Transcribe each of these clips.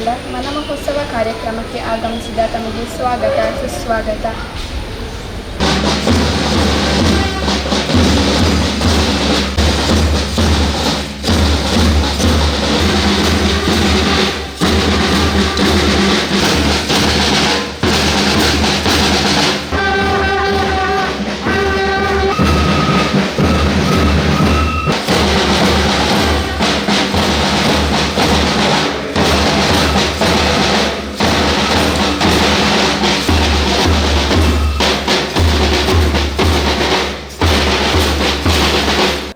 ತಂಡ ಮನಮಹೋತ್ಸವ ಕಾರ್ಯಕ್ರಮಕ್ಕೆ ಆಗಮಿಸಿದ ತಮಗೆ ಸ್ವಾಗತ ಸುಸ್ವಾಗತ.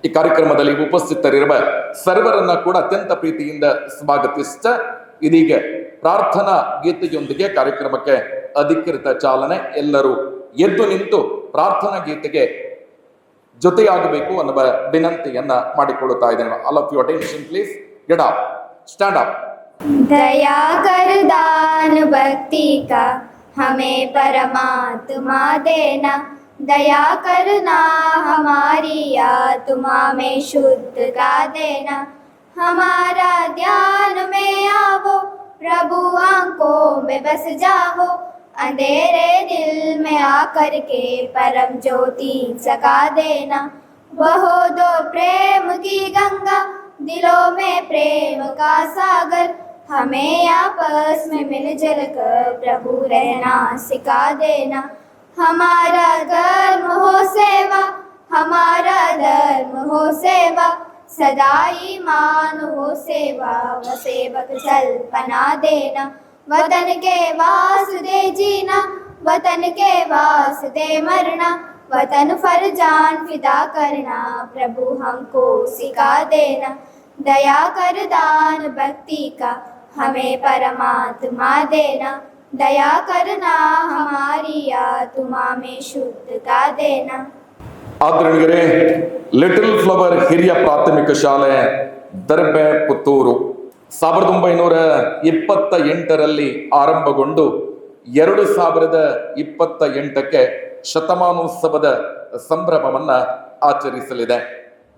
ಈ ಕಾರ್ಯಕ್ರಮದಲ್ಲಿ ಉಪಸ್ಥಿತರಿರುವ ಸರ್ವರನ್ನ ಕೂಡ ಅತ್ಯಂತ ಪ್ರೀತಿಯಿಂದ ಸ್ವಾಗತಿಸಿದ ಇದೀಗ ಪ್ರಾರ್ಥನಾ ಗೀತೆಯೊಂದಿಗೆ ಕಾರ್ಯಕ್ರಮಕ್ಕೆ ಅಧಿಕೃತ ಚಾಲನೆ. ಎಲ್ಲರೂ ಎದ್ದು ನಿಂತು ಪ್ರಾರ್ಥನಾ ಗೀತೆಗೆ ಜೊತೆಯಾಗಬೇಕು ಅನ್ನುವ ವಿನಂತಿಯನ್ನ ಮಾಡಿಕೊಳ್ಳುತ್ತಾ ಇದ್ದೇನೆ. All of you attention please. Get up, stand up. दया कर दान भक्ति का हमें परमात्मा देना, दया करना हमारी आत्मा में शुद्ध का देना, हमारा ध्यान में आवो प्रभु आंखों में बस जाओ, अंधेरे दिल में आकर के परम ज्योति जगा देना, बहो दो प्रेम की गंगा दिलों में प्रेम का सागर, हमें आपस में मिलजुल कर प्रभु रहना सिखा देना, हमारा धर्म हो सेवा, हमारा धर्म हो सेवा, सदा ईमान हो सेवा, व सेवक चल बना देना, वतन के वास्ते जीना, वतन के वास्ते मरना, वतन पर जान फिदा करना, प्रभु हमको सिखा देना, दया कर दान भक्ति का हमें परमात्मा देना, दया करना हमारी आत्मा में शुद्धता देना. ಆದರಣೀಯರೇ, ಲಿಟಲ್ ಫ್ಲವರ್ ಹಿರಿಯ ಪ್ರಾಥಮಿಕ ಶಾಲೆ ದರ್ಬೆ ಪುತ್ತೂರು 1928ರಲ್ಲಿ ಆರಂಭಗೊಂಡು 2028ಕ್ಕೆ ಶತಮಾನೋತ್ಸವದ ಸಂಭ್ರಮವನ್ನ ಆಚರಿಸಲಿದೆ.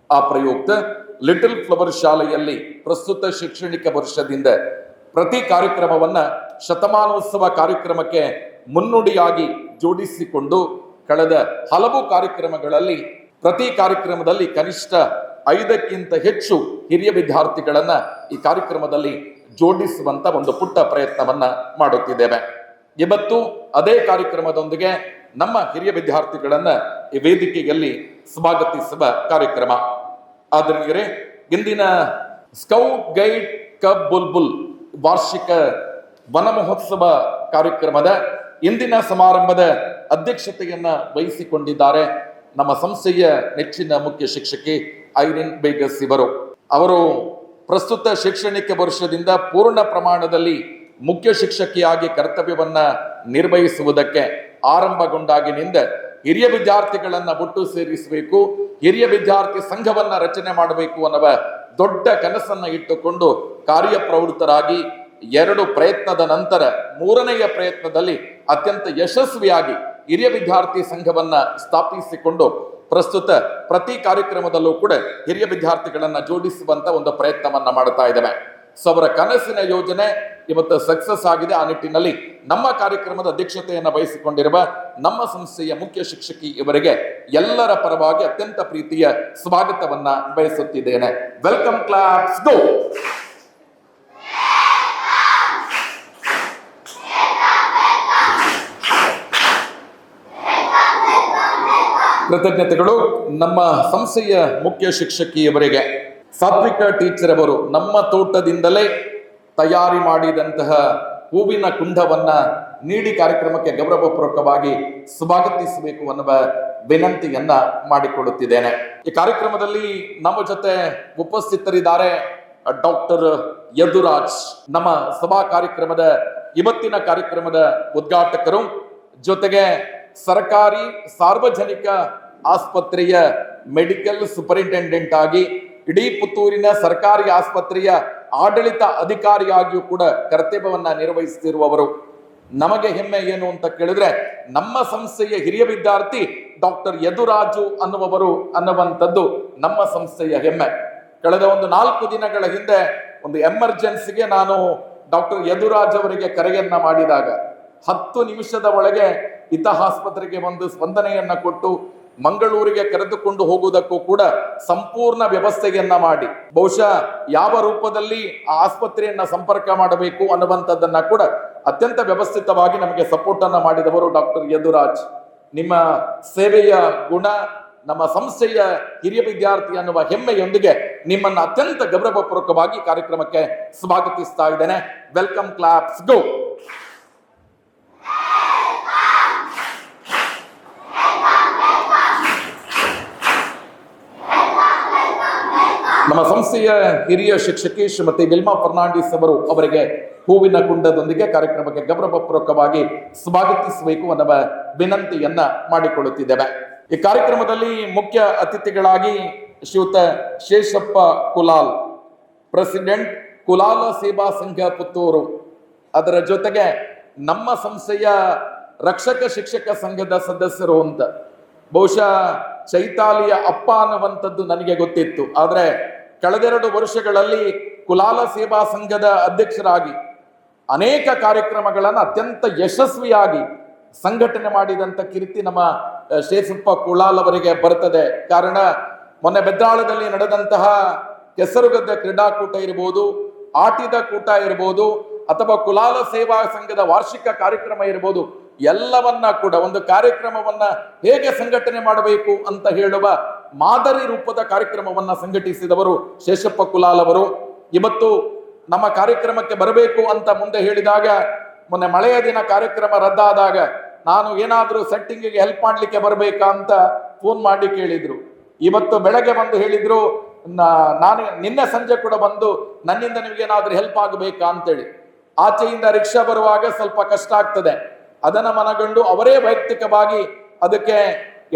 ಆ ಪ್ರಯುಕ್ತ ಲಿಟಲ್ ಫ್ಲವರ್ ಶಾಲೆಯಲ್ಲಿ ಪ್ರಸ್ತುತ ಶೈಕ್ಷಣಿಕ ವರ್ಷದಿಂದ ಪ್ರತಿ ಕಾರ್ಯಕ್ರಮವನ್ನ ಶತಮಾನೋತ್ಸವ ಕಾರ್ಯಕ್ರಮಕ್ಕೆ ಮುನ್ನುಡಿಯಾಗಿ ಜೋಡಿಸಿಕೊಂಡು ಕಳೆದ ಹಲವು ಕಾರ್ಯಕ್ರಮಗಳಲ್ಲಿ ಪ್ರತಿ ಕಾರ್ಯಕ್ರಮದಲ್ಲಿ ಕನಿಷ್ಠ 5ಕ್ಕಿಂತ ಹೆಚ್ಚು ಹಿರಿಯ ವಿದ್ಯಾರ್ಥಿಗಳನ್ನ ಈ ಕಾರ್ಯಕ್ರಮದಲ್ಲಿ ಜೋಡಿಸುವಂತ ಒಂದು ಪುಟ್ಟ ಪ್ರಯತ್ನವನ್ನ ಮಾಡುತ್ತಿದ್ದೇವೆ. ಇವತ್ತು ಅದೇ ಕಾರ್ಯಕ್ರಮದೊಂದಿಗೆ ನಮ್ಮ ಹಿರಿಯ ವಿದ್ಯಾರ್ಥಿಗಳನ್ನ ಈ ವೇದಿಕೆಯಲ್ಲಿ ಸ್ವಾಗತಿಸುವ ಕಾರ್ಯಕ್ರಮ. ಆದರಣೀಯರೇ, ಇಂದಿನ ಸ್ಕೌಟ್ ಗೈಡ್ ಕಬ್ ಬುಲ್ಬುಲ್ ವಾರ್ಷಿಕ ವನ ಮಹೋತ್ಸವ ಕಾರ್ಯಕ್ರಮದ ಇಂದಿನ ಸಮಾರಂಭದ ಅಧ್ಯಕ್ಷತೆಯನ್ನ ವಹಿಸಿಕೊಂಡಿದ್ದಾರೆ ನಮ್ಮ ಸಂಸ್ಥೆಯ ನೆಚ್ಚಿನ ಮುಖ್ಯ ಶಿಕ್ಷಕಿ ಐರಿನ್ ಬೇಗಸ್ ಇವರು. ಅವರು ಪ್ರಸ್ತುತ ಶೈಕ್ಷಣಿಕ ವರ್ಷದಿಂದ ಪೂರ್ಣ ಪ್ರಮಾಣದಲ್ಲಿ ಮುಖ್ಯ ಶಿಕ್ಷಕಿಯಾಗಿ ಕರ್ತವ್ಯವನ್ನ ನಿರ್ವಹಿಸುವುದಕ್ಕೆ ಆರಂಭಗೊಂಡಾಗಿನಿಂದ ಹಿರಿಯ ವಿದ್ಯಾರ್ಥಿಗಳನ್ನ ಒಟ್ಟು ಸೇರಿಸಬೇಕು, ಹಿರಿಯ ವಿದ್ಯಾರ್ಥಿ ಸಂಘವನ್ನ ರಚನೆ ಮಾಡಬೇಕು ಅನ್ನುವ ದೊಡ್ಡ ಕನಸನ್ನ ಇಟ್ಟುಕೊಂಡು ಕಾರ್ಯಪ್ರವೃತ್ತರಾಗಿ 2 ಪ್ರಯತ್ನದ ನಂತರ 3ನೆಯ ಪ್ರಯತ್ನದಲ್ಲಿ ಅತ್ಯಂತ ಯಶಸ್ವಿಯಾಗಿ ಹಿರಿಯ ವಿದ್ಯಾರ್ಥಿ ಸಂಘವನ್ನ ಸ್ಥಾಪಿಸಿಕೊಂಡು ಪ್ರಸ್ತುತ ಪ್ರತಿ ಕಾರ್ಯಕ್ರಮದಲ್ಲೂ ಕೂಡ ಹಿರಿಯ ವಿದ್ಯಾರ್ಥಿಗಳನ್ನ ಜೋಡಿಸುವಂತ ಒಂದು ಪ್ರಯತ್ನವನ್ನ ಮಾಡ್ತಾ ಇದ್ದೇವೆ. ಸೊ ಅವರ ಕನಸಿನ ಯೋಜನೆ ಇವತ್ತು ಸಕ್ಸಸ್ ಆಗಿದೆ. ಆ ನಿಟ್ಟಿನಲ್ಲಿ ನಮ್ಮ ಕಾರ್ಯಕ್ರಮದ ಅಧ್ಯಕ್ಷತೆಯನ್ನ ವಹಿಸಿಕೊಂಡಿರುವ ನಮ್ಮ ಸಂಸ್ಥೆಯ ಮುಖ್ಯ ಶಿಕ್ಷಕಿ ಇವರಿಗೆ ಎಲ್ಲರ ಪರವಾಗಿ ಅತ್ಯಂತ ಪ್ರೀತಿಯ ಸ್ವಾಗತವನ್ನ ಬಯಸುತ್ತಿದ್ದೇನೆ. ವೆಲ್ಕಮ್, ಕ್ಲಾಪ್ಸ್ ಗೋ. ಕೃತಜ್ಞತೆಗಳು ನಮ್ಮ ಸಂಸ್ಥೆಯ ಮುಖ್ಯ ಶಿಕ್ಷಕಿಯವರಿಗೆ. ಸಾತ್ವಿಕ ಟೀಚರ್ ಅವರು ನಮ್ಮ ತೋಟದಿಂದಲೇ ತಯಾರಿ ಮಾಡಿದಂತಹ ಹೂವಿನ ಕುಂಡವನ್ನ ನೀಡಿ ಕಾರ್ಯಕ್ರಮಕ್ಕೆ ಗೌರವಪೂರ್ವಕವಾಗಿ ಸ್ವಾಗತಿಸಬೇಕು ಅನ್ನುವ ವಿನಂತಿಯನ್ನ ಮಾಡಿಕೊಳ್ಳುತ್ತಿದ್ದೇನೆ. ಈ ಕಾರ್ಯಕ್ರಮದಲ್ಲಿ ನಮ್ಮ ಜೊತೆ ಉಪಸ್ಥಿತರಿದ್ದಾರೆ ಡಾಕ್ಟರ್ ಯದುರಾಜ್, ನಮ್ಮ ಸಭಾ ಕಾರ್ಯಕ್ರಮದ ಇವತ್ತಿನ ಕಾರ್ಯಕ್ರಮದ ಉದ್ಘಾಟಕರು, ಜೊತೆಗೆ ಸರ್ಕಾರಿ ಸಾರ್ವಜನಿಕ ಆಸ್ಪತ್ರೆಯ ಮೆಡಿಕಲ್ ಸೂಪರಿಂಟೆಂಡೆಂಟ್ ಆಗಿ ಇಡೀ ಪುತ್ತೂರಿನ ಸರ್ಕಾರಿ ಆಸ್ಪತ್ರೆಯ ಆಡಳಿತ ಅಧಿಕಾರಿಯಾಗಿಯೂ ಕೂಡ ಕರ್ತವ್ಯವನ್ನ ನಿರ್ವಹಿಸುತ್ತಿರುವವರು. ನಮಗೆ ಹೆಮ್ಮೆ ಏನು ಅಂತ ಕೇಳಿದ್ರೆ, ನಮ್ಮ ಸಂಸ್ಥೆಯ ಹಿರಿಯ ವಿದ್ಯಾರ್ಥಿ ಡಾಕ್ಟರ್ ಯದುರಾಜು ಅನ್ನುವಂಥದ್ದು ನಮ್ಮ ಸಂಸ್ಥೆಯ ಹೆಮ್ಮೆ. ಕಳೆದ ಒಂದು 4 ದಿನಗಳ ಹಿಂದೆ ಒಂದು ಎಮರ್ಜೆನ್ಸಿಗೆ ನಾನು ಡಾಕ್ಟರ್ ಯದುರಾಜ್ ಅವರಿಗೆ ಕರೆಯನ್ನ ಮಾಡಿದಾಗ 10 ನಿಮಿಷದ ಒಳಗೆ ಆಸ್ಪತ್ರೆಗೆ ಒಂದು ಸ್ಪಂದನೆಯನ್ನ ಕೊಟ್ಟು ಮಂಗಳೂರಿಗೆ ಕರೆದುಕೊಂಡು ಹೋಗುವುದಕ್ಕೂ ಕೂಡ ಸಂಪೂರ್ಣ ವ್ಯವಸ್ಥೆಯನ್ನ ಮಾಡಿ ಬಹುಶಃ ಯಾವ ರೂಪದಲ್ಲಿ ಆ ಆಸ್ಪತ್ರೆಯನ್ನ ಸಂಪರ್ಕ ಮಾಡಬೇಕು ಅನ್ನುವಂಥದ್ದನ್ನ ಕೂಡ ಅತ್ಯಂತ ವ್ಯವಸ್ಥಿತವಾಗಿ ನಮಗೆ ಸಪೋರ್ಟ್ ಅನ್ನ ಮಾಡಿದವರು ಡಾಕ್ಟರ್ ಯದುರಾಜ್. ನಿಮ್ಮ ಸೇವೆಯ ಗುಣ ನಮ್ಮ ಸಂಸ್ಥೆಯ ಹಿರಿಯ ವಿದ್ಯಾರ್ಥಿ ಅನ್ನುವ ಹೆಮ್ಮೆಯೊಂದಿಗೆ ನಿಮ್ಮನ್ನ ಅತ್ಯಂತ ಗೌರವಪೂರ್ವಕವಾಗಿ ಕಾರ್ಯಕ್ರಮಕ್ಕೆ ಸ್ವಾಗತಿಸ್ತಾ ಇದ್ದೇನೆ. ವೆಲ್ಕಮ್, ಕ್ಲಾಪ್ಸ್, ಗೋ. ನಮ್ಮ ಸಂಸ್ಥೆಯ ಹಿರಿಯ ಶಿಕ್ಷಕಿ ಶ್ರೀಮತಿ ವಿಲ್ಮಾ ಫರ್ನಾಂಡಿಸ್ ಅವರಿಗೆ ಹೂವಿನ ಕುಂಡದೊಂದಿಗೆ ಕಾರ್ಯಕ್ರಮಕ್ಕೆ ಗೌರವಪೂರ್ವಕವಾಗಿ ಸ್ವಾಗತಿಸಬೇಕು ಅನ್ನುವ ವಿನಂತಿಯನ್ನ ಮಾಡಿಕೊಳ್ಳುತ್ತಿದ್ದೇವೆ. ಈ ಕಾರ್ಯಕ್ರಮದಲ್ಲಿ ಮುಖ್ಯ ಅತಿಥಿಗಳಾಗಿ ಶ್ರೀಯುತ ಶೇಷಪ್ಪ ಕುಲಾಲ್, ಪ್ರೆಸಿಡೆಂಟ್ ಕುಲಾಲ ಸೇವಾ ಸಂಘ ಪುತ್ತೂರು, ಅದರ ಜೊತೆಗೆ ನಮ್ಮ ಸಂಸ್ಥೆಯ ರಕ್ಷಕ ಶಿಕ್ಷಕ ಸಂಘದ ಸದಸ್ಯರು ಅಂತ. ಬಹುಶಃ ಚೈತಾಲಿಯ ಅಪ್ಪ ಅನ್ನುವಂಥದ್ದು ನನಗೆ ಗೊತ್ತಿತ್ತು, ಆದರೆ ಕಳೆದೆರಡು ವರ್ಷಗಳಲ್ಲಿ ಕುಲಾಲ ಸೇವಾ ಸಂಘದ ಅಧ್ಯಕ್ಷರಾಗಿ ಅನೇಕ ಕಾರ್ಯಕ್ರಮಗಳನ್ನು ಅತ್ಯಂತ ಯಶಸ್ವಿಯಾಗಿ ಸಂಘಟನೆ ಮಾಡಿದಂಥ ಕೀರ್ತಿ ನಮ್ಮ ಶೇಷಪ್ಪ ಕುಲಾಲ್ ಅವರಿಗೆ ಬರ್ತದೆ. ಕಾರಣ ಮೊನ್ನೆ ಬೆದ್ರಾಳದಲ್ಲಿ ನಡೆದಂತಹ ಕೆಸರುಗದ್ದೆ ಕ್ರೀಡಾಕೂಟ ಇರ್ಬೋದು, ಆಟಿದ ಕೂಟ ಇರ್ಬೋದು, ಅಥವಾ ಕುಲಾಲ ಸೇವಾ ಸಂಘದ ವಾರ್ಷಿಕ ಕಾರ್ಯಕ್ರಮ ಇರ್ಬೋದು, ಎಲ್ಲವನ್ನ ಕೂಡ ಒಂದು ಕಾರ್ಯಕ್ರಮವನ್ನ ಹೇಗೆ ಸಂಘಟನೆ ಮಾಡಬೇಕು ಅಂತ ಹೇಳುವ ಮಾದರಿ ರೂಪದ ಕಾರ್ಯಕ್ರಮವನ್ನ ಸಂಘಟಿಸಿದವರು ಶೇಷಪ್ಪ ಕುಲಾಲ್ ಅವರು. ಇವತ್ತು ನಮ್ಮ ಕಾರ್ಯಕ್ರಮಕ್ಕೆ ಬರಬೇಕು ಅಂತ ಮುಂದೆ ಹೇಳಿದಾಗ, ಮೊನ್ನೆ ಮಳೆಯ ದಿನ ಕಾರ್ಯಕ್ರಮ ರದ್ದಾದಾಗ ನಾನು ಏನಾದ್ರೂ ಸೆಟ್ಟಿಂಗಿಗೆ ಹೆಲ್ಪ್ ಮಾಡ್ಲಿಕ್ಕೆ ಬರಬೇಕಾ ಅಂತ ಫೋನ್ ಮಾಡಿ ಕೇಳಿದ್ರು. ಇವತ್ತು ಬೆಳಗ್ಗೆ ಬಂದು ಹೇಳಿದ್ರು, ನಾನು ನಿನ್ನೆ ಸಂಜೆ ಕೂಡ ಬಂದು ನನ್ನಿಂದ ನಿಮ್ಗೇನಾದ್ರೂ ಹೆಲ್ಪ್ ಆಗಬೇಕಾ ಅಂತೇಳಿ. ಆಚೆಯಿಂದ ರಿಕ್ಷಾ ಬರುವಾಗ ಸ್ವಲ್ಪ ಕಷ್ಟ ಆಗ್ತದೆ, ಅದನ್ನ ಮನಗಂಡು ಅವರೇ ವೈಯಕ್ತಿಕವಾಗಿ ಅದಕ್ಕೆ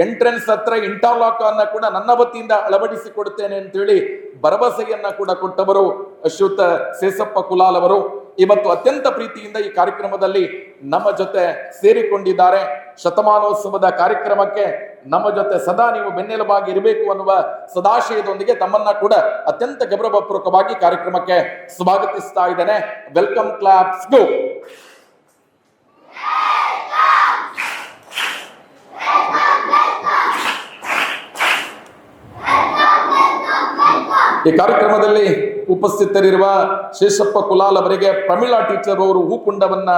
ಎಂಟ್ರೆನ್ಸ್ ಹತ್ರ ಇಂಟರ್ಲಾಕ್ ಅನ್ನ ಕೂಡ ನನ್ನ ವತಿಯಿಂದ ಅಳವಡಿಸಿ ಕೊಡುತ್ತೇನೆ ಅಂತೇಳಿ ಭರವಸೆಯನ್ನ ಕೂಡ ಕೊಟ್ಟವರು ಶ್ರೀಯುತ ಶೇಷಪ್ಪ ಕುಲಾಲ್ ಅವರು. ಇವತ್ತು ಅತ್ಯಂತ ಪ್ರೀತಿಯಿಂದ ಈ ಕಾರ್ಯಕ್ರಮದಲ್ಲಿ ನಮ್ಮ ಜೊತೆ ಸೇರಿಕೊಂಡಿದ್ದಾರೆ. ಶತಮಾನೋತ್ಸವದ ಕಾರ್ಯಕ್ರಮಕ್ಕೆ ನಮ್ಮ ಜೊತೆ ಸದಾ ನೀವು ಬೆನ್ನೆಲುಬಾಗಿ ಇರಬೇಕು ಅನ್ನುವ ಸದಾಶಯದೊಂದಿಗೆ ತಮ್ಮನ್ನ ಕೂಡ ಅತ್ಯಂತ ಗೌರವಪೂರ್ವಕವಾಗಿ ಕಾರ್ಯಕ್ರಮಕ್ಕೆ ಸ್ವಾಗತಿಸ್ತಾ ಇದ್ದೇನೆ. ವೆಲ್ಕಮ್, ಕ್ಲಾಪ್ಸ್, ಗೋ. ಈ ಕಾರ್ಯಕ್ರಮದಲ್ಲಿ ಉಪಸ್ಥಿತರಿರುವ ಶೇಷಪ್ಪ ಕುಲಾಲ್ ಅವರಿಗೆ ಪ್ರಮೀಳಾ ಟೀಚರ್ ಅವರು ಹೂಕುಂಡವನ್ನ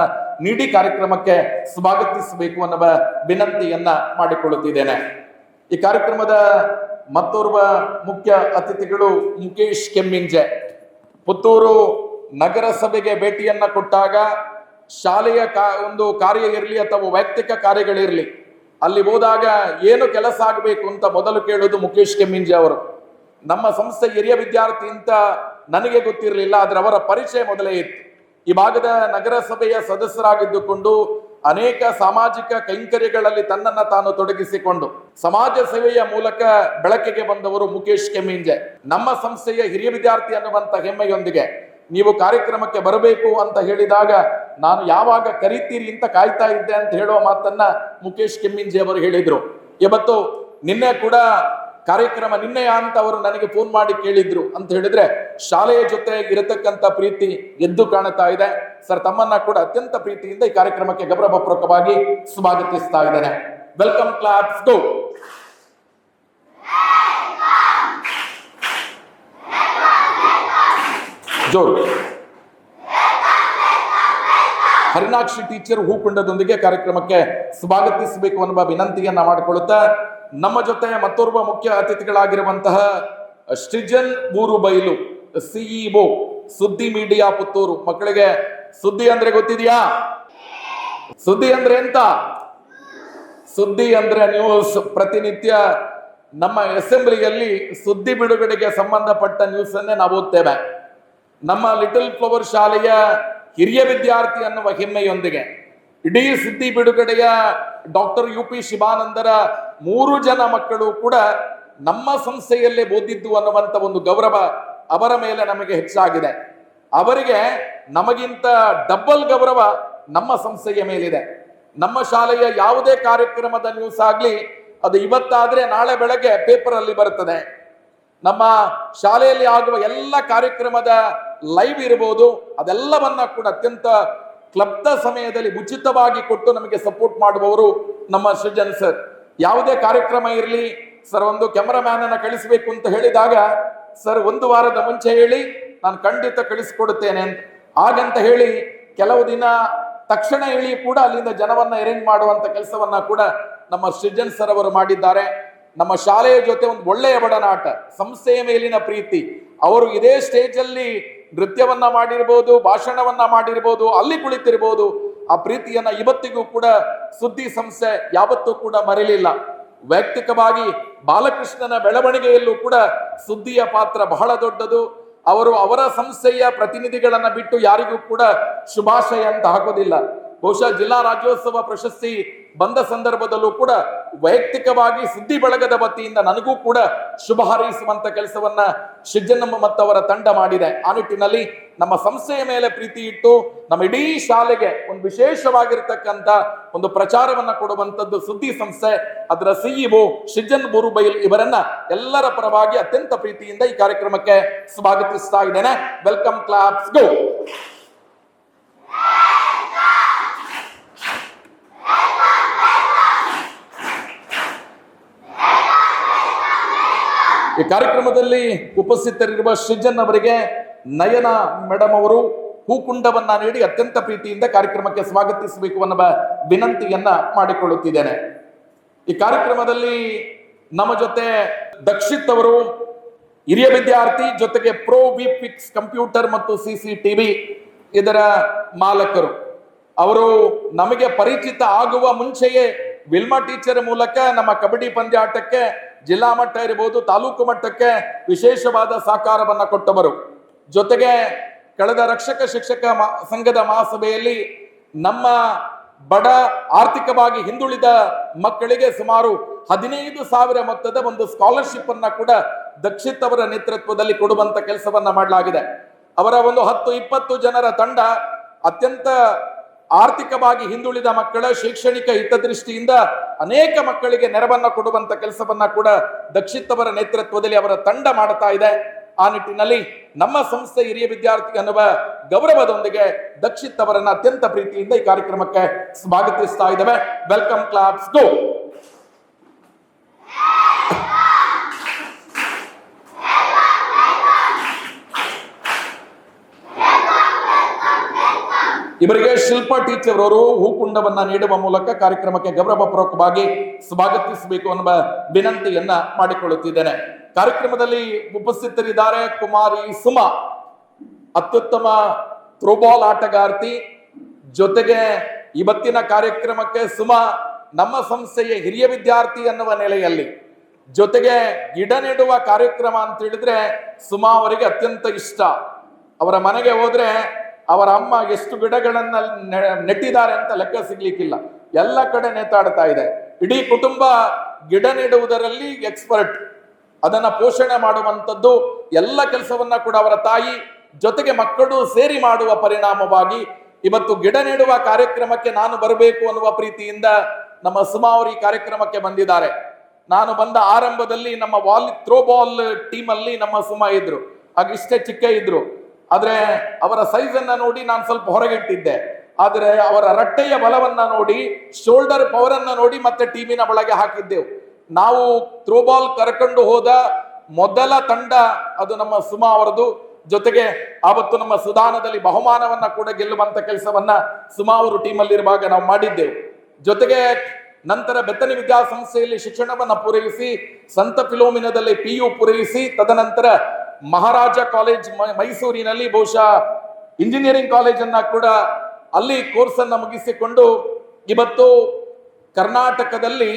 ನೀಡಿ ಕಾರ್ಯಕ್ರಮಕ್ಕೆ ಸ್ವಾಗತಿಸಬೇಕು ಅನ್ನುವ ವಿನಂತಿಯನ್ನ ಮಾಡಿಕೊಳ್ಳುತ್ತಿದ್ದೇನೆ. ಈ ಕಾರ್ಯಕ್ರಮದ ಮತ್ತೋರ್ವ ಮುಖ್ಯ ಅತಿಥಿಗಳು ಮುಕೇಶ್ ಕೆಮ್ಮಿಂಜೆ. ಪುತ್ತೂರು ನಗರಸಭೆಗೆ ಭೇಟಿಯನ್ನ ಕೊಟ್ಟಾಗ ಶಾಲೆಯ ಒಂದು ಕಾರ್ಯ ಇರಲಿ ಅಥವಾ ವೈಯಕ್ತಿಕ ಕಾರ್ಯಗಳಿರಲಿ, ಅಲ್ಲಿ ಹೋದಾಗ ಏನು ಕೆಲಸ ಆಗಬೇಕು ಅಂತ ಮೊದಲು ಕೇಳೋದು ಮುಕೇಶ್ ಕೆಮ್ಮಿಂಜೆ ಅವರು. ನಮ್ಮ ಸಂಸ್ಥೆ ಹಿರಿಯ ವಿದ್ಯಾರ್ಥಿ ಅಂತ ನನಗೆ ಗೊತ್ತಿರಲಿಲ್ಲ, ಆದ್ರೆ ಅವರ ಪರಿಚಯ ಮೊದಲೇ ಇತ್ತು. ಈ ಭಾಗದ ನಗರಸಭೆಯ ಸದಸ್ಯರಾಗಿದ್ದುಕೊಂಡು ಅನೇಕ ಸಾಮಾಜಿಕ ಕೈಂಕರ್ಯಗಳಲ್ಲಿ ತನ್ನನ್ನ ತಾನು ತೊಡಗಿಸಿಕೊಂಡು ಸಮಾಜ ಸೇವೆಯ ಮೂಲಕ ಬೆಳಕಿಗೆ ಬಂದವರು ಮುಕೇಶ್ ಕೆಮ್ಮಿಂಜೆ. ನಮ್ಮ ಸಂಸ್ಥೆಯ ಹಿರಿಯ ವಿದ್ಯಾರ್ಥಿ ಅನ್ನುವಂತ ಹೆಮ್ಮೆಯೊಂದಿಗೆ ನೀವು ಕಾರ್ಯಕ್ರಮಕ್ಕೆ ಬರಬೇಕು ಅಂತ ಹೇಳಿದಾಗ ನಾನು ಯಾವಾಗ ಕರೀತೀರಿ ಅಂತ ಕಾಯ್ತಾ ಇದ್ದೆ ಅಂತ ಹೇಳುವ ಮಾತನ್ನ ಮುಕೇಶ್ ಕೆಮ್ಮಿಂಜೆ ಅವರು ಹೇಳಿದ್ರು. ಇವತ್ತು ನಿನ್ನೆ ಕೂಡ ಕಾರ್ಯಕ್ರಮ ನಿನ್ನೆಯ ಅಂತ ಅವರು ನನಗೆ ಫೋನ್ ಮಾಡಿ ಕೇಳಿದ್ರು ಅಂತ ಹೇಳಿದ್ರೆ ಶಾಲೆಯ ಜೊತೆ ಇರತಕ್ಕಂತ ಪ್ರೀತಿ ಎದ್ದು ಕಾಣ್ತಾ ಇದೆ. ಸರ್, ತಮ್ಮನ್ನ ಕೂಡ ಅತ್ಯಂತ ಪ್ರೀತಿಯಿಂದ ಈ ಕಾರ್ಯಕ್ರಮಕ್ಕೆ ಗೌರವಪೂರ್ವಕವಾಗಿ ಸ್ವಾಗತಿಸ್ತಾ ಇದ್ದೇನೆ. ವೆಲ್ಕಮ್, ಕ್ಲಾಪ್ಸ್, ಗೋ. ಜೋರು. ಹರಿನಾಕ್ಷಿ ಟೀಚರ್ ಹೂಕುಂಡದೊಂದಿಗೆ ಕಾರ್ಯಕ್ರಮಕ್ಕೆ ಸ್ವಾಗತಿಸಬೇಕು ಅನ್ನುವ ವಿನಂತಿಯನ್ನ ಮಾಡಿಕೊಳ್ಳುತ್ತಾ ನಮ್ಮ ಜೊತೆ ಮತ್ತೋರ್ವ ಮುಖ್ಯ ಅತಿಥಿಗಳಾಗಿರುವಂತಹ ಸೃಜನ್ ಊರುಬೈಲು, ಸಿಇಒ, ಸುದ್ದಿ ಮೀಡಿಯಾ ಪುತ್ತೂರು. ಮಕ್ಕಳಿಗೆ ಸುದ್ದಿ ಅಂದ್ರೆ ಗೊತ್ತಿದೆಯಾ? ಸುದ್ದಿ ಅಂದ್ರೆ ಎಂತ? ಸುದ್ದಿ ಅಂದ್ರೆ ನ್ಯೂಸ್. ಪ್ರತಿನಿತ್ಯ ನಮ್ಮ ಅಸೆಂಬ್ಲಿಯಲ್ಲಿ ಸುದ್ದಿ ಬಿಡುಗಡೆಗೆ ಸಂಬಂಧಪಟ್ಟ ನ್ಯೂಸ್ ಅನ್ನೇ ನಾವು ಓದ್ತೇವೆ. ನಮ್ಮ ಲಿಟಲ್ ಫ್ಲವರ್ ಶಾಲೆಯ ಹಿರಿಯ ವಿದ್ಯಾರ್ಥಿ ಅನ್ನುವ ಹೆಮ್ಮೆಯೊಂದಿಗೆ ಇಡೀ ಸುದ್ದಿ ಬಿಡುಗಡೆಯ ಡಾಕ್ಟರ್ UP ಶಿವಾನಂದರ 3 ಜನ ಮಕ್ಕಳು ಕೂಡ ನಮ್ಮ ಸಂಸ್ಥೆಯಲ್ಲೇ ಓದಿದ್ದು ಅನ್ನುವಂತ ಒಂದು ಗೌರವ ಅವರ ಮೇಲೆ ನಮಗೆ ಹೆಚ್ಚಾಗಿದೆ. ಅವರಿಗೆ ನಮಗಿಂತ ಡಬಲ್ ಗೌರವ ನಮ್ಮ ಸಂಸ್ಥೆಯ ಮೇಲಿದೆ. ನಮ್ಮ ಶಾಲೆಯ ಯಾವುದೇ ಕಾರ್ಯಕ್ರಮದ ನ್ಯೂಸ್ ಆಗ್ಲಿ, ಅದು ಇವತ್ತಾದ್ರೆ ನಾಳೆ ಬೆಳಗ್ಗೆ ಪೇಪರ್ ಅಲ್ಲಿ ಬರುತ್ತದೆ. ನಮ್ಮ ಶಾಲೆಯಲ್ಲಿ ಆಗುವ ಎಲ್ಲ ಕಾರ್ಯಕ್ರಮದ ಲೈವ್ ಇರಬಹುದು, ಅದೆಲ್ಲವನ್ನ ಕೂಡ ಅತ್ಯಂತ ಕ್ಲಬ್ದ ಸಮಯದಲ್ಲಿ ಉಚಿತವಾಗಿ ಕೊಟ್ಟು ನಮಗೆ ಸಪೋರ್ಟ್ ಮಾಡುವವರು ನಮ್ಮ ಸೃಜನ್ ಸರ್. ಯಾವುದೇ ಕಾರ್ಯಕ್ರಮ ಇರಲಿ ಸರ್, ಒಂದು ಕ್ಯಾಮರಾಮ್ಯಾನ್ ಅನ್ನ ಕಳಿಸಬೇಕು ಅಂತ ಹೇಳಿದಾಗ ಸರ್ 1 ವಾರದ ಮುಂಚೆ ಹೇಳಿ ನಾನು ಖಂಡಿತ ಕಳಿಸಿಕೊಡುತ್ತೇನೆ ಅಂತ. ಹಾಗಂತ ಹೇಳಿ ಕೆಲವು ದಿನ ತಕ್ಷಣ ಹೇಳಿ ಕೂಡ ಅಲ್ಲಿಂದ ಜನವನ್ನ ಅರೇಂಜ್ ಮಾಡುವಂತ ಕೆಲಸವನ್ನ ಕೂಡ ನಮ್ಮ ಸೃಜನ್ ಸರ್ ಅವರು ಮಾಡಿದ್ದಾರೆ. ನಮ್ಮ ಶಾಲೆಯ ಜೊತೆ ಒಂದು ಒಳ್ಳೆಯ ಒಡನಾಟ, ಸಂಸ್ಥೆಯ ಮೇಲಿನ ಪ್ರೀತಿ. ಅವರು ಇದೇ ಸ್ಟೇಜ್ ಅಲ್ಲಿ ನೃತ್ಯವನ್ನ ಮಾಡಿರ್ಬೋದು, ಭಾಷಣವನ್ನ ಮಾಡಿರ್ಬೋದು, ಅಲ್ಲಿ ಕುಳಿತಿರ್ಬೋದು. ಆ ಪ್ರೀತಿಯನ್ನ ಇವತ್ತಿಗೂ ಕೂಡ ಸುದ್ದಿ ಸಂಸ್ಥೆ ಯಾವತ್ತೂ ಕೂಡ ಮರೆಯಲಿಲ್ಲ. ವೈಯಕ್ತಿಕವಾಗಿ ಬಾಲಕೃಷ್ಣನ ಬೆಳವಣಿಗೆಯಲ್ಲೂ ಕೂಡ ಸುದ್ದಿಯ ಪಾತ್ರ ಬಹಳ ದೊಡ್ಡದು. ಅವರು ಅವರ ಸಂಸ್ಥೆಯ ಪ್ರತಿನಿಧಿಗಳನ್ನ ಬಿಟ್ಟು ಯಾರಿಗೂ ಕೂಡ ಶುಭಾಶಯ ಅಂತ ಹಾಕೋದಿಲ್ಲ. ಬಹುಶಃ ಜಿಲ್ಲಾ ರಾಜ್ಯೋತ್ಸವ ಪ್ರಶಸ್ತಿ ಬಂದ ಸಂದರ್ಭದಲ್ಲೂ ಕೂಡ ವೈಯಕ್ತಿಕವಾಗಿ ಸುದ್ದಿ ಬಳಗದ ವತಿಯಿಂದ ನನಗೂ ಕೂಡ ಶುಭ ಹಾರೈಸುವಂತ ಕೆಲಸವನ್ನ ಸೃಜನ್ ಮತ್ತು ಅವರ ತಂಡ ಮಾಡಿದೆ. ಆ ನಿಟ್ಟಿನಲ್ಲಿ ನಮ್ಮ ಸಂಸ್ಥೆಯ ಮೇಲೆ ಪ್ರೀತಿ ಇಟ್ಟು ನಮ್ಮ ಇಡೀ ಶಾಲೆಗೆ ಒಂದು ವಿಶೇಷವಾಗಿರ್ತಕ್ಕಂಥ ಒಂದು ಪ್ರಚಾರವನ್ನ ಕೊಡುವಂತದ್ದು ಸುದ್ದಿ ಸಂಸ್ಥೆ, ಅದರ ಸಿಇಒ ಸೃಜನ್ ಬೋರುಬೈಲ್ ಇವರನ್ನ ಎಲ್ಲರ ಪರವಾಗಿ ಅತ್ಯಂತ ಪ್ರೀತಿಯಿಂದ ಈ ಕಾರ್ಯಕ್ರಮಕ್ಕೆ ಸ್ವಾಗತಿಸ್ತಾ ಇದ್ದೇನೆ. ವೆಲ್ಕಮ್, ಕ್ಲಾಪ್ಸ್ ಗೋ. ಈ ಕಾರ್ಯಕ್ರಮದಲ್ಲಿ ಉಪಸ್ಥಿತರಿರುವ ಸೃಜನ್ ಅವರಿಗೆ ನಯನ ಮೇಡಮ್ ಅವರು ಹೂಕುಂಡವನ್ನ ನೀಡಿ ಅತ್ಯಂತ ಪ್ರೀತಿಯಿಂದ ಕಾರ್ಯಕ್ರಮಕ್ಕೆ ಸ್ವಾಗತಿಸಬೇಕು ಅನ್ನುವ ವಿನಂತಿಯನ್ನ ಮಾಡಿಕೊಳ್ಳುತ್ತಿದ್ದೇನೆ. ಈ ಕಾರ್ಯಕ್ರಮದಲ್ಲಿ ನಮ್ಮ ಜೊತೆ ದಕ್ಷಿತ್ ಅವರು ಹಿರಿಯ ವಿದ್ಯಾರ್ಥಿ, ಜೊತೆಗೆ ಪ್ರೋ ವಿಪಿಕ್ಸ್ ಕಂಪ್ಯೂಟರ್ ಮತ್ತು CCTV ಇದರ ಮಾಲಕರು. ಅವರು ನಮಗೆ ಪರಿಚಿತ ಆಗುವ ಮುಂಚೆಯೇ ವಿಲ್ಮಾ ಟೀಚರ್ ಮೂಲಕ ನಮ್ಮ ಕಬಡ್ಡಿ ಪಂದ್ಯಾಟಕ್ಕೆ ಜಿಲ್ಲಾ ಮಟ್ಟ ಇರಬಹುದು, ತಾಲೂಕು ಮಟ್ಟಕ್ಕೆ ವಿಶೇಷವಾದ ಸಹಕಾರವನ್ನ ಕೊಟ್ಟವರು. ಜೊತೆಗೆ ಕಳೆದ ರಕ್ಷಕ ಶಿಕ್ಷಕ ಸಂಘದ ಮಹಾಸಭೆಯಲ್ಲಿ ನಮ್ಮ ಬಡ ಆರ್ಥಿಕವಾಗಿ ಹಿಂದುಳಿದ ಮಕ್ಕಳಿಗೆ ಸುಮಾರು 15,000 ಮೊತ್ತದ ಒಂದು ಸ್ಕಾಲರ್ಶಿಪ್ ಅನ್ನ ಕೂಡ ದಕ್ಷಿತ್ ಅವರ ನೇತೃತ್ವದಲ್ಲಿ ಕೊಡುವಂತ ಕೆಲಸವನ್ನ ಮಾಡಲಾಗಿದೆ. ಅವರ ಒಂದು 10-20 ಜನರ ತಂಡ ಅತ್ಯಂತ ಆರ್ಥಿಕವಾಗಿ ಹಿಂದುಳಿದ ಮಕ್ಕಳ ಶೈಕ್ಷಣಿಕ ಹಿತದೃಷ್ಟಿಯಿಂದ ಅನೇಕ ಮಕ್ಕಳಿಗೆ ನೆರವನ್ನ ಕೊಡುವಂತ ಕೆಲಸವನ್ನ ಕೂಡ ದಕ್ಷಿತ್ ಅವರ ನೇತೃತ್ವದಲ್ಲಿ ಅವರ ತಂಡ ಮಾಡ್ತಾ ಇದೆ. ಆ ನಿಟ್ಟಿನಲ್ಲಿ ನಮ್ಮ ಸಂಸ್ಥೆ ಹಿರಿಯ ವಿದ್ಯಾರ್ಥಿ ಅನ್ನುವ ಗೌರವದೊಂದಿಗೆ ದಕ್ಷಿತ್ ಅವರನ್ನ ಅತ್ಯಂತ ಪ್ರೀತಿಯಿಂದ ಈ ಕಾರ್ಯಕ್ರಮಕ್ಕೆ ಸ್ವಾಗತಿಸ್ತಾ ಇದ್ದೇವೆ. ವೆಲ್ಕಮ್, ಕ್ಲಾಪ್ಸ್ ಗೋ. ಇವರಿಗೆ ಶಿಲ್ಪಾ ಟೀಚರ್ ಅವರು ಹೂಕುಂಡವನ್ನ ನೀಡುವ ಮೂಲಕ ಕಾರ್ಯಕ್ರಮಕ್ಕೆ ಗೌರವಪೂರ್ವಕವಾಗಿ ಸ್ವಾಗತಿಸಬೇಕು ಅನ್ನುವ ವಿನಂತಿಯನ್ನ ಮಾಡಿಕೊಳ್ಳುತ್ತಿದ್ದೇನೆ. ಕಾರ್ಯಕ್ರಮದಲ್ಲಿ ಉಪಸ್ಥಿತರಿದ್ದಾರೆ ಕುಮಾರಿ ಸುಮಾ, ಅತ್ಯುತ್ತಮ ಥ್ರೋಬಾಲ್ ಆಟಗಾರ್ತಿ. ಜೊತೆಗೆ ಇವತ್ತಿನ ಕಾರ್ಯಕ್ರಮಕ್ಕೆ ಸುಮಾ ನಮ್ಮ ಸಂಸ್ಥೆಯ ಹಿರಿಯ ವಿದ್ಯಾರ್ಥಿ ಅನ್ನುವ ನೆಲೆಯಲ್ಲಿ, ಜೊತೆಗೆ ಗಿಡ ನೆಡುವ ಕಾರ್ಯಕ್ರಮ ಅಂತ ಹೇಳಿದ್ರೆ ಸುಮಾ ಅವರಿಗೆ ಅತ್ಯಂತ ಇಷ್ಟ. ಅವರ ಮನೆಗೆ ಹೋದ್ರೆ ಅವರ ಅಮ್ಮ ಎಷ್ಟು ಗಿಡಗಳನ್ನ ನೆಟ್ಟಿದ್ದಾರೆ ಅಂತ ಲೆಕ್ಕ ಸಿಗ್ಲಿಕ್ಕಿಲ್ಲ, ಎಲ್ಲ ಕಡೆ ನೇತಾಡ್ತಾ ಇದೆ. ಇಡೀ ಕುಟುಂಬ ಗಿಡ ನೆಡುವುದರಲ್ಲಿ ಎಕ್ಸ್ಪರ್ಟ್, ಅದನ್ನ ಪೋಷಣೆ ಮಾಡುವಂಥದ್ದು ಎಲ್ಲ ಕೆಲಸವನ್ನ ಕೂಡ ಅವರ ತಾಯಿ ಜೊತೆಗೆ ಮಕ್ಕಳು ಸೇರಿ ಮಾಡುವ ಪರಿಣಾಮವಾಗಿ ಇವತ್ತು ಗಿಡ ನೆಡುವ ಕಾರ್ಯಕ್ರಮಕ್ಕೆ ನಾನು ಬರಬೇಕು ಅನ್ನುವ ಪ್ರೀತಿಯಿಂದ ನಮ್ಮ ಸುಮಾ ಅವರು ಈ ಕಾರ್ಯಕ್ರಮಕ್ಕೆ ಬಂದಿದ್ದಾರೆ. ನಾನು ಬಂದ ಆರಂಭದಲ್ಲಿ ನಮ್ಮ ಥ್ರೋಬಾಲ್ ಟೀಮ್ ಅಲ್ಲಿ ನಮ್ಮ ಸುಮಾ ಇದ್ರು, ಆಗ ಇಷ್ಟೇ ಚಿಕ್ಕ ಇದ್ರು. ಆದ್ರೆ ಅವರ ಸೈಜ್ ಅನ್ನ ನೋಡಿ ನಾನು ಸ್ವಲ್ಪ ಹೊರಗಿಟ್ಟಿದ್ದೆ. ಆದ್ರೆ ಅವರ ರಟ್ಟೆಯ ಬಲವನ್ನ ನೋಡಿ, ಶೋಲ್ಡರ್ ಪವರ್ ಅನ್ನ ನೋಡಿ ಮತ್ತೆ ಟೀಮಿನ ಒಳಗೆ ಹಾಕಿದ್ದೆವು. ನಾವು ಥ್ರೋಬಾಲ್ ಕರ್ಕೊಂಡು ಹೋದ ಮೊದಲ ತಂಡ ಅದು ನಮ್ಮ ಸುಮಾ ಅವರದು. ಜೊತೆಗೆ ಆವತ್ತು ನಮ್ಮ ಸುಧಾನದಲ್ಲಿ ಬಹುಮಾನವನ್ನ ಕೂಡ ಗೆಲ್ಲುವಂತ ಕೆಲಸವನ್ನ ಸುಮಾ ಅವರು ಟೀಮಲ್ಲಿ ಇರುವಾಗ ನಾವು ಮಾಡಿದ್ದೆವು. ಜೊತೆಗೆ ನಂತರ ಬೆತ್ತನಿ ವಿದ್ಯಾಸಂಸ್ಥೆಯಲ್ಲಿ ಶಿಕ್ಷಣವನ್ನ ಪೂರೈಸಿ, ಸಂತ ಫಿಲೋಮಿನದಲ್ಲಿ PU ಪೂರೈಸಿ, ತದನಂತರ ಮಹಾರಾಜ ಕಾಲೇಜ್ ಮೈಸೂರಿನಲ್ಲಿ ಬಹುಶಃ ಇಂಜಿನಿಯರಿಂಗ್ ಕಾಲೇಜ್ ಅನ್ನ ಕೂಡ ಅಲ್ಲಿ ಕೋರ್ಸ್ ಅನ್ನ ಮುಗಿಸಿಕೊಂಡು ಇವತ್ತು ಕರ್ನಾಟಕದಲ್ಲಿ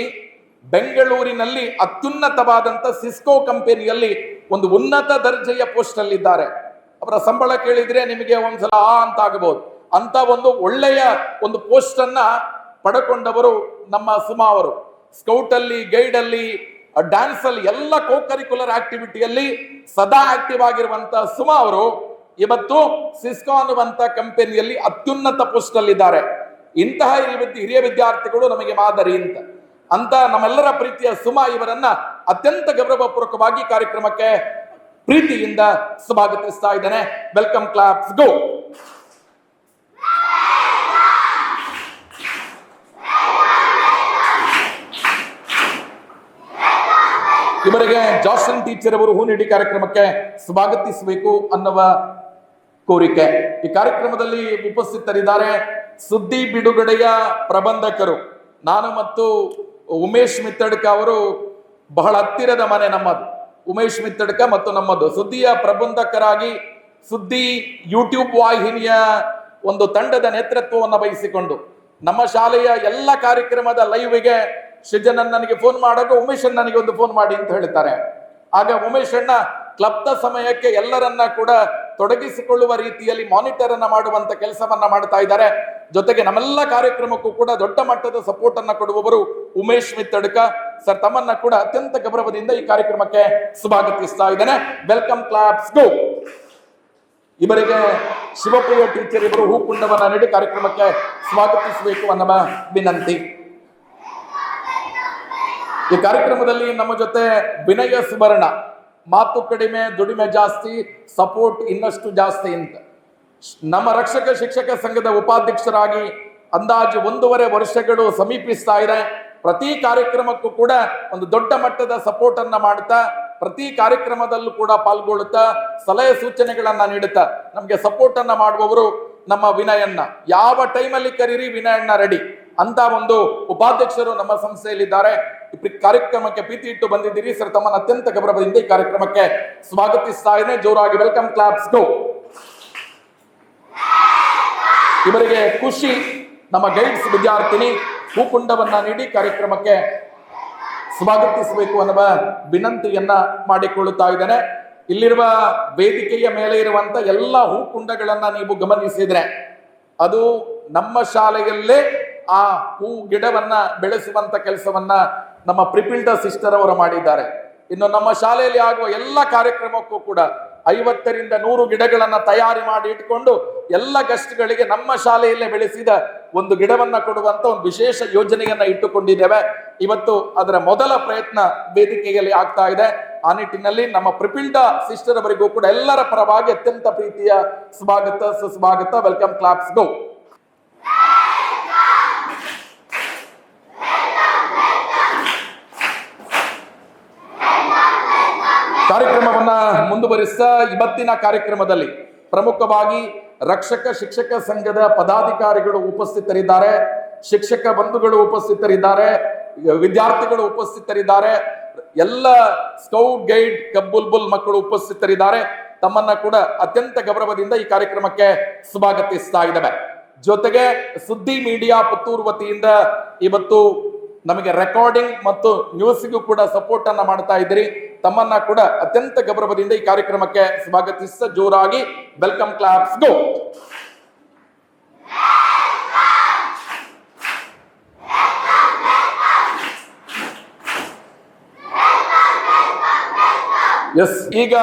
ಬೆಂಗಳೂರಿನಲ್ಲಿ ಅತ್ಯುನ್ನತವಾದಂತ ಸಿಸ್ಕೋ ಕಂಪನಿಯಲ್ಲಿ ಒಂದು ಉನ್ನತ ದರ್ಜೆಯ ಪೋಸ್ಟ್ ಅಲ್ಲಿ ಇದ್ದಾರೆ. ಅವರ ಸಂಬಳ ಕೇಳಿದ್ರೆ ನಿಮಗೆ ಒಂದ್ಸಲ ಅಂತ ಆಗಬಹುದು. ಅಂತ ಒಂದು ಒಳ್ಳೆಯ ಒಂದು ಪೋಸ್ಟ್ ಅನ್ನ ಪಡ್ಕೊಂಡವರು ನಮ್ಮ ಸುಮಾ ಅವರು. ಸ್ಕೌಟ್ ಅಲ್ಲಿ, ಗೈಡ್ ಅಲ್ಲಿ, ಡ್ಯಾನ್ಸ್ ಅಲ್ಲಿ, ಎಲ್ಲ ಕೋ ಕರಿಕ್ಯುಲರ್ ಆಕ್ಟಿವಿಟಿಯಲ್ಲಿ ಸದಾ ಆಕ್ಟಿವ್ ಆಗಿರುವಂತ ಸುಮಾ ಅವರು ಇವತ್ತು ಸಿಸ್ಕೋ ಅನ್ನುವಂತ ಕಂಪನಿಯಲ್ಲಿ ಅತ್ಯುನ್ನತ ಪೋಸ್ಟ್ ಅಲ್ಲಿ ಇದ್ದಾರೆ. ಇಂತಹ ಹಿರಿಯ ವಿದ್ಯಾರ್ಥಿಗಳು ನಮಗೆ ಮಾದರಿ ಅಂತ ನಮ್ಮೆಲ್ಲರ ಪ್ರೀತಿಯ ಸುಮಾ ಇವರನ್ನ ಅತ್ಯಂತ ಗೌರವಪೂರ್ವಕವಾಗಿ ಕಾರ್ಯಕ್ರಮಕ್ಕೆ ಪ್ರೀತಿಯಿಂದ ಸ್ವಾಗತಿಸ್ತಾ ಇದ್ದೇನೆ. ವೆಲ್ಕಮ್, ಕ್ಲಾಪ್ಸ್ ಗೋ. ಇವರಿಗೆ ಜಾಸ್ಟಿನ್ ಟೀಚರ್ ಅವರು ಹೂ ನೀಡಿ ಕಾರ್ಯಕ್ರಮಕ್ಕೆ ಸ್ವಾಗತಿಸಬೇಕು ಅನ್ನುವ ಕೋರಿಕೆ. ಈ ಕಾರ್ಯಕ್ರಮದಲ್ಲಿ ಉಪಸ್ಥಿತರಿದ್ದಾರೆ ಸುದ್ದಿ ಬಿಡುಗಡೆಯ ಪ್ರಬಂಧಕರು. ನಾನು ಮತ್ತು ಉಮೇಶ್ ಮಿತ್ತಡ್ಕ ಅವರು ಬಹಳ ಹತ್ತಿರದ ಮನೆ ನಮ್ಮದು. ಉಮೇಶ್ ಮಿತ್ತಡ್ಕ ಮತ್ತು ನಮ್ಮದು ಸುದ್ದಿಯ ಪ್ರಬಂಧಕರಾಗಿ ಸುದ್ದಿ ಯೂಟ್ಯೂಬ್ ವಾಹಿನಿಯ ಒಂದು ತಂಡದ ನೇತೃತ್ವವನ್ನು ವಹಿಸಿಕೊಂಡು ನಮ್ಮ ಶಾಲೆಯ ಎಲ್ಲ ಕಾರ್ಯಕ್ರಮದ ಲೈವ್ಗೆ ಸೃಜನ್ ನನಗೆ ಫೋನ್ ಮಾಡಾಗ ಉಮೇಶ್ ನನಗೆ ಒಂದು ಫೋನ್ ಮಾಡಿ ಅಂತ ಹೇಳ್ತಾರೆ. ಆಗ ಉಮೇಶ್ ಅಣ್ಣ ಕ್ಲಬ್ದ ಸಮಯಕ್ಕೆ ಎಲ್ಲರನ್ನ ಕೂಡ ತೊಡಗಿಸಿಕೊಳ್ಳುವ ರೀತಿಯಲ್ಲಿ ಮಾನಿಟರ್ ಅನ್ನ ಮಾಡುವಂತ ಕೆಲಸವನ್ನ ಮಾಡ್ತಾ ಇದ್ದಾರೆ. ಜೊತೆಗೆ ನಮ್ಮೆಲ್ಲ ಕಾರ್ಯಕ್ರಮಕ್ಕೂ ಕೂಡ ದೊಡ್ಡ ಮಟ್ಟದ ಸಪೋರ್ಟ್ ಅನ್ನ ಕೊಡುವವರು ಉಮೇಶ್ ಮಿತ್ತಡ್ಕ ಸರ್. ತಮ್ಮನ್ನ ಕೂಡ ಅತ್ಯಂತ ಗೌರವದಿಂದ ಈ ಕಾರ್ಯಕ್ರಮಕ್ಕೆ ಸ್ವಾಗತಿಸ್ತಾ ಇದ್ದೇನೆ. ವೆಲ್ಕಮ್, ಕ್ಲಾಪ್ಸ್ ಗೋ. ಇವರಿಗೆ ಶಿವಪ್ರಿಯ ಟೀಚರ್ ಇವರು ಹೂಕುಂಡವನ್ನ ನೀಡಿ ಕಾರ್ಯಕ್ರಮಕ್ಕೆ ಸ್ವಾಗತಿಸಬೇಕು ಅನ್ನುವ ವಿನಂತಿ. ಈ ಕಾರ್ಯಕ್ರಮದಲ್ಲಿ ನಮ್ಮ ಜೊತೆ ವಿನಯ ಸುವರ್ಣ, ಮಾತು ಕಡಿಮೆ ದುಡಿಮೆ ಜಾಸ್ತಿ, ಸಪೋರ್ಟ್ ಇನ್ನಷ್ಟು ಜಾಸ್ತಿ ಅಂತ. ನಮ್ಮ ರಕ್ಷಕ ಶಿಕ್ಷಕ ಸಂಘದ ಉಪಾಧ್ಯಕ್ಷರಾಗಿ ಅಂದಾಜು 1.5 ವರ್ಷಗಳು ಸಮೀಪಿಸ್ತಾ ಇದೆ. ಪ್ರತಿ ಕಾರ್ಯಕ್ರಮಕ್ಕೂ ಕೂಡ ಒಂದು ದೊಡ್ಡ ಮಟ್ಟದ ಸಪೋರ್ಟ್ ಅನ್ನ ಮಾಡ್ತಾ, ಪ್ರತಿ ಕಾರ್ಯಕ್ರಮದಲ್ಲೂ ಕೂಡ ಪಾಲ್ಗೊಳ್ಳುತ್ತಾ, ಸಲಹೆ ಸೂಚನೆಗಳನ್ನ ನೀಡುತ್ತಾ ನಮ್ಗೆ ಸಪೋರ್ಟ್ ಅನ್ನ ಮಾಡುವವರು ನಮ್ಮ ವಿನಯಣ್ಣ. ಯಾವ ಟೈಮಲ್ಲಿ ಕರೀರಿ ವಿನಯಣ್ಣ ರೆಡಿ ಅಂತ ಒಂದು ಉಪಾಧ್ಯಕ್ಷರು ನಮ್ಮ ಸಂಸ್ಥೆಯಲ್ಲಿದ್ದಾರೆ. ಈ ಕಾರ್ಯಕ್ರಮಕ್ಕೆ ಪ್ರೀತಿ ಇಟ್ಟು ಬಂದಿದ್ದೀರಿ ಸರ್. ತಮ್ಮನ್ನು ಅತ್ಯಂತ ಗೌರವದಿಂದ ಈ ಕಾರ್ಯಕ್ರಮಕ್ಕೆ ಸ್ವಾಗತಿಸ್ತಾ ಇದ್ದೇನೆ. ಜೋರಾಗಿ ವೆಲ್ಕಮ್, ಕ್ಲಾಪ್ಸ್ ಗೋ. ಇವರಿಗೆ ಖುಷಿ, ನಮ್ಮ ಗೈಡ್ಸ್ ವಿದ್ಯಾರ್ಥಿನಿ, ಹೂಕುಂಡವನ್ನ ನೀಡಿ ಕಾರ್ಯಕ್ರಮಕ್ಕೆ ಸ್ವಾಗತಿಸಬೇಕು ಅನ್ನುವ ವಿನಂತಿಯನ್ನ ಮಾಡಿಕೊಳ್ಳುತ್ತಾ ಇದ್ದೇನೆ. ಇಲ್ಲಿರುವ ವೇದಿಕೆಯ ಮೇಲೆ ಇರುವಂತ ಎಲ್ಲ ಹೂಕುಂಡಗಳನ್ನ ನೀವು ಗಮನಿಸಿದ್ರೆ ಅದು ನಮ್ಮ ಶಾಲೆಯಲ್ಲೇ ಆ ಹೂ ಗಿಡವನ್ನ ಬೆಳೆಸುವಂತ ಕೆಲಸವನ್ನ ನಮ್ಮ ಪ್ರಿಪಿಲ್ಡ ಸಿಸ್ಟರ್ ಅವರು ಮಾಡಿದ್ದಾರೆ. ಇನ್ನು ನಮ್ಮ ಶಾಲೆಯಲ್ಲಿ ಆಗುವ ಎಲ್ಲ ಕಾರ್ಯಕ್ರಮಕ್ಕೂ ಕೂಡ 50ರಿಂದ 100 ಗಿಡಗಳನ್ನ ತಯಾರಿ ಮಾಡಿ ಇಟ್ಕೊಂಡು ಎಲ್ಲ ಗೆಸ್ಟ್ಗಳಿಗೆ ನಮ್ಮ ಶಾಲೆಯಲ್ಲೇ ಬೆಳೆಸಿದ ಒಂದು ಗಿಡವನ್ನ ಕೊಡುವಂತ ಒಂದು ವಿಶೇಷ ಯೋಜನೆಯನ್ನ ಇಟ್ಟುಕೊಂಡಿದ್ದೇವೆ. ಇವತ್ತು ಅದರ ಮೊದಲ ಪ್ರಯತ್ನ ವೇದಿಕೆಯಲ್ಲಿ ಆಗ್ತಾ ಇದೆ. ಆ ನಿಟ್ಟಿನಲ್ಲಿ ನಮ್ಮ ಪ್ರಿಪಿಲ್ಡ ಸಿಸ್ಟರ್ ಅವರಿಗೂ ಕೂಡ ಎಲ್ಲರ ಪರವಾಗಿ ಅತ್ಯಂತ ಪ್ರೀತಿಯ ಸ್ವಾಗತ, ಸುಸ್ವಾಗತ. ವೆಲ್ಕಮ್, ಕ್ಲಾಪ್ಸ್ ಗೋ. ಕಾರ್ಯಕ್ರಮವನ್ನ ಮುಂದುವರಿಸ್ತಾ ಇವತ್ತಿನ ಕಾರ್ಯಕ್ರಮದಲ್ಲಿ ಪ್ರಮುಖವಾಗಿ ರಕ್ಷಕ ಶಿಕ್ಷಕ ಸಂಘದ ಪದಾಧಿಕಾರಿಗಳು ಉಪಸ್ಥಿತರಿದ್ದಾರೆ, ಶಿಕ್ಷಕ ಬಂಧುಗಳು ಉಪಸ್ಥಿತರಿದ್ದಾರೆ, ವಿದ್ಯಾರ್ಥಿಗಳು ಉಪಸ್ಥಿತರಿದ್ದಾರೆ, ಎಲ್ಲ ಸ್ಕೌಟ್ ಗೈಡ್ ಕಬ್ಬುಲ್ಬುಲ್ ಮಕ್ಕಳು ಉಪಸ್ಥಿತರಿದ್ದಾರೆ. ತಮ್ಮನ್ನ ಕೂಡ ಅತ್ಯಂತ ಗೌರವದಿಂದ ಈ ಕಾರ್ಯಕ್ರಮಕ್ಕೆ ಸ್ವಾಗತಿಸ್ತಾ ಇದ್ದೇವೆ. ಜೊತೆಗೆ ಸುದ್ದಿ ಮೀಡಿಯಾ ಪುತ್ತೂರು ವತಿಯಿಂದ ಇವತ್ತು ನಮಗೆ ರೆಕಾರ್ಡಿಂಗ್ ಮತ್ತು ನ್ಯೂಸ್ಗೂ ಕೂಡ ಸಪೋರ್ಟ್ ಅನ್ನ ಮಾಡ್ತಾ ಇದ್ದೀರಿ. ತಮ್ಮನ್ನ ಕೂಡ ಅತ್ಯಂತ ಗೌರವದಿಂದ ಈ ಕಾರ್ಯಕ್ರಮಕ್ಕೆ ಸ್ವಾಗತಿಸ ಜೋರಾಗಿ ವೆಲ್ಕಮ್, ಕ್ಲಾಪ್ಸ್ ಗೋ. ಎಸ್, ಈಗ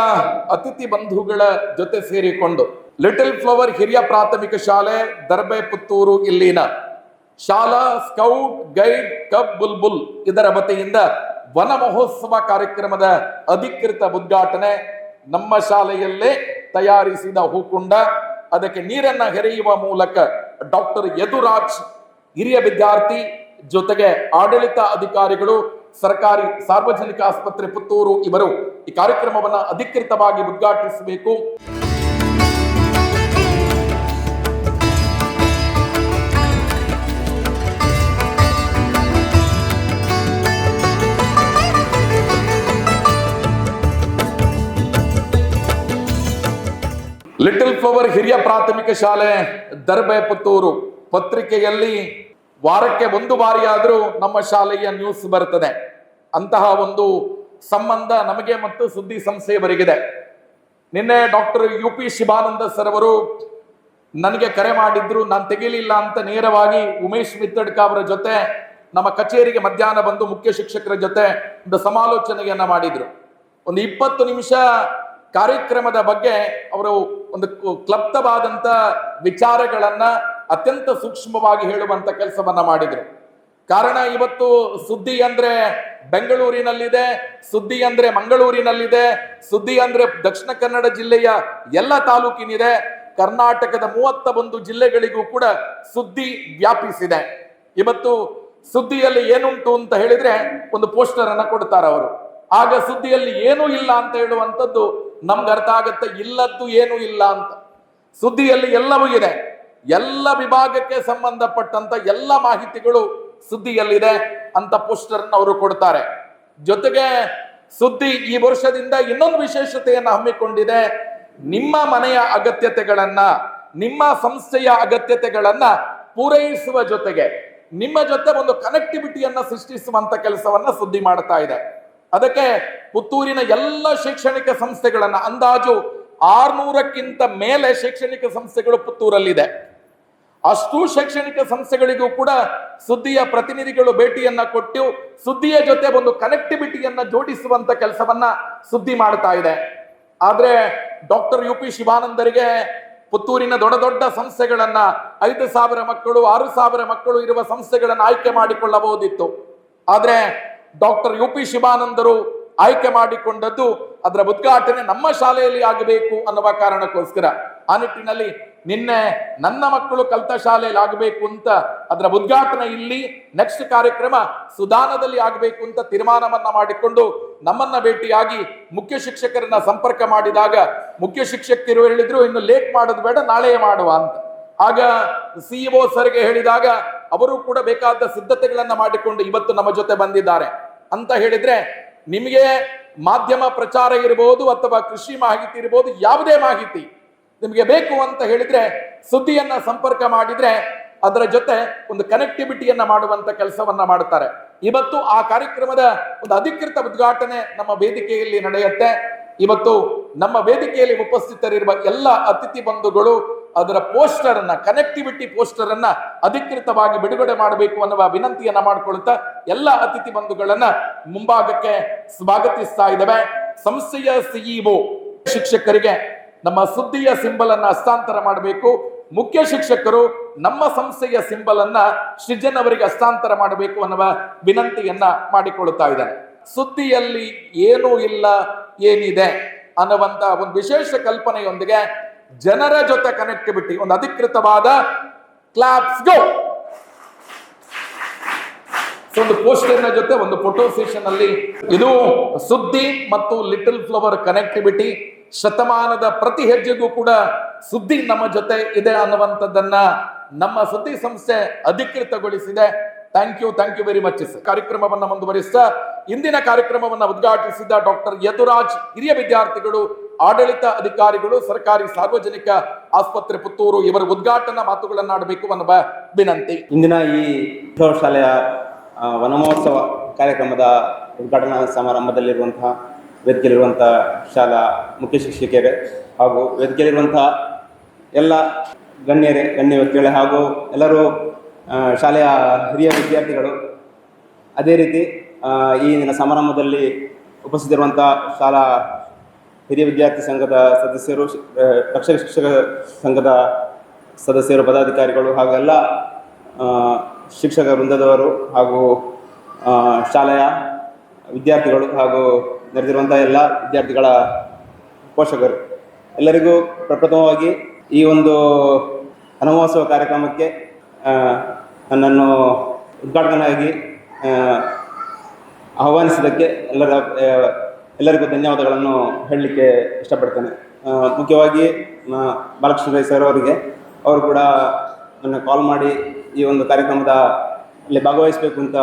ಅತಿಥಿ ಬಂಧುಗಳ ಜೊತೆ ಸೇರಿಕೊಂಡು ಲಿಟಲ್ ಫ್ಲವರ್ ಹಿರಿಯ ಪ್ರಾಥಮಿಕ ಶಾಲೆ ದರ್ಬೆ ಪುತ್ತೂರು ಇಲ್ಲಿನ ಶಾಲಾ ಸ್ಕೌಟ್ ಗೈಡ್ ಕಬ್ ಬುಲ್ಬುಲ್ ಇದರ ವತಿಯಿಂದ ವನ ಮಹೋತ್ಸವ ಕಾರ್ಯಕ್ರಮದ ಅಧಿಕೃತ ಉದ್ಘಾಟನೆ. ನಮ್ಮ ಶಾಲೆಯಲ್ಲೇ ತಯಾರಿಸಿದ ಹೂಕುಂಡ, ಅದಕ್ಕೆ ನೀರನ್ನ ಹೆರೆಯುವ ಮೂಲಕ ಡಾಕ್ಟರ್ ಯದುರಾಜ್ ಹಿರಿಯ ವಿದ್ಯಾರ್ಥಿ ಜೊತೆಗೆ ಆಡಳಿತ ಅಧಿಕಾರಿಗಳು, ಸರ್ಕಾರಿ ಸಾರ್ವಜನಿಕ ಆಸ್ಪತ್ರೆ ಪುತ್ತೂರು ಇವರು ಈ ಕಾರ್ಯಕ್ರಮವನ್ನು ಅಧಿಕೃತವಾಗಿ ಉದ್ಘಾಟಿಸಬೇಕು. ಲಿಟಲ್ ಫ್ಲವರ್ ಹಿರಿಯ ಪ್ರಾಥಮಿಕ ಶಾಲೆ ದರ್ಬೆ ಪುತ್ತೂರು ಪತ್ರಿಕೆಯಲ್ಲಿ ವಾರಕ್ಕೆ 1 ಬಾರಿಯಾದರೂ ನಮ್ಮ ಶಾಲೆಯ ನ್ಯೂಸ್ ಬರ್ತದೆ. ಅಂತಹ ಒಂದು ಸಂಬಂಧ ನಮಗೆ ಮತ್ತು ಸುದ್ದಿ ಸಂಸ್ಥೆಯವರಿಗಿದೆ. ನಿನ್ನೆ ಡಾಕ್ಟರ್ UP ಶಿವಾನಂದ ಸರ್ ಅವರು ನನಗೆ ಕರೆ ಮಾಡಿದ್ರು, ನಾನು ತೆಗಿಲಿಲ್ಲ ಅಂತ ನೇರವಾಗಿ ಉಮೇಶ್ ಮಿತ್ತಡ್ಕ ಅವರ ಜೊತೆ ನಮ್ಮ ಕಚೇರಿಗೆ ಮಧ್ಯಾಹ್ನ ಬಂದು ಮುಖ್ಯ ಶಿಕ್ಷಕರ ಜೊತೆ ಒಂದು ಸಮಾಲೋಚನೆಯನ್ನ ಮಾಡಿದ್ರು. ಒಂದು 20 ನಿಮಿಷ ಕಾರ್ಯಕ್ರಮದ ಬಗ್ಗೆ ಅವರು ಒಂದು ಕ್ಲಪ್ತವಾದಂತ ವಿಚಾರಗಳನ್ನ ಅತ್ಯಂತ ಸೂಕ್ಷ್ಮವಾಗಿ ಹೇಳುವಂತ ಕೆಲಸವನ್ನ ಮಾಡಿದ್ರು. ಕಾರಣ ಇವತ್ತು ಸುದ್ದಿ ಅಂದ್ರೆ ಬೆಂಗಳೂರಿನಲ್ಲಿದೆ, ಸುದ್ದಿ ಅಂದ್ರೆ ಮಂಗಳೂರಿನಲ್ಲಿದೆ, ಸುದ್ದಿ ಅಂದ್ರೆ ದಕ್ಷಿಣ ಕನ್ನಡ ಜಿಲ್ಲೆಯ ಎಲ್ಲ ತಾಲೂಕಿನಿದೆ, ಕರ್ನಾಟಕದ 31 ಜಿಲ್ಲೆಗಳಿಗೂ ಕೂಡ ಸುದ್ದಿ ವ್ಯಾಪಿಸಿದೆ. ಇವತ್ತು ಸುದ್ದಿಯಲ್ಲಿ ಏನುಂಟು ಅಂತ ಹೇಳಿದ್ರೆ ಒಂದು ಪೋಸ್ಟರ್ ಅನ್ನ ಕೊಡ್ತಾರೆ ಅವರು. ಆಗ ಸುದ್ದಿಯಲ್ಲಿ ಏನೂ ಇಲ್ಲ ಅಂತ ಹೇಳುವಂಥದ್ದು ನಮ್ಗೆ ಅರ್ಥ ಆಗತ್ತೆ, ಇಲ್ಲದ್ದು ಏನೂ ಇಲ್ಲ ಅಂತ. ಸುದ್ದಿಯಲ್ಲಿ ಎಲ್ಲವೂ ಇದೆ, ಎಲ್ಲ ವಿಭಾಗಕ್ಕೆ ಸಂಬಂಧಪಟ್ಟಂತ ಎಲ್ಲ ಮಾಹಿತಿಗಳು ಸುದ್ದಿಯಲ್ಲಿದೆ ಅಂತ ಪೋಸ್ಟರ್ ಅವರು ಕೊಡ್ತಾರೆ. ಜೊತೆಗೆ ಸುದ್ದಿ ಈ ವರ್ಷದಿಂದ ಇನ್ನೊಂದು ವಿಶೇಷತೆಯನ್ನು ಹಮ್ಮಿಕೊಂಡಿದೆ. ನಿಮ್ಮ ಮನೆಯ ಅಗತ್ಯತೆಗಳನ್ನ, ನಿಮ್ಮ ಸಂಸ್ಥೆಯ ಅಗತ್ಯತೆಗಳನ್ನ ಪೂರೈಸುವ ಜೊತೆಗೆ ನಿಮ್ಮ ಜೊತೆ ಒಂದು ಕನೆಕ್ಟಿವಿಟಿಯನ್ನ ಸೃಷ್ಟಿಸುವಂತ ಕೆಲಸವನ್ನ ಸುದ್ದಿ ಮಾಡ್ತಾ ಇದೆ. ಅದಕ್ಕೆ ಪುತ್ತೂರಿನ ಎಲ್ಲ ಶೈಕ್ಷಣಿಕ ಸಂಸ್ಥೆಗಳನ್ನ, ಅಂದಾಜು 600ಕ್ಕಿಂತ ಮೇಲೆ ಶೈಕ್ಷಣಿಕ ಸಂಸ್ಥೆಗಳು ಪುತ್ತೂರಲ್ಲಿದೆ. ಅಷ್ಟು ಶೈಕ್ಷಣಿಕ ಸಂಸ್ಥೆಗಳಿಗೂ ಕೂಡ ಸುದ್ದಿಯ ಪ್ರತಿನಿಧಿಗಳು ಭೇಟಿಯನ್ನ ಕೊಟ್ಟು ಸುದ್ದಿಯ ಜೊತೆ ಒಂದು ಕನೆಕ್ಟಿವಿಟಿಯನ್ನ ಜೋಡಿಸುವಂತ ಕೆಲಸವನ್ನ ಸುದ್ದಿ ಮಾಡ್ತಾ ಇದೆ. ಆದ್ರೆ ಡಾಕ್ಟರ್ UP ಶಿವಾನಂದರಿಗೆ ಪುತ್ತೂರಿನ ದೊಡ್ಡ ದೊಡ್ಡ ಸಂಸ್ಥೆಗಳನ್ನ, 5,000 ಮಕ್ಕಳು 6,000 ಮಕ್ಕಳು ಇರುವ ಸಂಸ್ಥೆಗಳನ್ನ ಆಯ್ಕೆ ಮಾಡಿಕೊಳ್ಳಬಹುದಿತ್ತು. ಆದ್ರೆ ಡಾಕ್ಟರ್ UP ಶಿವಾನಂದರು ಆಯ್ಕೆ ಮಾಡಿಕೊಂಡದ್ದು ಅದರ ಉದ್ಘಾಟನೆ ನಮ್ಮ ಶಾಲೆಯಲ್ಲಿ ಆಗಬೇಕು ಅನ್ನುವ ಕಾರಣಕ್ಕೋಸ್ಕರ. ಆ ನಿಟ್ಟಿನಲ್ಲಿ ನಿನ್ನೆ ನನ್ನ ಮಕ್ಕಳು ಕಲಿತ ಶಾಲೆಯಲ್ಲಿ ಆಗಬೇಕು ಅಂತ ಅದರ ಉದ್ಘಾಟನೆ ಇಲ್ಲಿ, ನೆಕ್ಸ್ಟ್ ಕಾರ್ಯಕ್ರಮ ಸುದಾನದಲ್ಲಿ ಆಗಬೇಕು ಅಂತ ತೀರ್ಮಾನವನ್ನ ಮಾಡಿಕೊಂಡು ನಮ್ಮನ್ನ ಭೇಟಿಯಾಗಿ ಮುಖ್ಯ ಶಿಕ್ಷಕರನ್ನ ಸಂಪರ್ಕ ಮಾಡಿದಾಗ ಮುಖ್ಯ ಶಿಕ್ಷಕರು ಹೇಳಿದ್ರು, ಇನ್ನು ಲೇಟ್ ಮಾಡೋದು ಬೇಡ, ನಾಳೆ ಮಾಡುವ ಅಂತ. ಆಗ CEO ಸರ್ಗೆ ಹೇಳಿದಾಗ ಅವರು ಕೂಡ ಬೇಕಾದ ಸಿದ್ಧತೆಗಳನ್ನ ಮಾಡಿಕೊಂಡು ಇವತ್ತು ನಮ್ಮ ಜೊತೆ ಬಂದಿದ್ದಾರೆ. ಅಂತ ಹೇಳಿದ್ರೆ ನಿಮಗೆ ಮಾಧ್ಯಮ ಪ್ರಚಾರ ಇರಬಹುದು ಅಥವಾ ಕೃಷಿ ಮಾಹಿತಿ ಇರಬಹುದು, ಯಾವುದೇ ಮಾಹಿತಿ ನಿಮಗೆ ಬೇಕು ಅಂತ ಹೇಳಿದ್ರೆ ಸುದ್ದಿಯನ್ನ ಸಂಪರ್ಕ ಮಾಡಿದ್ರೆ ಅದರ ಜೊತೆ ಒಂದು ಕನೆಕ್ಟಿವಿಟಿಯನ್ನ ಮಾಡುವಂತ ಕೆಲಸವನ್ನ ಮಾಡುತ್ತಾರೆ. ಇವತ್ತು ಆ ಕಾರ್ಯಕ್ರಮದ ಒಂದು ಅಧಿಕೃತ ಉದ್ಘಾಟನೆ ನಮ್ಮ ವೇದಿಕೆಯಲ್ಲಿ ನಡೆಯುತ್ತೆ. ಇವತ್ತು ನಮ್ಮ ವೇದಿಕೆಯಲ್ಲಿ ಉಪಸ್ಥಿತರಿರುವ ಎಲ್ಲ ಅತಿಥಿ ಬಂಧುಗಳು ಅದರ ಪೋಸ್ಟರ್ ಅನ್ನ, ಕನೆಕ್ಟಿವಿಟಿ ಪೋಸ್ಟರ್ ಅನ್ನ ಅಧಿಕೃತವಾಗಿ ಬಿಡುಗಡೆ ಮಾಡಬೇಕು ಅನ್ನುವ ವಿನಂತಿಯನ್ನ ಮಾಡಿಕೊಳ್ಳುತ್ತಾ ಎಲ್ಲ ಅತಿಥಿ ಬಂಧುಗಳನ್ನ ಮುಂಭಾಗಕ್ಕೆ ಸ್ವಾಗತಿಸ್ತಾ ಇದ್ದೇವೆ. ಸಂಸ್ಥೆಯ CEO ಶಿಕ್ಷಕರಿಗೆ ನಮ್ಮ ಸುದ್ದಿಯ ಸಿಂಬಲ್ ಅನ್ನ ಹಸ್ತಾಂತರ ಮಾಡಬೇಕು. ಮುಖ್ಯ ಶಿಕ್ಷಕರು ನಮ್ಮ ಸಂಸ್ಥೆಯ ಸಿಂಬಲ್ ಅನ್ನ ಸೃಜನ್ ಅವರಿಗೆ ಹಸ್ತಾಂತರ ಮಾಡಬೇಕು ಅನ್ನುವ ವಿನಂತಿಯನ್ನ ಮಾಡಿಕೊಳ್ಳುತ್ತಾ ಇದ್ದಾನೆ. ಸುದ್ದಿಯಲ್ಲಿ ಏನೂ ಇಲ್ಲ, ಏನಿದೆ ಅನ್ನುವಂತ ಒಂದು ವಿಶೇಷ ಕಲ್ಪನೆಯೊಂದಿಗೆ ಜನರ ಜೊತೆ ಕನೆಕ್ಟಿವಿಟಿ, ಒಂದು ಅಧಿಕೃತವಾದ ಕ್ಲಾಪ್ಸ್ ಗೋ, ಒಂದು ಪೋಸ್ಟರ್ನ ಜೊತೆ ಒಂದು ಫೋಟೋ ಸೆಷನ್ ಅಲ್ಲಿ ಇದು ಸುದ್ದಿ ಮತ್ತು ಲಿಟಲ್ ಫ್ಲವರ್ ಕನೆಕ್ಟಿವಿಟಿ. ಶತಮಾನದ ಪ್ರತಿ ಹೆಜ್ಜೆಗೂ ಕೂಡ ಸುದ್ದಿ ನಮ್ಮ ಜೊತೆ ಇದೆ ಅನ್ನುವಂಥದ್ದನ್ನ ನಮ್ಮ ಸುದ್ದಿ ಸಂಸ್ಥೆ ಅಧಿಕೃತಗೊಳಿಸಿದೆ. Thank you very much. ಕಾರ್ಯಕ್ರಮವನ್ನ ಮುಂದುವರಿಸ್ತಾ ಇಂದಿನ ಕಾರ್ಯಕ್ರಮವನ್ನ ಉದ್ಘಾಟಿಸಿದ ಡಾಕ್ಟರ್ ಯದುರಾಜ್, ಹಿರಿಯ ವಿದ್ಯಾರ್ಥಿಗಳು, ಆಡಳಿತ ಅಧಿಕಾರಿಗಳು, ಸರ್ಕಾರಿ ಸಾರ್ವಜನಿಕ ಆಸ್ಪತ್ರೆ ಪುತ್ತೂರು, ಇವರ ಉದ್ಘಾಟನಾ ಮಾತುಗಳನ್ನಾಡಬೇಕು ಅನ್ನುವ ವಿನಂತಿ. ಇಂದಿನ ಈ ಶಾಲೆಯ ವನಮಹೋತ್ಸವ ಕಾರ್ಯಕ್ರಮದ ಉದ್ಘಾಟನಾ ಸಮಾರಂಭದಲ್ಲಿರುವಂತಹ ವೇದಿಕೆಯಲ್ಲಿರುವಂತಹ ಶಾಲಾ ಮುಖ್ಯ ಶಿಕ್ಷಕಿಯರೇ ಹಾಗೂ ವೇದಿಕೆಯಲ್ಲಿರುವಂತಹ ಎಲ್ಲ ಗಣ್ಯ ವ್ಯಕ್ತಿಗಳೇ ಹಾಗೂ ಎಲ್ಲರೂ ಶಾಲೆಯ ಹಿರಿಯ ವಿದ್ಯಾರ್ಥಿಗಳು, ಅದೇ ರೀತಿ ಈ ದಿನ ಸಮಾರಂಭದಲ್ಲಿ ಉಪಸ್ಥಿತಿರುವಂಥ ಶಾಲಾ ಹಿರಿಯ ವಿದ್ಯಾರ್ಥಿ ಸಂಘದ ಸದಸ್ಯರು, ರಕ್ಷಕ ಶಿಕ್ಷಕ ಸಂಘದ ಸದಸ್ಯರು, ಪದಾಧಿಕಾರಿಗಳು ಹಾಗೂ ಎಲ್ಲ ಶಿಕ್ಷಕ ವೃಂದದವರು ಹಾಗೂ ಶಾಲೆಯ ವಿದ್ಯಾರ್ಥಿಗಳು ಹಾಗೂ ನೆರೆದಿರುವಂಥ ಎಲ್ಲ ವಿದ್ಯಾರ್ಥಿಗಳ ಪೋಷಕರು ಎಲ್ಲರಿಗೂ ಪ್ರಪ್ರಥಮವಾಗಿ ಈ ಒಂದು ವನಮಹೋತ್ಸವ ಕಾರ್ಯಕ್ರಮಕ್ಕೆ ನನ್ನನ್ನು ಉದ್ಘಾಟನೆಯಾಗಿ ಆಹ್ವಾನಿಸಿದ್ದಕ್ಕೆ ಎಲ್ಲರಿಗೂ ಧನ್ಯವಾದಗಳನ್ನು ಹೇಳಲಿಕ್ಕೆ ಇಷ್ಟಪಡ್ತೇನೆ. ಮುಖ್ಯವಾಗಿ ಬಾಲಕೃಷ್ಣ ರೈ ಸರ್ ಅವರಿಗೆ, ಅವರು ಕೂಡ ನನ್ನ ಕಾಲ್ ಮಾಡಿ ಈ ಒಂದು ಕಾರ್ಯಕ್ರಮದ ಅಲ್ಲಿ ಭಾಗವಹಿಸಬೇಕು ಅಂತ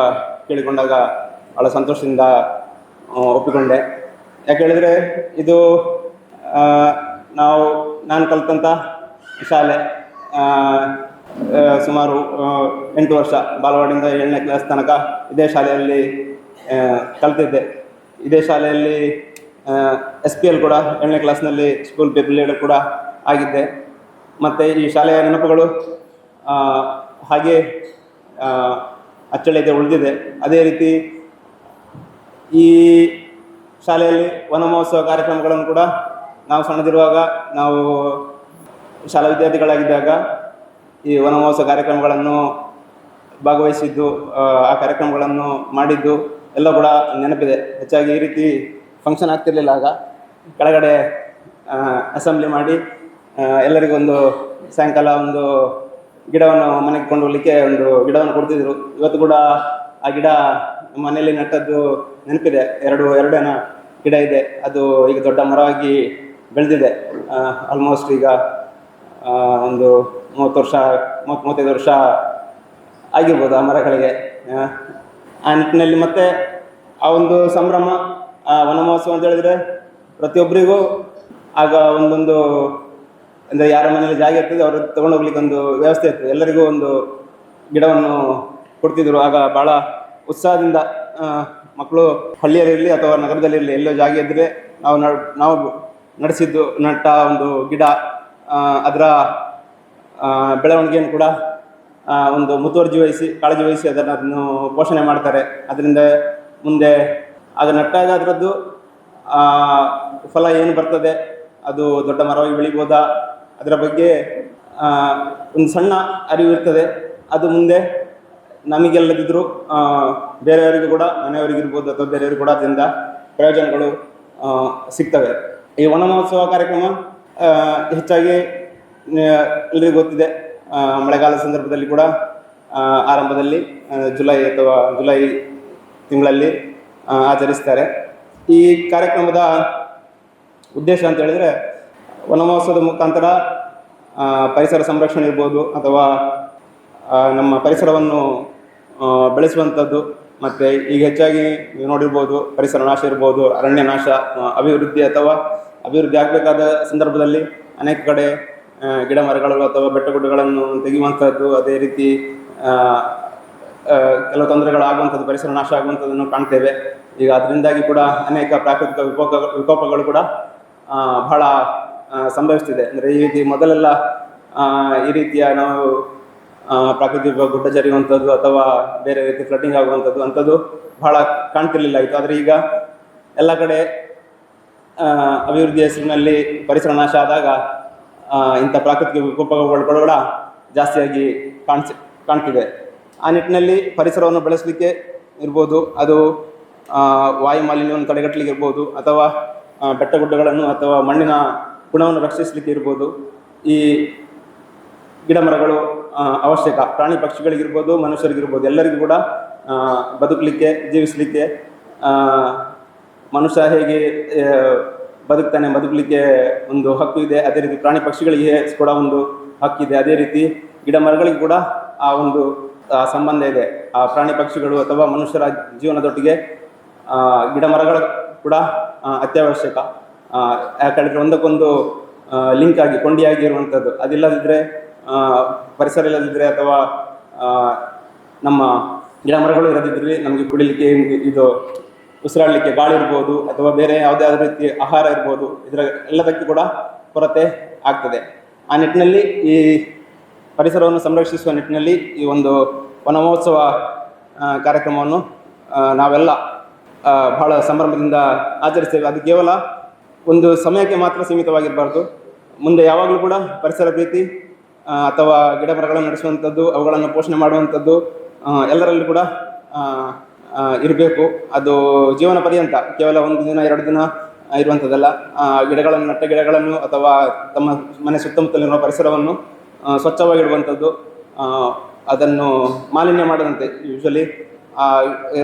ಕೇಳಿಕೊಂಡಾಗ ಭಾಳ ಸಂತೋಷದಿಂದ ಒಪ್ಪಿಕೊಂಡೆ. ಯಾಕೆ ಹೇಳಿದರೆ ಇದು ನಾನು ಕಲಿತಂಥ ಶಾಲೆ ಸುಮಾರು 8 ವರ್ಷ, ಬಾಲವಾಡಿಯಿಂದ 7ನೇ ಕ್ಲಾಸ್ ತನಕ ಇದೇ ಶಾಲೆಯಲ್ಲಿ ಕಲಿತಿದ್ದೆ. ಇದೇ ಶಾಲೆಯಲ್ಲಿ SPL ಕೂಡ 7ನೇ ಕ್ಲಾಸ್ನಲ್ಲಿ ಸ್ಕೂಲ್ ಪೀಪಲ್ ಲೀಡರ್ ಕೂಡ ಆಗಿದ್ದೆ. ಮತ್ತು ಈ ಶಾಲೆಯ ನೆನಪುಗಳು ಹಾಗೆ ಅಚ್ಚಳಿಯದೆ ಉಳಿದಿದೆ. ಅದೇ ರೀತಿ ಈ ಶಾಲೆಯಲ್ಲಿ ವನಮಹೋತ್ಸವ ಕಾರ್ಯಕ್ರಮಗಳನ್ನು ಕೂಡ ನಾವು ಸಣ್ಣದಿರುವಾಗ, ನಾವು ಶಾಲಾ ವಿದ್ಯಾರ್ಥಿಗಳಾಗಿದ್ದಾಗ ಈ ವನಮಹೋತ್ಸವ ಕಾರ್ಯಕ್ರಮಗಳನ್ನು ಭಾಗವಹಿಸಿದ್ದು, ಆ ಕಾರ್ಯಕ್ರಮಗಳನ್ನು ಮಾಡಿದ್ದು ಎಲ್ಲ ಕೂಡ ನೆನಪಿದೆ. ಹೆಚ್ಚಾಗಿ ಈ ರೀತಿ ಫಂಕ್ಷನ್ ಆಗ್ತಿರ್ಲಿಲ್ಲ. ಆಗ ಕೆಳಗಡೆ ಅಸೆಂಬ್ಲಿ ಮಾಡಿ ಎಲ್ಲರಿಗೊಂದು ಸಾಯಂಕಾಲ ಒಂದು ಗಿಡವನ್ನು ಮನೆಗೆ ಕೊಂಡು ಹೋಗ್ಲಿಕ್ಕೆ ಒಂದು ಗಿಡವನ್ನು ಕೊಡ್ತಿದ್ರು. ಇವತ್ತು ಕೂಡ ಆ ಗಿಡ ಮನೆಯಲ್ಲಿ ನೆಟ್ಟದ್ದು ನೆನಪಿದೆ. ಎರಡೇನ ಗಿಡ ಇದೆ. ಅದು ಈಗ ದೊಡ್ಡ ಮರವಾಗಿ ಬೆಳೆದಿದೆ. ಆಲ್ಮೋಸ್ಟ್ ಈಗ ಒಂದು 30-35 ವರ್ಷ ಆಗಿರ್ಬೋದು ಆ ಮರಗಳಿಗೆ. ಆ ನಿಟ್ಟಿನಲ್ಲಿ ಮತ್ತೆ ಆ ಒಂದು ಸಂಭ್ರಮ, ವನ ಮಹೋತ್ಸವ ಅಂತ ಹೇಳಿದ್ರೆ ಪ್ರತಿಯೊಬ್ಬರಿಗೂ ಆಗ ಒಂದೊಂದು ಅಂದರೆ ಯಾರ ಮನೆಯಲ್ಲಿ ಜಾಗ ಇರ್ತದೆ ಅವರು ತೊಗೊಂಡೋಗ್ಲಿಕ್ಕೆ ಒಂದು ವ್ಯವಸ್ಥೆ ಇರ್ತದೆ. ಎಲ್ಲರಿಗೂ ಒಂದು ಗಿಡವನ್ನು ಕೊಡ್ತಿದ್ರು. ಆಗ ಭಾಳ ಉತ್ಸಾಹದಿಂದ ಮಕ್ಕಳು ಹಳ್ಳಿಯಲ್ಲಿರಲಿ ಅಥವಾ ನಗರದಲ್ಲಿರಲಿ ಎಲ್ಲೋ ಜಾಗ ಇದ್ದರೆ ನಾವು ನಟ್ಟ ಒಂದು ಗಿಡ ಅದರ ಬೆಳವಣಿಗೆಯನ್ನು ಕೂಡ ಒಂದು ಮುತುವರ್ಜಿ ವಹಿಸಿ ಕಾಳಜಿ ವಹಿಸಿ ಅದನ್ನು ಪೋಷಣೆ ಮಾಡ್ತಾರೆ. ಅದರಿಂದ ಮುಂದೆ ಆಗ ನಟ್ಟಾಗ ಅದರದ್ದು ಫಲ ಏನು ಬರ್ತದೆ, ಅದು ದೊಡ್ಡ ಮರವಾಗಿ ಬೆಳಿಬೋದಾ, ಅದರ ಬಗ್ಗೆ ಒಂದು ಸಣ್ಣ ಅರಿವು ಇರ್ತದೆ. ಅದು ಮುಂದೆ ನಮಗೆಲ್ಲದಿದ್ದರೂ ಬೇರೆಯವರಿಗೂ ಕೂಡ, ಮನೆಯವರಿಗಿರ್ಬೋದು ಅಥವಾ ಬೇರೆಯವ್ರಿಗೂ ಕೂಡ ಅದರಿಂದ ಪ್ರಯೋಜನಗಳು ಸಿಗ್ತವೆ. ಈ ವನ ಮಹೋತ್ಸವ ಕಾರ್ಯಕ್ರಮ ಹೆಚ್ಚಾಗಿ ಎಲ್ಲರಿಗೂ ಗೊತ್ತಿದೆ. ಮಳೆಗಾಲದ ಸಂದರ್ಭದಲ್ಲಿ ಕೂಡ ಆರಂಭದಲ್ಲಿ ಜುಲೈ ತಿಂಗಳಲ್ಲಿ ಆಚರಿಸ್ತಾರೆ. ಈ ಕಾರ್ಯಕ್ರಮದ ಉದ್ದೇಶ ಅಂತ ಹೇಳಿದರೆ ವನ ಮಹೋತ್ಸವದ ಮುಖಾಂತರ ಪರಿಸರ ಸಂರಕ್ಷಣೆ ಇರ್ಬೋದು ಅಥವಾ ನಮ್ಮ ಪರಿಸರವನ್ನು ಬೆಳೆಸುವಂಥದ್ದು. ಮತ್ತು ಈಗ ಹೆಚ್ಚಾಗಿ ನೀವು ನೋಡಿರ್ಬೋದು, ಪರಿಸರ ನಾಶ ಇರ್ಬೋದು, ಅರಣ್ಯ ನಾಶ, ಅಭಿವೃದ್ಧಿ ಆಗಬೇಕಾದ ಸಂದರ್ಭದಲ್ಲಿ ಅನೇಕ ಕಡೆ ಗಿಡ ಮರಗಳು ಅಥವಾ ಬೆಟ್ಟಗುಡ್ಡಗಳನ್ನು ತೆಗೆಯುವಂಥದ್ದು, ಅದೇ ರೀತಿ ಕೆಲವು ತೊಂದರೆಗಳಾಗುವಂಥದ್ದು, ಪರಿಸರ ನಾಶ ಆಗುವಂಥದ್ದನ್ನು ಕಾಣ್ತೇವೆ. ಈಗ ಅದರಿಂದಾಗಿ ಕೂಡ ಅನೇಕ ಪ್ರಾಕೃತಿಕ ವಿಕೋಪಗಳು ಕೂಡ ಬಹಳ ಸಂಭವಿಸ್ತಿದೆ. ಅಂದರೆ ಈ ರೀತಿ ಮೊದಲೆಲ್ಲ ಈ ರೀತಿಯ ನಾವು ಪ್ರಾಕೃತಿಕ ಗುಡ್ಡ ಜರಿಯುವಂಥದ್ದು ಅಥವಾ ಬೇರೆ ರೀತಿ ಫ್ಲಡ್ಡಿಂಗ್ ಆಗುವಂಥದ್ದು ಅಂಥದ್ದು ಬಹಳ ಕಾಣ್ತಿರ್ಲಿಲ್ಲ ಇತ್ತು. ಆದರೆ ಈಗ ಎಲ್ಲ ಕಡೆ ಅಭಿವೃದ್ಧಿ ಹೆಸರಿನಲ್ಲಿ ಪರಿಸರ ನಾಶ ಆದಾಗ ಇಂಥ ಪ್ರಾಕೃತಿಕ ವಿಕೋಪಗಳು ಕೂಡ ಜಾಸ್ತಿಯಾಗಿ ಕಾಣ್ತಿದೆ. ಆ ನಿಟ್ಟಿನಲ್ಲಿ ಪರಿಸರವನ್ನು ಬೆಳೆಸಲಿಕ್ಕೆ ಇರ್ಬೋದು, ಅದು ವಾಯು ಮಾಲಿನ್ಯವನ್ನು ತಡೆಗಟ್ಟಲಿಕ್ಕೆ ಇರ್ಬೋದು, ಅಥವಾ ಬೆಟ್ಟಗುಡ್ಡಗಳನ್ನು ಅಥವಾ ಮಣ್ಣಿನ ಗುಣವನ್ನು ರಕ್ಷಿಸಲಿಕ್ಕೆ ಇರ್ಬೋದು. ಈ ಗಿಡ ಮರಗಳು ಅವಶ್ಯಕ. ಪ್ರಾಣಿ ಪಕ್ಷಿಗಳಿಗಿರ್ಬೋದು, ಮನುಷ್ಯರಿಗಿರ್ಬೋದು, ಎಲ್ಲರಿಗೂ ಕೂಡ ಬದುಕಲಿಕ್ಕೆ, ಜೀವಿಸಲಿಕ್ಕೆ, ಮನುಷ್ಯ ಹೇಗೆ ಬದುಕಲಿಕ್ಕೆ ಒಂದು ಹಕ್ಕು ಇದೆ, ಅದೇ ರೀತಿ ಪ್ರಾಣಿ ಪಕ್ಷಿಗಳಿಗೆ ಕೂಡ ಒಂದು ಹಕ್ಕಿದೆ. ಅದೇ ರೀತಿ ಗಿಡ ಮರಗಳಿಗೆ ಕೂಡ ಆ ಒಂದು ಸಂಬಂಧ ಇದೆ. ಆ ಪ್ರಾಣಿ ಪಕ್ಷಿಗಳು ಅಥವಾ ಮನುಷ್ಯರ ಜೀವನದೊಟ್ಟಿಗೆ ಗಿಡ ಮರಗಳು ಕೂಡ ಅತ್ಯವಶ್ಯಕ. ಯಾಕಂದರೆ ಒಂದಕ್ಕೊಂದು ಲಿಂಕ್ ಆಗಿ ಕೊಂಡಿಯಾಗಿ ಇರುವಂಥದ್ದು. ಅದಿಲ್ಲದಿದ್ದರೆ, ಪರಿಸರ ಇಲ್ಲದಿದ್ದರೆ ಅಥವಾ ನಮ್ಮ ಗಿಡ ಮರಗಳು ಇರದಿದ್ದರೆ ನಮಗೆ ಕುಡಿಲಿಕ್ಕೆ, ಇದು ಉಸಿರಾಡಲಿಕ್ಕೆ ಗಾಳಿ ಇರ್ಬೋದು ಅಥವಾ ಬೇರೆ ಯಾವುದೇ ರೀತಿ ಆಹಾರ ಇರ್ಬೋದು, ಇದರ ಎಲ್ಲದಕ್ಕೂ ಕೂಡ ಕೊರತೆ ಆಗ್ತದೆ. ಆ ನಿಟ್ಟಿನಲ್ಲಿ ಈ ಪರಿಸರವನ್ನು ಸಂರಕ್ಷಿಸುವ ನಿಟ್ಟಿನಲ್ಲಿ ಈ ಒಂದು ವನ ಮಹೋತ್ಸವ ಕಾರ್ಯಕ್ರಮವನ್ನು ನಾವೆಲ್ಲ ಬಹಳ ಸಂಭ್ರಮದಿಂದ ಆಚರಿಸ್ತೇವೆ. ಅದು ಕೇವಲ ಒಂದು ಸಮಯಕ್ಕೆ ಮಾತ್ರ ಸೀಮಿತವಾಗಿರಬಾರ್ದು. ಮುಂದೆ ಯಾವಾಗಲೂ ಕೂಡ ಪರಿಸರ ಪ್ರೀತಿ ಅಥವಾ ಗಿಡ ಮರಗಳನ್ನು ನಡೆಸುವಂಥದ್ದು, ಅವುಗಳನ್ನು ಪೋಷಣೆ ಮಾಡುವಂಥದ್ದು ಎಲ್ಲರಲ್ಲೂ ಕೂಡ ಇರಬೇಕು. ಅದು ಜೀವನ ಪರ್ಯಂತ, ಕೇವಲ 1 ದಿನ 2 ದಿನ ಇರುವಂಥದ್ದಲ್ಲ. ನಟ್ಟ ಗಿಡಗಳನ್ನು ಅಥವಾ ತಮ್ಮ ಮನೆ ಸುತ್ತಮುತ್ತಲಿರುವ ಪರಿಸರವನ್ನು ಸ್ವಚ್ಛವಾಗಿಡುವಂಥದ್ದು, ಅದನ್ನು ಮಾಲಿನ್ಯ ಮಾಡದಂತೆ. ಯೂಶ್ವಲಿ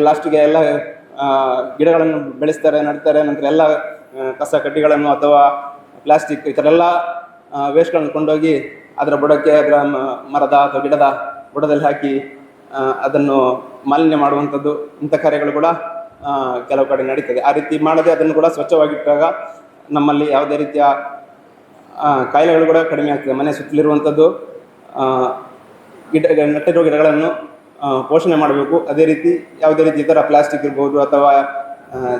ಲಾಸ್ಟಿಗೆ ಎಲ್ಲ ಗಿಡಗಳನ್ನು ಬೆಳೆಸ್ತಾರೆ, ನಡ್ತಾರೆ, ನಂತರ ಎಲ್ಲ ಕಸ ಕಡ್ಡಿಗಳನ್ನು ಅಥವಾ ಪ್ಲಾಸ್ಟಿಕ್ ಈ ಥರ ಎಲ್ಲ ವೇಸ್ಟ್ಗಳನ್ನು ಕೊಂಡೋಗಿ ಅದರ ಬುಡಕ್ಕೆ, ಅದರ ಮರದ ಅಥವಾ ಗಿಡದ ಬುಡದಲ್ಲಿ ಹಾಕಿ ಅದನ್ನು ಮಾಲಿನ್ಯ ಮಾಡುವಂಥದ್ದು, ಇಂಥ ಕಾರ್ಯಗಳು ಕೂಡ ಕೆಲವು ಕಡೆ ನಡೀತದೆ. ಆ ರೀತಿ ಮಾಡದೆ ಅದನ್ನು ಕೂಡ ಸ್ವಚ್ಛವಾಗಿಟ್ಟಾಗ ನಮ್ಮಲ್ಲಿ ಯಾವುದೇ ರೀತಿಯ ಕಾಯಿಲೆಗಳು ಕೂಡ ಕಡಿಮೆ ಆಗ್ತದೆ. ಮನೆ ಸುತ್ತಲಿರುವಂಥದ್ದು ನಟ್ಟಿರುವ ಗಿಡಗಳನ್ನು ಪೋಷಣೆ ಮಾಡಬೇಕು. ಅದೇ ರೀತಿ ಯಾವುದೇ ರೀತಿ ಇತರ ಪ್ಲಾಸ್ಟಿಕ್ ಇರ್ಬೋದು ಅಥವಾ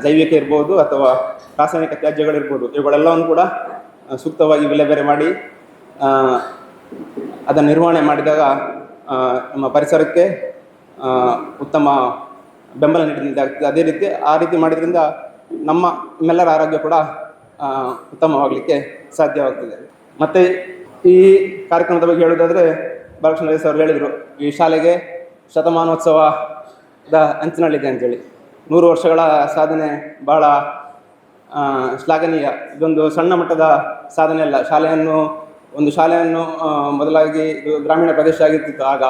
ಜೈವಿಕ ಇರ್ಬೋದು ಅಥವಾ ರಾಸಾಯನಿಕ ತ್ಯಾಜ್ಯಗಳಿರ್ಬೋದು, ಇವುಗಳೆಲ್ಲವನ್ನು ಕೂಡ ಸೂಕ್ತವಾಗಿ ವಿಲೆ ಬೇರೆ ಮಾಡಿ ಅದನ್ನು ನಿರ್ವಹಣೆ ಮಾಡಿದಾಗ ನಮ್ಮ ಪರಿಸರಕ್ಕೆ ಉತ್ತಮ ಬೆಂಬಲ ನೀಡಿದಂತಾಗ್ತದೆ. ಅದೇ ರೀತಿ ಆ ರೀತಿ ಮಾಡಿದ್ರಿಂದ ನಮ್ಮೆಲ್ಲರ ಆರೋಗ್ಯ ಕೂಡ ಉತ್ತಮವಾಗಲಿಕ್ಕೆ ಸಾಧ್ಯವಾಗ್ತದೆ. ಮತ್ತು ಈ ಕಾರ್ಯಕ್ರಮದ ಬಗ್ಗೆ ಹೇಳೋದಾದರೆ, ಬಾಲಕೃಷ್ಣ ಅವರು ಹೇಳಿದರು, ಈ ಶತಮಾನೋತ್ಸವದ ಅಂಚಿನಲ್ಲಿದೆ ಅಂತೇಳಿ. 100 ವರ್ಷಗಳ ಸಾಧನೆ ಭಾಳ ಶ್ಲಾಘನೀಯ. ಇದೊಂದು ಸಣ್ಣ ಮಟ್ಟದ ಸಾಧನೆ ಅಲ್ಲ. ಒಂದು ಶಾಲೆಯನ್ನು ಮೊದಲಾಗಿ ಇದು ಗ್ರಾಮೀಣ ಪ್ರದೇಶ ಆಗಿರ್ತಿತ್ತು ಆಗ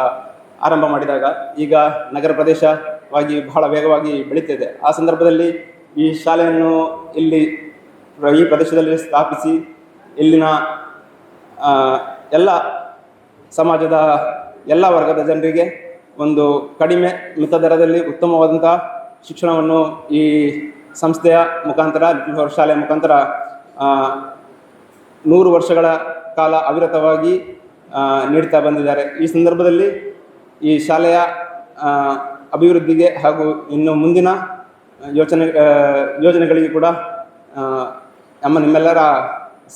ಆರಂಭ ಮಾಡಿದಾಗ. ಈಗ ನಗರ ಪ್ರದೇಶವಾಗಿ ಬಹಳ ವೇಗವಾಗಿ ಬೆಳೀತಿದೆ. ಆ ಸಂದರ್ಭದಲ್ಲಿ ಈ ಶಾಲೆಯನ್ನು ಈ ಪ್ರದೇಶದಲ್ಲಿ ಸ್ಥಾಪಿಸಿ ಇಲ್ಲಿನ ಎಲ್ಲ ಸಮಾಜದ ಎಲ್ಲ ವರ್ಗದ ಜನರಿಗೆ ಒಂದು ಕಡಿಮೆ ಮಿತ ದರದಲ್ಲಿ ಉತ್ತಮವಾದಂಥ ಶಿಕ್ಷಣವನ್ನು ಈ ಸಂಸ್ಥೆಯ ಮುಖಾಂತರ, ಲಿಟಲ್ ಫ್ಲವರ್ ಶಾಲೆಯ ಮುಖಾಂತರ 100 ವರ್ಷಗಳ ಕಾಲ ಅವಿರತವಾಗಿ ನೀಡ್ತಾ ಬಂದಿದ್ದಾರೆ. ಈ ಸಂದರ್ಭದಲ್ಲಿ ಈ ಶಾಲೆಯ ಅಭಿವೃದ್ಧಿಗೆ ಹಾಗೂ ಇನ್ನು ಮುಂದಿನ ಯೋಜನೆಗಳಿಗೆ ಕೂಡ ನಿಮ್ಮೆಲ್ಲರ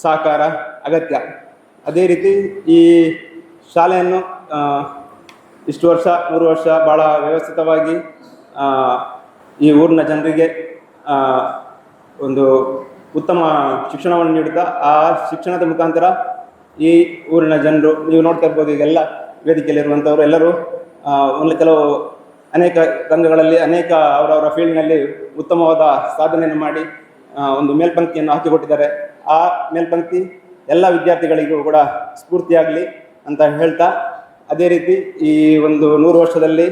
ಸಹಕಾರ ಅಗತ್ಯ. ಅದೇ ರೀತಿ ಈ ಶಾಲೆಯನ್ನು ಇಷ್ಟು ವರ್ಷ 100 ವರ್ಷ ಭಾಳ ವ್ಯವಸ್ಥಿತವಾಗಿ ಈ ಊರಿನ ಜನರಿಗೆ ಒಂದು ಉತ್ತಮ ಶಿಕ್ಷಣವನ್ನು ನೀಡುತ್ತಾ, ಆ ಶಿಕ್ಷಣದ ಮುಖಾಂತರ ಈ ಊರಿನ ಜನರು, ನೀವು ನೋಡ್ತಾ ಇರ್ಬೋದು ಈಗೆಲ್ಲ ವೇದಿಕೆಯಲ್ಲಿರುವಂಥವರು ಎಲ್ಲರೂ ಅನೇಕ ರಂಗಗಳಲ್ಲಿ ಅವರವರ ಫೀಲ್ಡ್ನಲ್ಲಿ ಉತ್ತಮವಾದ ಸಾಧನೆಯನ್ನು ಮಾಡಿ ಒಂದು ಮೇಲ್ಪಂಕ್ತಿಯನ್ನು ಹಾಕಿಕೊಟ್ಟಿದ್ದಾರೆ. ಆ ಮೇಲ್ಪಂಕ್ತಿ ಎಲ್ಲ ವಿದ್ಯಾರ್ಥಿಗಳಿಗೂ ಕೂಡ ಸ್ಫೂರ್ತಿಯಾಗಲಿ ಅಂತ ಹೇಳ್ತಾ, ಅದೇ ರೀತಿ ಈ ಒಂದು 100 ವರ್ಷದಲ್ಲಿ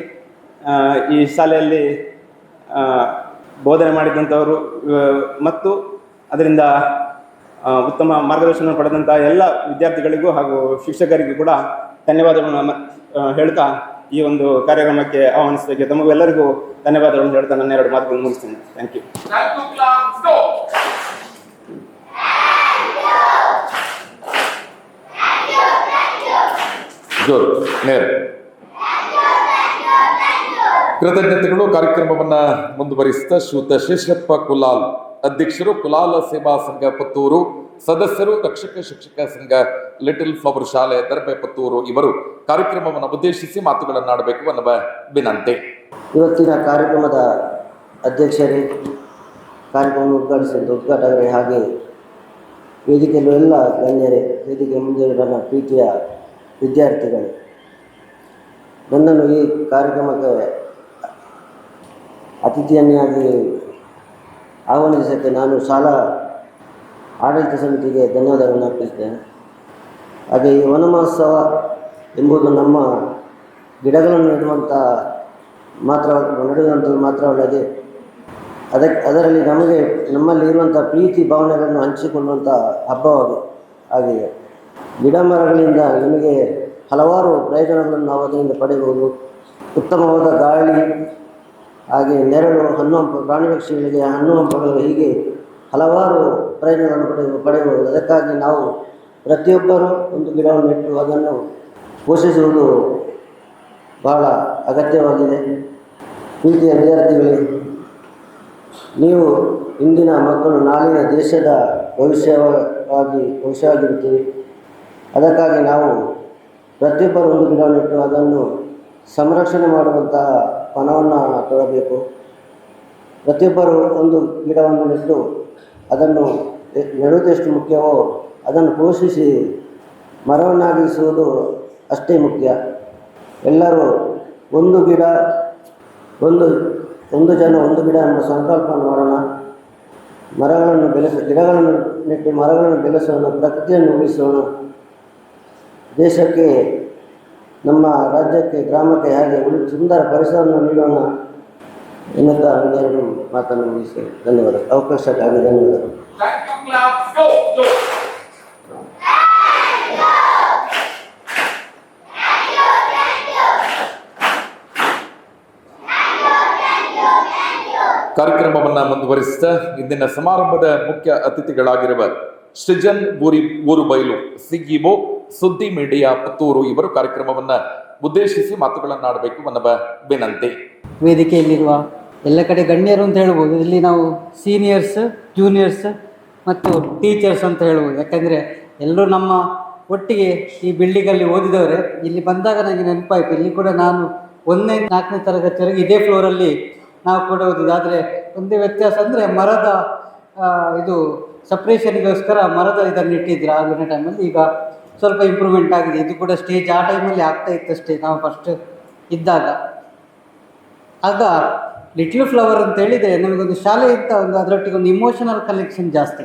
ಈ ಶಾಲೆಯಲ್ಲಿ ಬೋಧನೆ ಮಾಡಿದಂಥವರು ಮತ್ತು ಅದರಿಂದ ಉತ್ತಮ ಮಾರ್ಗದರ್ಶನ ಪಡೆದಂಥ ಎಲ್ಲ ವಿದ್ಯಾರ್ಥಿಗಳಿಗೂ ಹಾಗೂ ಶಿಕ್ಷಕರಿಗೂ ಕೂಡ ಧನ್ಯವಾದಗಳನ್ನು ಹೇಳ್ತಾ ಈ ಒಂದು ಕಾರ್ಯಕ್ರಮಕ್ಕೆ ಆಹ್ವಾನಿಸಿದ್ದಕ್ಕೆ ತಮಗೆಲ್ಲರಿಗೂ ಧನ್ಯವಾದಗಳನ್ನು ಹೇಳ್ತಾ ನನ್ನ 2 ಮಾತುಗಳನ್ನು ಮುಗಿಸ್ತೀನಿ. Thank you. ಕೃತಜ್ಞತೆಗಳು. ಕಾರ್ಯಕ್ರಮವನ್ನ ಮುಂದುವರಿಸಿದ ಶ್ರೀಯುತ ಶೇಷಪ್ಪ ಕುಲಾಲ್, ಅಧ್ಯಕ್ಷರು ಕುಲಾಲ ಸೇವಾ ಸಂಘ ಪುತ್ತೂರು, ಸದಸ್ಯರು ರಕ್ಷಕ ಶಿಕ್ಷಕ ಸಂಘ ಲಿಟಲ್ ಫ್ಲವರ್ ಶಾಲೆ ದರ್ಬೆ ಪುತ್ತೂರು, ಇವರು ಕಾರ್ಯಕ್ರಮವನ್ನು ಉದ್ದೇಶಿಸಿ ಮಾತುಗಳನ್ನಾಡಬೇಕು ಅನ್ನುವ ವಿನಂತಿ. ಇವತ್ತಿನ ಕಾರ್ಯಕ್ರಮದ ಅಧ್ಯಕ್ಷರೇ, ಕಾರ್ಯಕ್ರಮವನ್ನು ಉದ್ಘಾಟಕರೇ, ಹಾಗೆ ವೇದಿಕೆಯಲ್ಲೂ ಎಲ್ಲ ಗಣ್ಯರೇ, ವೇದಿಕೆ ಮುಂದೆ ನನ್ನ ಪ್ರೀತಿಯ ವಿದ್ಯಾರ್ಥಿಗಳು, ನನ್ನನ್ನು ಈ ಕಾರ್ಯಕ್ರಮಕ್ಕೆ ಅತಿಥಿಯನ್ನಾಗಿ ಆಹ್ವಾನಿಸಕ್ಕೆ ನಾನು ಶಾಲಾ ಆಡಳಿತ ಸಮಿತಿಗೆ ಧನ್ಯವಾದಗಳನ್ನು ಅರ್ಪಿಸ್ತೇನೆ. ಹಾಗೆ ಈ ವನ ಮಹೋತ್ಸವ ಎಂಬುದು ನಮ್ಮ ಗಿಡಗಳನ್ನು ನೆಡುವಂಥದ್ದು ಮಾತ್ರವಲ್ಲದೆ ಅದರಲ್ಲಿ ನಮ್ಮಲ್ಲಿ ಇರುವಂಥ ಪ್ರೀತಿ ಭಾವನೆಗಳನ್ನು ಹಂಚಿಕೊಳ್ಳುವಂಥ ಹಬ್ಬವಾಗಿದೆ. ಗಿಡ ಮರಗಳಿಂದ ನಮಗೆ ಹಲವಾರು ಪ್ರಯೋಜನಗಳನ್ನು ನಾವು ಅದರಿಂದ ಪಡೆಯಬಹುದು. ಉತ್ತಮವಾದ ಗಾಳಿ, ಹಾಗೆ ನೆರಳು, ಹಣ್ಣು ಪ್ರಾಣಿ ಪಕ್ಷಿಗಳಿಗೆ ಹಣ್ಣು ಹಂಪಗಳು, ಹೀಗೆ ಹಲವಾರು ಪ್ರಯೋಜನಗಳನ್ನು ಪಡೆಯಬಹುದು. ಅದಕ್ಕಾಗಿ ನಾವು ಪ್ರತಿಯೊಬ್ಬರೂ ಒಂದು ಗಿಡವನ್ನು ನೆಟ್ಟು ಅದನ್ನು ಪೋಷಿಸುವುದು ಬಹಳ ಅಗತ್ಯವಾಗಿದೆ. ಪ್ರೀತಿಯ ವಿದ್ಯಾರ್ಥಿಗಳೇ, ನೀವು ಇಂದಿನ ಮಕ್ಕಳು ನಾಳಿನ ದೇಶದ ಭವಿಷ್ಯವಾಗಿರುತ್ತೀವಿ. ಅದಕ್ಕಾಗಿ ನಾವು ಪ್ರತಿಯೊಬ್ಬರು ಒಂದು ಗಿಡವನ್ನು ನೆಟ್ಟು ಅದನ್ನು ಸಂರಕ್ಷಣೆ ಮಾಡುವಂತಹ ಪಣವನ್ನು ತೊಡಬೇಕು. ಪ್ರತಿಯೊಬ್ಬರು ಒಂದು ಗಿಡವನ್ನು ನೆಟ್ಟು ಅದನ್ನು ನೆಡುವುದೆಷ್ಟು ಮುಖ್ಯವೋ ಅದನ್ನು ಪೋಷಿಸಿ ಮರವನ್ನಾಗಿಸುವುದು ಅಷ್ಟೇ ಮುಖ್ಯ. ಎಲ್ಲರೂ ಒಂದು ಗಿಡ ಎಂಬ ಸಂಕಲ್ಪವನ್ನು ಮಾಡೋಣ. ಗಿಡಗಳನ್ನು ನೆಟ್ಟು ಮರಗಳನ್ನು ಬೆಳೆಸೋಣ, ಪ್ರಕೃತಿಯನ್ನು ಉಳಿಸೋಣ. ದೇಶಕ್ಕೆ, ನಮ್ಮ ರಾಜ್ಯಕ್ಕೆ, ಗ್ರಾಮಕ್ಕೆ ಹಾಗೆ ಸುಂದರ ಪರಿಸರವನ್ನು ನೀಡೋಣ ಎನ್ನುತ್ತಾ ಒಂದೆರಡು ಮಾತನ್ನು ಮುಗಿಸ್ತೇನೆ. ಧನ್ಯವಾದ. ಅವಕಾಶಕ್ಕಾಗಿ ಧನ್ಯವಾದಗಳು. ಕಾರ್ಯಕ್ರಮವನ್ನ ಮುಂದುವರಿಸಿದ ಇಂದಿನ ಸಮಾರಂಭದ ಮುಖ್ಯ ಅತಿಥಿಗಳಾಗಿರುವ ಸೃಜನ್ ಊರುಬೈಲು, ಸಿಇಒ, ಸುದ್ದಿ ಮೀಡಿಯಾ ಪುತ್ತೂರು, ಇವರು ಕಾರ್ಯಕ್ರಮವನ್ನ ಉದ್ದೇಶಿಸಿ ಮಾತುಗಳನ್ನಾಡಬೇಕು ಅನ್ನುವ ವಿನಂತಿ. ವೇದಿಕೆಯಲ್ಲಿರುವ ಎಲ್ಲ ಕಡೆ ಗಣ್ಯರು ಅಂತ ಹೇಳ್ಬೋದು. ಇಲ್ಲಿ ನಾವು ಸೀನಿಯರ್ಸ್, ಜೂನಿಯರ್ಸ್ ಮತ್ತು ಟೀಚರ್ಸ್ ಅಂತ ಹೇಳ್ಬೋದು. ಯಾಕಂದರೆ ಎಲ್ಲರೂ ನಮ್ಮ ಒಟ್ಟಿಗೆ ಈ ಬಿಲ್ಡಿಂಗಲ್ಲಿ ಓದಿದವರೇ. ಇಲ್ಲಿ ಬಂದಾಗ ನನಗೆ ನೆನಪಾಯಿತು, ಇಲ್ಲಿ ಕೂಡ ನಾನು 1ನೇ 4ನೇ ತರಗತಿವರೆಗೆ ಇದೇ ಫ್ಲೋರಲ್ಲಿ ನಾವು ಕೂಡ ಓದಿದ್ದು. ಆದರೆ ಒಂದೇ ವ್ಯತ್ಯಾಸ ಅಂದರೆ ಮರದ ಇದು ಸಪ್ರೇಷನ್ಗೋಸ್ಕರ ಮರದ ಇದನ್ನು ಇಟ್ಟಿದ್ರು ಆಗಿನ ಟೈಮಲ್ಲಿ. ಈಗ ಸ್ವಲ್ಪ ಇಂಪ್ರೂವ್ಮೆಂಟ್ ಆಗಿದೆ. ಇದು ಕೂಡ ಸ್ಟೇಜ್ ಆ ಟೈಮಲ್ಲಿ ಆಗ್ತಾ ಇತ್ತಷ್ಟೇ ನಾವು ಫಸ್ಟ್ ಇದ್ದಾಗ. ಆಗ ಲಿಟ್ಲ್ ಫ್ಲವರ್ ಅಂತ ಹೇಳಿದರೆ ನಮಗೊಂದು ಶಾಲೆಯಿಂದ ಒಂದು ಅದರೊಟ್ಟಿಗೆ ಒಂದು ಇಮೋಷನಲ್ ಕನೆಕ್ಷನ್ ಜಾಸ್ತಿ.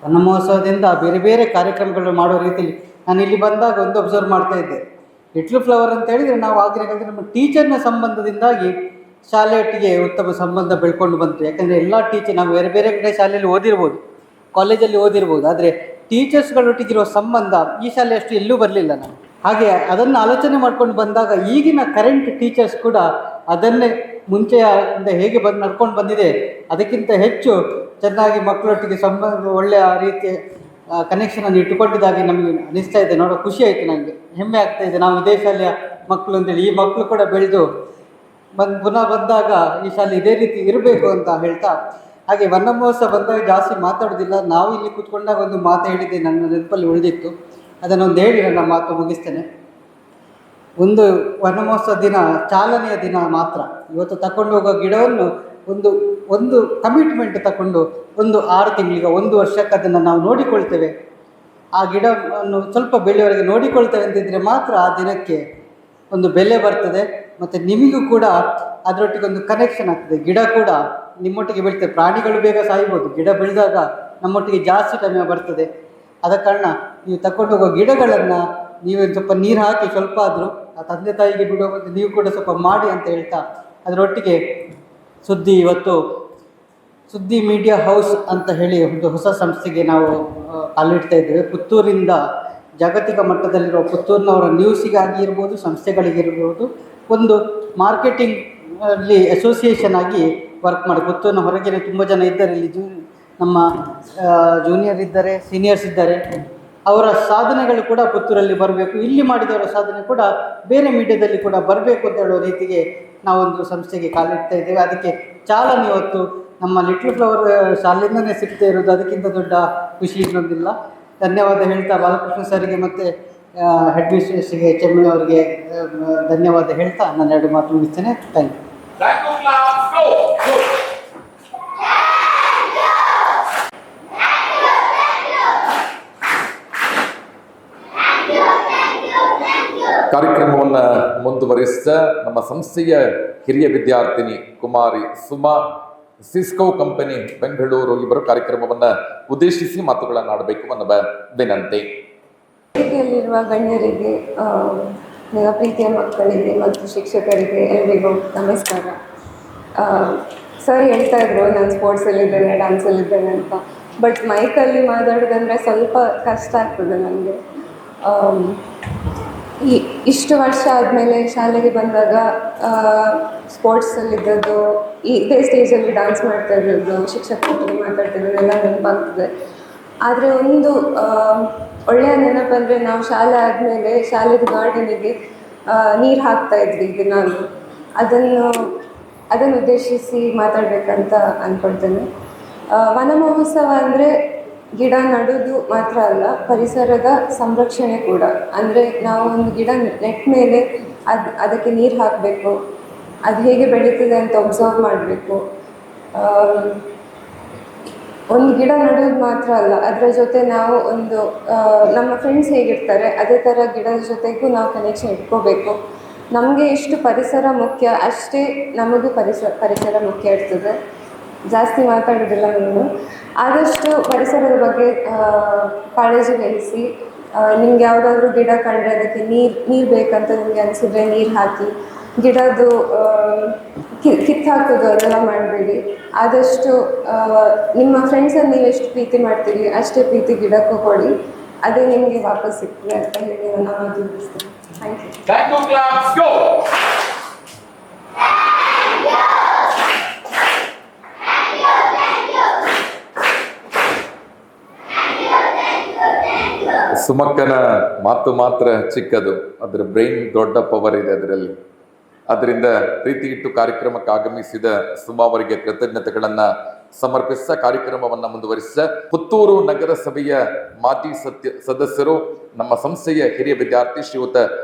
ವನ ಮಹೋತ್ಸವದಿಂದ ಬೇರೆ ಬೇರೆ ಕಾರ್ಯಕ್ರಮಗಳು ಮಾಡೋ ರೀತಿಯಲ್ಲಿ ನಾನು ಇಲ್ಲಿ ಬಂದಾಗ ಒಂದು ಅಬ್ಸರ್ವ್ ಮಾಡ್ತಾ ಇದ್ದೆ. ಲಿಟ್ಲ್ ಫ್ಲವರ್ ಅಂತ ಹೇಳಿದರೆ ನಾವು ಆಗಿನ ಕಾಲದಲ್ಲಿ ನಮ್ಮ ಟೀಚರ್ನ ಸಂಬಂಧದಿಂದಾಗಿ ಶಾಲೆಯೊಟ್ಟಿಗೆ ಉತ್ತಮ ಸಂಬಂಧ ಬೆಳ್ಕೊಂಡು ಬಂತು. ಯಾಕಂದರೆ ಎಲ್ಲ ಟೀಚರ್ ನಾವು ಬೇರೆ ಬೇರೆ ಕಡೆ ಶಾಲೆಯಲ್ಲಿ ಓದಿರ್ಬೋದು, ಕಾಲೇಜಲ್ಲಿ ಓದಿರ್ಬೋದು, ಆದರೆ ಟೀಚರ್ಸ್ಗಳೊಟ್ಟಿಗಿರುವ ಸಂಬಂಧ ಈ ಶಾಲೆ ಅಷ್ಟು ಎಲ್ಲೂ ಬರಲಿಲ್ಲ ನಾವು. ಹಾಗೆ ಅದನ್ನು ಆಲೋಚನೆ ಮಾಡ್ಕೊಂಡು ಬಂದಾಗ ಈಗಿನ ಕರೆಂಟ್ ಟೀಚರ್ಸ್ ಕೂಡ ಅದನ್ನೇ ಮುಂಚೆಯಿಂದ ಹೇಗೆ ನಡ್ಕೊಂಡು ಬಂದಿದೆ ಅದಕ್ಕಿಂತ ಹೆಚ್ಚು ಚೆನ್ನಾಗಿ ಮಕ್ಕಳೊಟ್ಟಿಗೆ ಸಂಬಂಧ ಒಳ್ಳೆಯ ರೀತಿಯ ಕನೆಕ್ಷನನ್ನು ಇಟ್ಟುಕೊಂಡಿದ್ದಾಗೆ ನಮಗೆ ಅನಿಸ್ತಾ ಇದೆ. ನೋಡೋ ಖುಷಿ ಆಯಿತು, ನನಗೆ ಹೆಮ್ಮೆ ಆಗ್ತಾ ಇದೆ. ನಾವು ಇದೇ ಶಾಲೆಯ ಮಕ್ಕಳು ಅಂತೇಳಿ ಈ ಮಕ್ಕಳು ಕೂಡ ಬೆಳೆದು ಪುನಃ ಬಂದಾಗ ಈ ಶಾಲೆ ಇದೇ ರೀತಿ ಇರಬೇಕು ಅಂತ ಹೇಳ್ತಾ, ಹಾಗೆ ವನ ಮಹೋತ್ಸವ ಬಂದಾಗ ಜಾಸ್ತಿ ಮಾತಾಡೋದಿಲ್ಲ. ನಾವು ಇಲ್ಲಿ ಕೂತ್ಕೊಂಡಾಗ ಒಂದು ಮಾತು ಹೇಳಿದ್ದೆ, ನನ್ನ ನೆನಪಲ್ಲಿ ಉಳಿದಿತ್ತು, ಅದನ್ನೊಂದು ಹೇಳಿ ನನ್ನ ಮಾತು ಮುಗಿಸ್ತೇನೆ. ಒಂದು ವನ ಮಹೋತ್ಸವ ದಿನ ಚಾಲನೆಯ ದಿನ ಮಾತ್ರ. ಇವತ್ತು ತಗೊಂಡು ಹೋಗೋ ಗಿಡವನ್ನು ಒಂದು ಕಮಿಟ್ಮೆಂಟ್ ತಗೊಂಡು ಒಂದು 6 ತಿಂಗಳಿಗೆ 1 ವರ್ಷಕ್ಕೆ ಅದನ್ನು ನಾವು ನೋಡಿಕೊಳ್ತೇವೆ, ಆ ಗಿಡವನ್ನು ಸ್ವಲ್ಪ ಬೆಳೆಯವರೆಗೆ ನೋಡಿಕೊಳ್ತೇವೆ ಅಂತಿದ್ರೆ ಮಾತ್ರ ಆ ದಿನಕ್ಕೆ ಒಂದು ಬೆಲೆ ಬರ್ತದೆ. ಮತ್ತು ನಿಮಗೂ ಕೂಡ ಅದರೊಟ್ಟಿಗೆ ಒಂದು ಕನೆಕ್ಷನ್ ಆಗ್ತದೆ. ಗಿಡ ಕೂಡ ನಿಮ್ಮೊಟ್ಟಿಗೆ ಬೆಳಿತದೆ. ಪ್ರಾಣಿಗಳು ಬೇಗ ಸಾಯ್ಬೋದು, ಗಿಡ ಬೆಳೆದಾಗ ನಮ್ಮೊಟ್ಟಿಗೆ ಜಾಸ್ತಿ ಟೈಮ್ ಬರ್ತದೆ. ಆದ ಕಾರಣ ನೀವು ತಗೊಂಡು ಹೋಗೋ ಗಿಡಗಳನ್ನು ನೀವು ಸ್ವಲ್ಪ ನೀರು ಹಾಕಿ ಸ್ವಲ್ಪ ಆದರೂ ಆ ತಂದೆ ತಾಯಿಗೆ ಬಿಡೋ ಮತ್ತು ನೀವು ಕೂಡ ಸ್ವಲ್ಪ ಮಾಡಿ ಅಂತ ಹೇಳ್ತಾ, ಅದರೊಟ್ಟಿಗೆ ಇವತ್ತು ಸುದ್ದಿ ಮೀಡಿಯಾ ಹೌಸ್ ಅಂತ ಹೇಳಿ ಒಂದು ಹೊಸ ಸಂಸ್ಥೆಗೆ ನಾವು ಕಾಲಿಡ್ತಾ ಇದ್ದೇವೆ. ಪುತ್ತೂರಿಂದ ಜಾಗತಿಕ ಮಟ್ಟದಲ್ಲಿರುವ ಪುತ್ತೂರಿನವರ ನ್ಯೂಸಿಗಾಗಿ ಇರ್ಬೋದು, ಸಂಸ್ಥೆಗಳಿಗಿರ್ಬೋದು, ಒಂದು ಮಾರ್ಕೆಟಿಂಗ್ ಅಲ್ಲಿ ಅಸೋಸಿಯೇಷನ್ ಆಗಿ ವರ್ಕ್ ಮಾಡಿ ಪುತ್ತೂರಿನ ಹೊರಗೇನೆ ತುಂಬ ಜನ ಇದ್ದಾರೆ. ಇಲ್ಲಿ ನಮ್ಮ ಜೂನಿಯರ್ ಇದ್ದಾರೆ, ಸೀನಿಯರ್ಸ್ ಇದ್ದಾರೆ. ಅವರ ಸಾಧನೆಗಳು ಕೂಡ ಪುತ್ತೂರಲ್ಲಿ ಬರಬೇಕು, ಇಲ್ಲಿ ಮಾಡಿದವರ ಸಾಧನೆ ಕೂಡ ಬೇರೆ ಮೀಡಿಯಾದಲ್ಲಿ ಕೂಡ ಬರಬೇಕು ಅಂತ ಹೇಳೋ ರೀತಿಗೆ ನಾವೊಂದು ಸಂಸ್ಥೆಗೆ ಕಾಲಿಡ್ತಾ ಇದ್ದೇವೆ. ಅದಕ್ಕೆ ಚಾಲನೆ ಇವತ್ತು ನಮ್ಮ ಲಿಟ್ಲ್ ಫ್ಲವರ್ ಶಾಲೆಯಿಂದನೇ ಸಿಗ್ತಾ ಇರೋದು, ಅದಕ್ಕಿಂತ ದೊಡ್ಡ ಖುಷಿ ಇನ್ನೊಂದಿಲ್ಲ. ಧನ್ಯವಾದ ಹೇಳ್ತಾ ಬಾಲಕೃಷ್ಣ ಸರ್ಗೆ ಮತ್ತು ಹೆಡ್ ಮಿಸ್ಟ್ರೆಸ್ಗೆ ಚೆಮ್ಮಿ ಅವರಿಗೆ ಧನ್ಯವಾದ ಹೇಳ್ತಾ ನಾನು 2 ಮಾತು ಮುಗಿಸ್ತೇನೆ. Thank you. ಕಾರ್ಯಕ್ರಮವನ್ನು ಮುಂದುವರಿಸಿದ ನಮ್ಮ ಸಂಸ್ಥೆಯ ಹಿರಿಯ ವಿದ್ಯಾರ್ಥಿನಿ ಕುಮಾರಿ ಸುಮಾ, ಸಿಸ್ಕೋ ಕಂಪನಿ ಬೆಂಗಳೂರು, ಇವರು ಕಾರ್ಯಕ್ರಮವನ್ನು ಉದ್ದೇಶಿಸಿ ಮಾತುಗಳನ್ನು ಆಡಬೇಕು ಅನ್ನುವ ವಿನಂತಿ. ವೇದಿಕೆಯಲ್ಲಿರುವ ಗಣ್ಯರಿಗೆ, ನನ್ನ ಪ್ರೀತಿಯ ಮಕ್ಕಳಿಗೆ ಮತ್ತು ಶಿಕ್ಷಕರಿಗೆ ಎಲ್ಲರಿಗೂ ನಮಸ್ಕಾರ. ಸರ್ ಹೇಳ್ತಾ ಇದ್ರು ನಾನು ಸ್ಪೋರ್ಟ್ಸಲ್ಲಿದ್ದೇನೆ, ಡ್ಯಾನ್ಸಲ್ಲಿದ್ದೇನೆ ಅಂತ. ಬಟ್ ಮೈಕಲ್ಲಿ ಮಾತಾಡೋದಂದರೆ ಸ್ವಲ್ಪ ಕಷ್ಟ ಆಗ್ತದೆ ನನಗೆ. ಇಷ್ಟು ವರ್ಷ ಆದಮೇಲೆ ಶಾಲೆಗೆ ಬಂದಾಗ ಸ್ಪೋರ್ಟ್ಸಲ್ಲಿದ್ದದ್ದು, ಇದೇ ಸ್ಟೇಜಲ್ಲಿ ಡ್ಯಾನ್ಸ್ ಮಾಡ್ತಾ ಇರೋದು, ಶಿಕ್ಷಕರು ಮಾತಾಡ್ತಾ ಇರೋದೆಲ್ಲ ನೆನಪಾಗ್ತದೆ. ಆದರೆ ಒಂದು ಒಳ್ಳೆಯ ನೆನಪಂದರೆ ನಾವು ಶಾಲೆ ಆದಮೇಲೆ ಶಾಲೆದ ಗಾರ್ಡನಿಗೆ ನೀರು ಹಾಕ್ತಾ ಇದ್ವಿ ದಿನಾಲು. ಅದನ್ನು ಉದ್ದೇಶಿಸಿ ಮಾತಾಡಬೇಕಂತ ಅಂದ್ಕೊಳ್ತೇನೆ. ವನ ಮಹೋತ್ಸವ ಅಂದರೆ ಗಿಡ ನೆಡೋದು ಮಾತ್ರ ಅಲ್ಲ, ಪರಿಸರದ ಸಂರಕ್ಷಣೆ ಕೂಡ. ಅಂದರೆ ನಾವು ಒಂದು ಗಿಡ ನೆಟ್ಟ ಮೇಲೆ ಅದಕ್ಕೆ ನೀರು ಹಾಕಬೇಕು, ಅದು ಹೇಗೆ ಬೆಳೀತದೆ ಅಂತ ಒಬ್ಸರ್ವ್ ಮಾಡಬೇಕು. ಒಂದು ಗಿಡ ನೆಡೋದು ಮಾತ್ರ ಅಲ್ಲ, ಅದರ ಜೊತೆ ನಾವು ಒಂದು ನಮ್ಮ ಫ್ರೆಂಡ್ಸ್ ಹೇಗಿರ್ತಾರೆ ಅದೇ ಥರ ಗಿಡದ ಜೊತೆಗೂ ನಾವು ಕನೆಕ್ಷನ್ ಇಟ್ಕೋಬೇಕು. ನಮಗೆ ಎಷ್ಟು ಪರಿಸರ ಮುಖ್ಯ ಅಷ್ಟೇ ನಮಗೂ ಪರಿಸರ ಮುಖ್ಯ ಇರ್ತದೆ. ಜಾಸ್ತಿ ಮಾತಾಡೋದಿಲ್ಲ ನಾನು. ಆದಷ್ಟು ಪರಿಸರದ ಬಗ್ಗೆ ಕಾಳಜಿ ವಹಿಸಿ, ನಿಮ್ಗೆ ಯಾವುದಾದ್ರೂ ಗಿಡ ಕಂಡ್ರೆ ಅದಕ್ಕೆ ನೀರು ಬೇಕಂತ ನಿಮಗೆ ಅನಿಸಿದ್ರೆ ನೀರು ಹಾಕಿ, ಗಿಡದ್ದು ಕಿತ್ತಾಕೋದು ಅದೆಲ್ಲ ಮಾಡಬೇಡಿ. ಆದಷ್ಟು ನಿಮ್ಮ ಫ್ರೆಂಡ್ಸನ್ನು ನೀವು ಎಷ್ಟು ಪ್ರೀತಿ ಮಾಡ್ತೀರಿ ಅಷ್ಟೇ ಪ್ರೀತಿ ಗಿಡಕ್ಕೂ ಕೊಡಿ, ಅದೇ ನಿಮಗೆ ವಾಪಸ್ ಸಿಗ್ತದೆ ಅಂತ ಹೇಳಿ ನಾನು ಮುಗಿಸ್ತೇನೆ. Thank you. ಸುಮಕ್ಕನ ಮಾತು ಮಾತ್ರ ಚಿಕ್ಕದು, ಅದರ ಬ್ರೈನ್ ದೊಡ್ಡ ಪವರ್ ಇದೆ ಅದರಲ್ಲಿ. ಅದರಿಂದ ಪ್ರೀತಿ ಇಟ್ಟು ಕಾರ್ಯಕ್ರಮಕ್ಕೆ ಆಗಮಿಸಿದ ಸುಮಾ ಅವರಿಗೆ ಕೃತಜ್ಞತೆಗಳನ್ನ ಸಮರ್ಪಿಸಿದ ಕಾರ್ಯಕ್ರಮವನ್ನ ಮುಂದುವರಿಸಿದ ಪುತ್ತೂರು ನಗರಸಭೆಯ ಮಾಜಿ ಸದಸ್ಯರು, ನಮ್ಮ ಸಂಸ್ಥೆಯ ಹಿರಿಯ ವಿದ್ಯಾರ್ಥಿ ಶ್ರೀಯುತ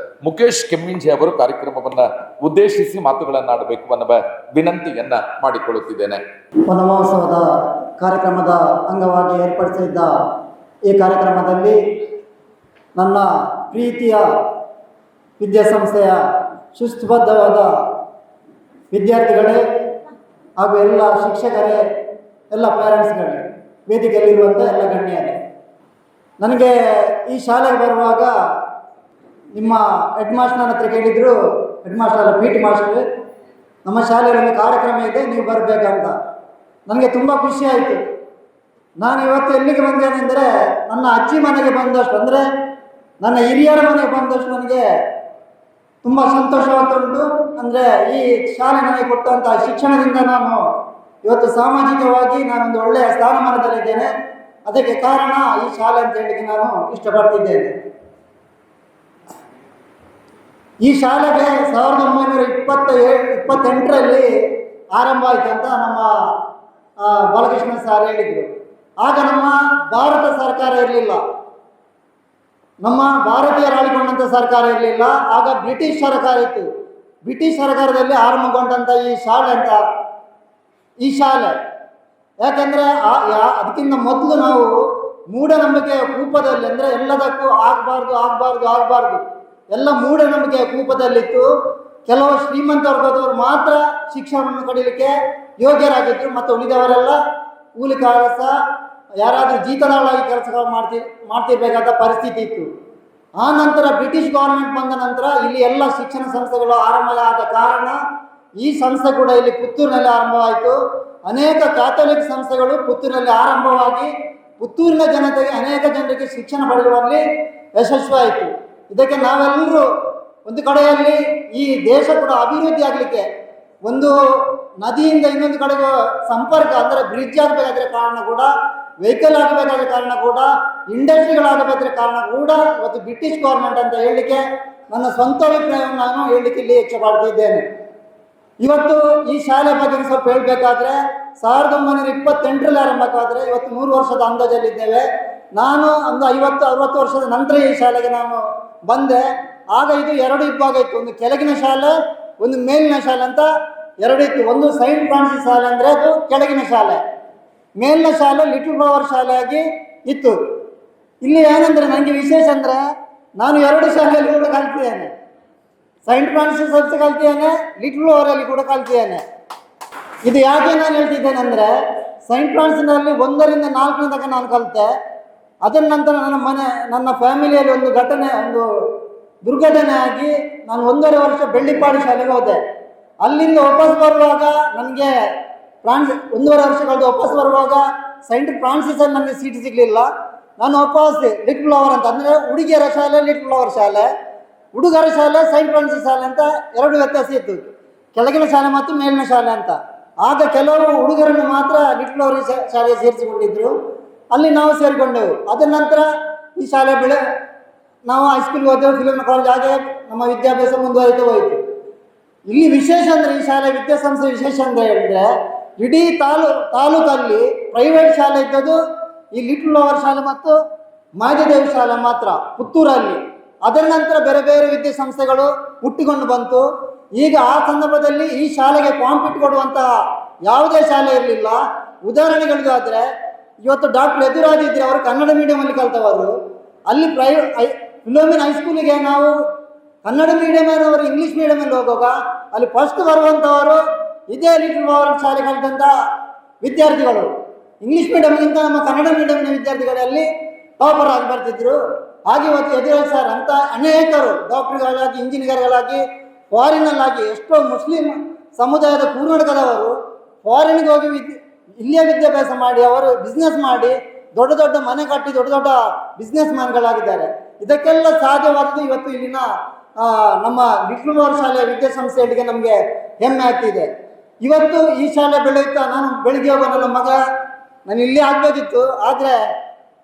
ಮುಖೇಶ್ ಕೆಮ್ಮಿಂಜೆ ಅವರು ಕಾರ್ಯಕ್ರಮವನ್ನ ಉದ್ದೇಶಿಸಿ ಮಾತುಗಳನ್ನಾಡಬೇಕು ಅನ್ನುವ ವಿನಂತಿಯನ್ನ ಮಾಡಿಕೊಳ್ಳುತ್ತಿದ್ದೇನೆ. ವನ ಮಹೋತ್ಸವದ ಕಾರ್ಯಕ್ರಮದ ಅಂಗವಾಗಿ ಏರ್ಪಡಿಸಿದ್ದ ಈ ಕಾರ್ಯಕ್ರಮದಲ್ಲಿ ನನ್ನ ಪ್ರೀತಿಯ ವಿದ್ಯಾಸಂಸ್ಥೆಯ ಶಿಸ್ತುಬದ್ಧವಾದ ವಿದ್ಯಾರ್ಥಿಗಳೇ ಹಾಗೂ ಎಲ್ಲ ಶಿಕ್ಷಕರೇ, ಎಲ್ಲ ಪೇರೆಂಟ್ಸ್ಗಳೇ, ವೇದಿಕೆಯಲ್ಲಿರುವಂಥ ಎಲ್ಲ ಗಣ್ಯರೇ, ನನಗೆ ಈ ಶಾಲೆಗೆ ಬರುವಾಗ ನಿಮ್ಮ ಹೆಡ್ ಮಾಸ್ಟರ್ನ ಹತ್ರ ಕೇಳಿದರು. ಹೆಡ್ ಮಾಸ್ಟರ್ ಅಲ್ಲ, ಪಿ ಟಿ ಮಾಸ್ಟರ್, ನಮ್ಮ ಶಾಲೆಯಲ್ಲಿ ಒಂದು ಕಾರ್ಯಕ್ರಮ ಇದೆ, ನೀವು ಬರಬೇಕಂತ. ನನಗೆ ತುಂಬ ಖುಷಿ ಆಯಿತು. ನಾನು ಇವತ್ತು ಎಲ್ಲಿಗೆ ಬಂದೇನೆಂದರೆ ನನ್ನ ಅಜ್ಜಿ ಮನೆಗೆ ಬಂದಷ್ಟು, ಅಂದರೆ ನನ್ನ ಹಿರಿಯರ ಮನೆಗೆ ಬಂದಷ್ಟು ನನಗೆ ತುಂಬ ಸಂತೋಷವಾಗುಂಟು. ಅಂದರೆ ಈ ಶಾಲೆ ನನಗೆ ಕೊಟ್ಟಂಥ ಶಿಕ್ಷಣದಿಂದ ನಾನು ಇವತ್ತು ಸಾಮಾಜಿಕವಾಗಿ ನಾನೊಂದು ಒಳ್ಳೆಯ ಸ್ಥಾನಮಾನದಲ್ಲಿದ್ದೇನೆ. ಅದಕ್ಕೆ ಕಾರಣ ಈ ಶಾಲೆ ಅಂತ ಹೇಳಿಕ್ಕೆ ನಾನು ಇಷ್ಟಪಡ್ತಿದ್ದೇನೆ. ಈ ಶಾಲೆಗೆ 1928ರಲ್ಲಿ ಆರಂಭ ಆಯಿತು ಅಂತ ನಮ್ಮ ಬಾಲಕೃಷ್ಣ ಸರ್ ಹೇಳಿದರು. ಆಗ ನಮ್ಮ ಭಾರತ ಸರ್ಕಾರ ಇರಲಿಲ್ಲ, ನಮ್ಮ ಭಾರತೀಯರು ಆಳಿಕೊಂಡಂಥ ಸರ್ಕಾರ ಇರಲಿಲ್ಲ. ಆಗ ಬ್ರಿಟಿಷ್ ಸರ್ಕಾರ ಇತ್ತು. ಬ್ರಿಟಿಷ್ ಸರ್ಕಾರದಲ್ಲಿ ಆರಂಭಗೊಂಡಂಥ ಈ ಶಾಲೆ ಯಾಕೆಂದರೆ ಅದಕ್ಕಿಂತ ಮೊದಲು ನಾವು ಮೂಢನಂಬಿಕೆಯ ಕೂಪದಲ್ಲಿ, ಅಂದರೆ ಎಲ್ಲದಕ್ಕೂ ಆಗಬಾರ್ದು ಎಲ್ಲ ಮೂಢನಂಬಿಕೆಯ ಕೂಪದಲ್ಲಿತ್ತು. ಕೆಲವು ಶ್ರೀಮಂತ ವರ್ಗದವರು ಮಾತ್ರ ಶಿಕ್ಷಣವನ್ನು ಪಡೀಲಿಕ್ಕೆ ಯೋಗ್ಯರಾಗಿದ್ದರು, ಮತ್ತು ಉಳಿದವರೆಲ್ಲ ಕೂಲಿ ಕೆಲಸ, ಯಾರಾದರೂ ಜೀತದಾಳಾಗಿ ಕೆಲಸಗಳು ಮಾಡ್ತಿರ್ಬೇಕಾದ ಪರಿಸ್ಥಿತಿ ಇತ್ತು. ಆ ನಂತರ ಬ್ರಿಟಿಷ್ ಗೌರ್ಮೆಂಟ್ ಬಂದ ನಂತರ ಇಲ್ಲಿ ಎಲ್ಲ ಶಿಕ್ಷಣ ಸಂಸ್ಥೆಗಳು ಆರಂಭ ಆದ ಕಾರಣ ಈ ಸಂಸ್ಥೆ ಕೂಡ ಇಲ್ಲಿ ಪುತ್ತೂರಿನಲ್ಲಿ ಆರಂಭವಾಯಿತು. ಅನೇಕ ಕ್ಯಾಥೋಲಿಕ್ ಸಂಸ್ಥೆಗಳು ಪುತ್ತೂರಿನಲ್ಲಿ ಆರಂಭವಾಗಿ ಪುತ್ತೂರಿನ ಜನತೆಗೆ, ಅನೇಕ ಜನರಿಗೆ ಶಿಕ್ಷಣ ಪಡೆಯುವಲ್ಲಿ ಯಶಸ್ವಿಯಾಯಿತು. ಇದಕ್ಕೆ ನಾವೆಲ್ಲರೂ ಒಂದು ಕಡೆಯಲ್ಲಿ ಈ ದೇಶ ಕೂಡ ಅಭಿವೃದ್ಧಿ ಆಗಲಿಕ್ಕೆ, ಒಂದು ನದಿಯಿಂದ ಇನ್ನೊಂದು ಕಡೆಗೆ ಸಂಪರ್ಕ, ಅಂದರೆ ಬ್ರಿಡ್ಜ್ ಆಗಬೇಕಾದ್ರೆ ಕಾರಣ ಕೂಡ, ವೆಹಿಕಲ್ ಆಗಬೇಕಾದ ಕಾರಣ ಕೂಡ, ಇಂಡಸ್ಟ್ರಿಗಳಾಗಬೇಕಾದ್ರೆ ಕಾರಣ ಕೂಡ ಇವತ್ತು ಬ್ರಿಟಿಷ್ ಗೌರ್ಮೆಂಟ್ ಅಂತ ಹೇಳಲಿಕ್ಕೆ ನನ್ನ ಸ್ವಂತ ಅಭಿಪ್ರಾಯವನ್ನು ನಾನು ಹೇಳಲಿಕ್ಕೆ ಇಲ್ಲಿ ಇಚ್ಛೆ ಪಡ್ತಿದ್ದೇನೆ. ಇವತ್ತು ಈ ಶಾಲೆ ಬಗ್ಗೆ ಸ್ವಲ್ಪ ಹೇಳಬೇಕಾದ್ರೆ 1928ರಲ್ಲಿ ಆರಂಭಕ್ಕಾದರೆ ಇವತ್ತು 100 ವರ್ಷದ ಅಂದಾಜಲ್ಲಿದ್ದೇವೆ. ನಾನು ಒಂದು 50-60 ವರ್ಷದ ನಂತರ ಈ ಶಾಲೆಗೆ ನಾನು ಬಂದೆ. ಆಗ ಇದು 2 ವಿಭಾಗ ಇತ್ತು, ಒಂದು ಕೆಳಗಿನ ಶಾಲೆ, ಒಂದು ಮೇಲಿನ ಶಾಲೆ ಅಂತ 2 ಇತ್ತು. ಒಂದು ಸೈಂಟ್ ಫ್ರಾನ್ಸಿಸ್ ಶಾಲೆ ಅಂದರೆ ಅದು ಕೆಳಗಿನ ಶಾಲೆ, ಮೇಲಿನ ಶಾಲೆ ಲಿಟಲ್ ಫ್ಲವರ್ ಶಾಲೆಯಾಗಿ ಇತ್ತು. ಇಲ್ಲಿ ಏನಂದರೆ ನನಗೆ ವಿಶೇಷ ಅಂದರೆ ನಾನು 2 ಶಾಲೆಯಲ್ಲಿ ಕೂಡ ಕಲ್ತಿದ್ದೇನೆ. ಸೈಂಟ್ ಫ್ರಾನ್ಸಿಸ್ ಅಲ್ಲಿ ಕಲ್ತಿದ್ದೇನೆ, ಲಿಟಲ್ ಫ್ಲವರಲ್ಲಿ ಕೂಡ ಕಲ್ತಿದ್ದೇನೆ. ಇದು ಯಾಕೆ ನಾನು ಹೇಳ್ತಿದ್ದೇನೆ ಅಂದರೆ, ಸೈಂಟ್ ಫ್ರಾನ್ಸಿಸ್ನಲ್ಲಿ 1ರಿಂದ 4ನೇ ತನಕ ನಾನು ಕಲಿತೆ. ಅದರ ನಂತರ ನನ್ನ ಫ್ಯಾಮಿಲಿಯಲ್ಲಿ ಒಂದು ದುರ್ಘಟನೆ ಆಗಿ ನಾನು 1.5 ವರ್ಷ ಬೆಳ್ಳಿಪಾಡಿ ಶಾಲೆಗೆ ಹೋದೆ. ಅಲ್ಲಿಂದ ವಾಪಸ್ ಬರುವಾಗ ನನಗೆ 1.5 ವರ್ಷ ಕಳೆದು ವಾಪಸ್ ಬರುವಾಗ ಸೈಂಟ್ ಫ್ರಾನ್ಸಿಸಲ್ಲಿ ನನಗೆ ಸೀಟ್ ಸಿಗಲಿಲ್ಲ. ನಾನು ವಾಪಸ್ ಲಿಟಲ್ ಫ್ಲವರ್ ಅಂತ, ಅಂದರೆ ಹುಡುಗಿಯರ ಶಾಲೆ ಲಿಟಲ್ ಫ್ಲವರ್ ಶಾಲೆ, ಹುಡುಗರ ಶಾಲೆ ಸೈಂಟ್ ಫ್ರಾನ್ಸಿಸ್ ಶಾಲೆ ಅಂತ 2 ವ್ಯತ್ಯಾಸ ಇತ್ತು, ಕೆಳಗಿನ ಶಾಲೆ ಮತ್ತು ಮೇಲಿನ ಶಾಲೆ ಅಂತ. ಆಗ ಕೆಲವರು ಹುಡುಗರನ್ನು ಮಾತ್ರ ಲಿಟಲ್ ಫ್ಲವರ್ ಶಾಲೆಗೆ ಸೇರಿಸಿಕೊಂಡಿದ್ದರು. ಅಲ್ಲಿ ನಾವು ಸೇರಿಕೊಂಡೆವು. ಅದರ ನಂತರ ಈ ಶಾಲೆ ನಾವು ಹೈಸ್ಕೂಲ್ಗೆ ಹೋದೆವು, ಫಿಲಮ್ ಕಾಲೇಜ್, ಹಾಗೆ ನಮ್ಮ ವಿದ್ಯಾಭ್ಯಾಸ ಮುಂದುವರಿತಾ ಹೋಯಿತು. ಇಲ್ಲಿ ವಿಶೇಷ ಅಂದರೆ, ಈ ಶಾಲೆ ವಿದ್ಯಾಸಂಸ್ಥೆ ವಿಶೇಷ ಅಂತ ಹೇಳಿದ್ರೆ, ಇಡೀ ತಾಲೂಕಲ್ಲಿ ಪ್ರೈವೇಟ್ ಶಾಲೆ ಇದ್ದದ್ದು ಈ ಲಿಟಲ್ ಫ್ಲವರ್ ಶಾಲೆ ಮತ್ತು ಮಾಯದೇವಿ ಶಾಲೆ ಮಾತ್ರ ಪುತ್ತೂರಲ್ಲಿ. ಅದರ ನಂತರ ಬೇರೆ ಬೇರೆ ವಿದ್ಯಾಸಂಸ್ಥೆಗಳು ಹುಟ್ಟಿಕೊಂಡು ಬಂತು. ಈಗ ಆ ಸಂದರ್ಭದಲ್ಲಿ ಈ ಶಾಲೆಗೆ ಕಾಂಪೀಟ್ ಕೊಡುವಂತಹ ಯಾವುದೇ ಶಾಲೆ ಇರಲಿಲ್ಲ. ಉದಾಹರಣೆಗಳಿಗಾದರೆ, ಇವತ್ತು ಡಾಕ್ಟರ್ ಯದುರಾಜ್ ಇದ್ರೆ ಅವರು ಕನ್ನಡ ಮೀಡಿಯಮಲ್ಲಿ ಕಲಿತವರು. ಅಲ್ಲಿ ಫಿಲೋಮಿನ ಹೈಸ್ಕೂಲಿಗೆ ನಾವು ಕನ್ನಡ ಮೀಡಿಯಮವರು ಇಂಗ್ಲೀಷ್ ಮೀಡಿಯಮಲ್ಲಿ ಹೋಗುವಾಗ ಅಲ್ಲಿ ಫಸ್ಟ್ ಬರುವಂಥವರು ಇದೇ ಲಿಟಲ್ ಫ್ಲವರ್ ಶಾಲೆ ಕಲಿತಂಥ ವಿದ್ಯಾರ್ಥಿಗಳು. ಇಂಗ್ಲೀಷ್ ಮೀಡಿಯಮ್ಗಿಂತ ನಮ್ಮ ಕನ್ನಡ ಮೀಡಿಯಂನ ವಿದ್ಯಾರ್ಥಿಗಳಲ್ಲಿ ಟಾಪರ್ ಆಗಿ ಬರ್ತಿದ್ರು. ಹಾಗೆ ಇವತ್ತು ಯದುರಾಜ್ ಸರ್ ಅಂತ ಅನೇಕರು ಡಾಕ್ಟರ್ಗಳಾಗಿ, ಇಂಜಿನಿಯರ್ಗಳಾಗಿ, ಫಾರಿನಲ್ಲಾಗಿ ಎಷ್ಟೋ ಮುಸ್ಲಿಂ ಸಮುದಾಯದ ಕರ್ನಾಟಕದವರು ಫಾರಿನ್ಗೆ ಹೋಗಿ ಇಲ್ಲಿಯೇ ವಿದ್ಯಾಭ್ಯಾಸ ಮಾಡಿ ಅವರು ಬಿಸ್ನೆಸ್ ಮಾಡಿ ದೊಡ್ಡ ದೊಡ್ಡ ಮನೆ ಕಟ್ಟಿ ದೊಡ್ಡ ದೊಡ್ಡ ಬಿಸ್ನೆಸ್ ಮ್ಯಾನ್ಗಳಾಗಿದ್ದಾರೆ. ಇದಕ್ಕೆಲ್ಲ ಸಾಧ್ಯವಾದದ್ದು ಇವತ್ತು ಇಲ್ಲಿನ ನಮ್ಮ ಲಿಟಲ್ ಫ್ಲವರ್ ಶಾಲೆಯ ವಿದ್ಯಾಸಂಸ್ಥೆಗಳಿಗೆ ನಮಗೆ ಹೆಮ್ಮೆ ಆಗ್ತಿದೆ. ಇವತ್ತು ಈ ಶಾಲೆ ಬೆಳೆಯುತ್ತಾ ನಾನು ಬೆಳಿಗ್ಗೆ ಹೋಗೋ ನನ್ನ ಮಗ ನಾನು ಇಲ್ಲೇ ಆಗಬೇಕಿತ್ತು, ಆದರೆ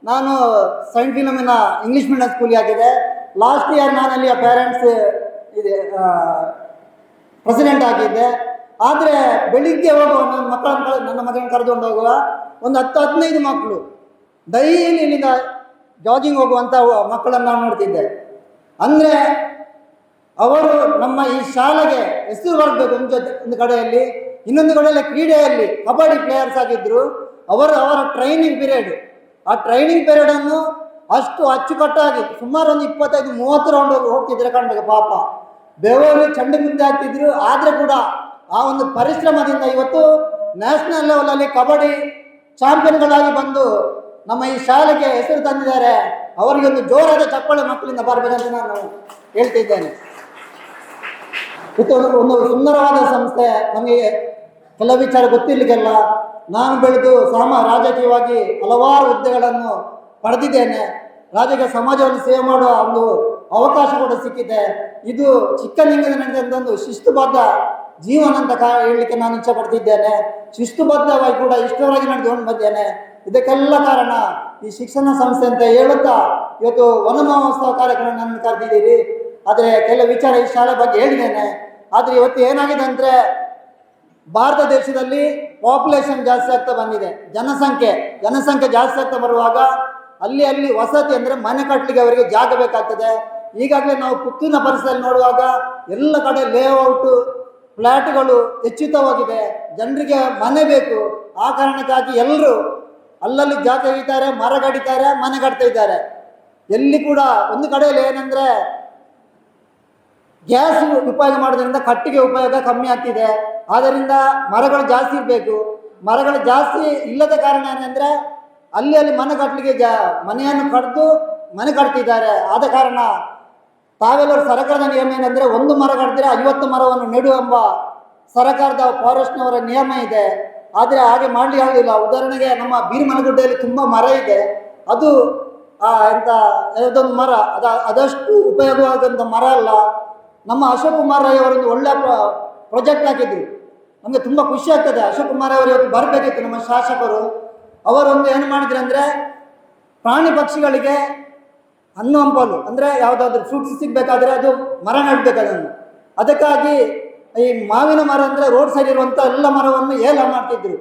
ನಾನು ಸೈಂಟ್ ಫಿಲೋಮಿನ ಇಂಗ್ಲೀಷ್ ಮೀಡಿಯಂ ಸ್ಕೂಲಿಗೆ ಹಾಕಿದೆ. ಲಾಸ್ಟ್ ಇಯರ್ ನಾನು ಅಲ್ಲಿಯ ಪೇರೆಂಟ್ಸ್ ಪ್ರೆಸಿಡೆಂಟ್ ಆಗಿದ್ದೆ. ಆದರೆ ಬೆಳಿಗ್ಗೆ ಹೋಗುವ ನನ್ನ ಮಕ್ಕಳನ್ನು ಕರೆದುಕೊಂಡು ಹೋಗುವ ಒಂದು 10-15 ಮಕ್ಕಳು ಡೈಲಿ ಇಲ್ಲಿಂದ ಜಾಗಿಂಗ್ ಹೋಗುವಂಥ ಮಕ್ಕಳನ್ನು ನಾನು ನೋಡ್ತಿದ್ದೆ. ಅಂದರೆ ಅವರು ನಮ್ಮ ಈ ಶಾಲೆಗೆ ಹೆಸರು ಬರಬೇಕು. ಒಂದು ಕಡೆಯಲ್ಲಿ, ಇನ್ನೊಂದು ಕಡೆಯಲ್ಲಿ ಕ್ರೀಡೆಯಲ್ಲಿ ಕಬಡ್ಡಿ ಪ್ಲೇಯರ್ಸ್ ಆಗಿದ್ದರು. ಅವರ ಟ್ರೈನಿಂಗ್ ಪೀರಿಯಡ್, ಆ ಟ್ರೈನಿಂಗ್ ಪೀರಿಯಡನ್ನು ಅಷ್ಟು ಅಚ್ಚುಕಟ್ಟಾಗಿ ಸುಮಾರು ಒಂದು 25-30 ರೌಂಡ್ ಹೋಗ್ತಿದ್ರೆ ಕಾಣಬೇಕು. ಪಾಪ ಬೆವರು ಚಂಡು ಮುಂದೆ ಆಗ್ತಿದ್ರು. ಆದರೆ ಕೂಡ ಆ ಒಂದು ಪರಿಶ್ರಮದಿಂದ ಇವತ್ತು ನ್ಯಾಷನಲ್ ಲೆವೆಲಲ್ಲಿ ಕಬಡ್ಡಿ ಚಾಂಪಿಯನ್ಗಳಾಗಿ ಬಂದು ನಮ್ಮ ಈ ಶಾಲೆಗೆ ಹೆಸರು ತಂದಿದ್ದಾರೆ. ಅವರಿಗೆ ಒಂದು ಜೋರಾದ ಚಪ್ಪಾಳೆ ಮಕ್ಕಳಿಂದ ಬರಬೇಕಂತ ನಾನು ಹೇಳ್ತಿದ್ದೇನೆ. ಇದು ಒಂದು ಸುಂದರವಾದ ಸಂಸ್ಥೆ. ನಮಗೆ ಕೆಲವು ವಿಚಾರ ಗೊತ್ತಿರಲಿಕ್ಕೆಲ್ಲ ನಾನು ಬೆಳೆದು ರಾಜಕೀಯವಾಗಿ ಹಲವಾರು ಹುದ್ದೆಗಳನ್ನು ಪಡೆದಿದ್ದೇನೆ. ರಾಜಕೀಯ ಸಮಾಜವನ್ನು ಸೇವೆ ಮಾಡುವ ಒಂದು ಅವಕಾಶ ಕೂಡ ಸಿಕ್ಕಿದೆ. ಇದು ಚಿಕ್ಕಂದಿನಿಂದ ನಡೆದಂಥ ಒಂದು ಶಿಸ್ತುಬದ್ಧ ಜೀವನ ಅಂತ ಹೇಳಲಿಕ್ಕೆ ನಾನು ಇಚ್ಛೆ ಪಡ್ತಿದ್ದೇನೆ. ಶಿಸ್ತುಬದ್ಧವಾಗಿ ಕೂಡ ಇಷ್ಟರವರೆಗೆ ನಡೆದುಕೊಂಡು ಬಂದೇನೆ. ಇದಕ್ಕೆಲ್ಲ ಕಾರಣ ಈ ಶಿಕ್ಷಣ ಸಂಸ್ಥೆ ಅಂತ ಹೇಳುತ್ತಾ ಇವತ್ತು ವನ ಮಹೋತ್ಸವ ಕಾರ್ಯಕ್ರಮ ನನ್ನ ಕರೆದಿದ್ದೀರಿ. ಆದರೆ ಕೆಲವು ವಿಚಾರ ಈ ಶಾಲೆ ಬಗ್ಗೆ ಹೇಳಿದ್ದೇನೆ. ಆದರೆ ಇವತ್ತು ಏನಾಗಿದೆ ಅಂದರೆ ಭಾರತ ದೇಶದಲ್ಲಿ ಪಾಪ್ಯುಲೇಷನ್ ಜಾಸ್ತಿ ಆಗ್ತಾ ಬಂದಿದೆ. ಜನಸಂಖ್ಯೆ ಜಾಸ್ತಿ ಆಗ್ತಾ ಬರುವಾಗ ಅಲ್ಲಿ ವಸತಿ ಅಂದರೆ ಮನೆ ಕಟ್ಟಲಿಕ್ಕೆ ಅವರಿಗೆ ಜಾಗ ಬೇಕಾಗ್ತದೆ. ಈಗಾಗಲೇ ನಾವು ಪುತ್ತೂರಿನ ಪರಿಸರದಲ್ಲಿ ನೋಡುವಾಗ ಎಲ್ಲ ಕಡೆ ಲೇಔಟು ಫ್ಲ್ಯಾಟ್ಗಳು ಹೆಚ್ಚುತ್ತವಾಗಿದೆ. ಜನರಿಗೆ ಮನೆ ಬೇಕು. ಆ ಕಾರಣಕ್ಕಾಗಿ ಎಲ್ಲರೂ ಅಲ್ಲಲ್ಲಿ ಜಾಗ ತೆಗಿತಾರೆ, ಮರ ಕಡಿತಾರೆ, ಮನೆ ಕಟ್ತಾ ಇದ್ದಾರೆ. ಎಲ್ಲಿ ಕೂಡ ಒಂದು ಕಡೆಯಲ್ಲಿ ಏನಂದರೆ ಗ್ಯಾಸ್ ಉಪಯೋಗ ಮಾಡೋದ್ರಿಂದ ಕಟ್ಟಿಗೆ ಉಪಯೋಗ ಕಮ್ಮಿ ಆಗ್ತಿದೆ. ಆದ್ದರಿಂದ ಮರಗಳು ಜಾಸ್ತಿ ಇರಬೇಕು. ಮರಗಳು ಜಾಸ್ತಿ ಇಲ್ಲದ ಕಾರಣ ಏನಂದರೆ ಅಲ್ಲಿ ಮನೆ ಕಟ್ಟಲಿಕ್ಕೆ ಮನೆಯನ್ನು ಕಡಿದು ಮನೆ ಕಟ್ತಿದ್ದಾರೆ. ಆದ ಕಾರಣ ತಾವೆಲ್ಲರೂ ಸರ್ಕಾರದ ನಿಯಮ ಏನಂದರೆ ಒಂದು ಮರ ಕಟ್ಟಿದ್ರೆ 50 ಮರವನ್ನು ನೆಡು ಎಂಬ ಸರ್ಕಾರದ ಫಾರೆಸ್ಟ್ನವರ ನಿಯಮ ಇದೆ. ಆದರೆ ಹಾಗೆ ಮಾಡಲಿಕ್ಕೆ ಆಗೋದಿಲ್ಲ. ಉದಾಹರಣೆಗೆ ನಮ್ಮ ಬೀರಮನಗುಡ್ಡೆಯಲ್ಲಿ ತುಂಬ ಮರ ಇದೆ. ಅದು ಯಾವುದೊಂದು ಮರ ಅದಷ್ಟು ಉಪಯೋಗವಾದಂಥ ಮರ ಅಲ್ಲ. ನಮ್ಮ ಅಶೋಕ್ ಕುಮಾರ್ ರೈ ಅವರೊಂದು ಒಳ್ಳೆಯ ಪ್ರಾಜೆಕ್ಟ್ ಹಾಕಿದ್ರು. ನಮಗೆ ತುಂಬ ಖುಷಿ ಆಗ್ತದೆ. ಅಶೋಕ್ ಕುಮಾರ್ ಅವರು ಇವತ್ತು ಬರಬೇಕಿತ್ತು ನಮ್ಮ ಶಾಸಕರು. ಅವರೊಂದು ಏನು ಮಾಡಿದ್ರು ಅಂದರೆ ಪ್ರಾಣಿ ಪಕ್ಷಿಗಳಿಗೆ ಹಣ್ಣು ಹಂಪಲು ಅಂದರೆ ಯಾವುದಾದ್ರೂ ಫ್ರೂಟ್ಸ್ ಸಿಗಬೇಕಾದ್ರೆ ಅದು ಮರ ನೆಡಬೇಕು. ಅದಕ್ಕಾಗಿ ಈ ಮಾವಿನ ಮರ ಅಂದರೆ ರೋಡ್ ಸೈಡ್ ಇರುವಂಥ ಎಲ್ಲ ಮರವನ್ನು ಏಲ ಮಾಡ್ತಿದ್ರು.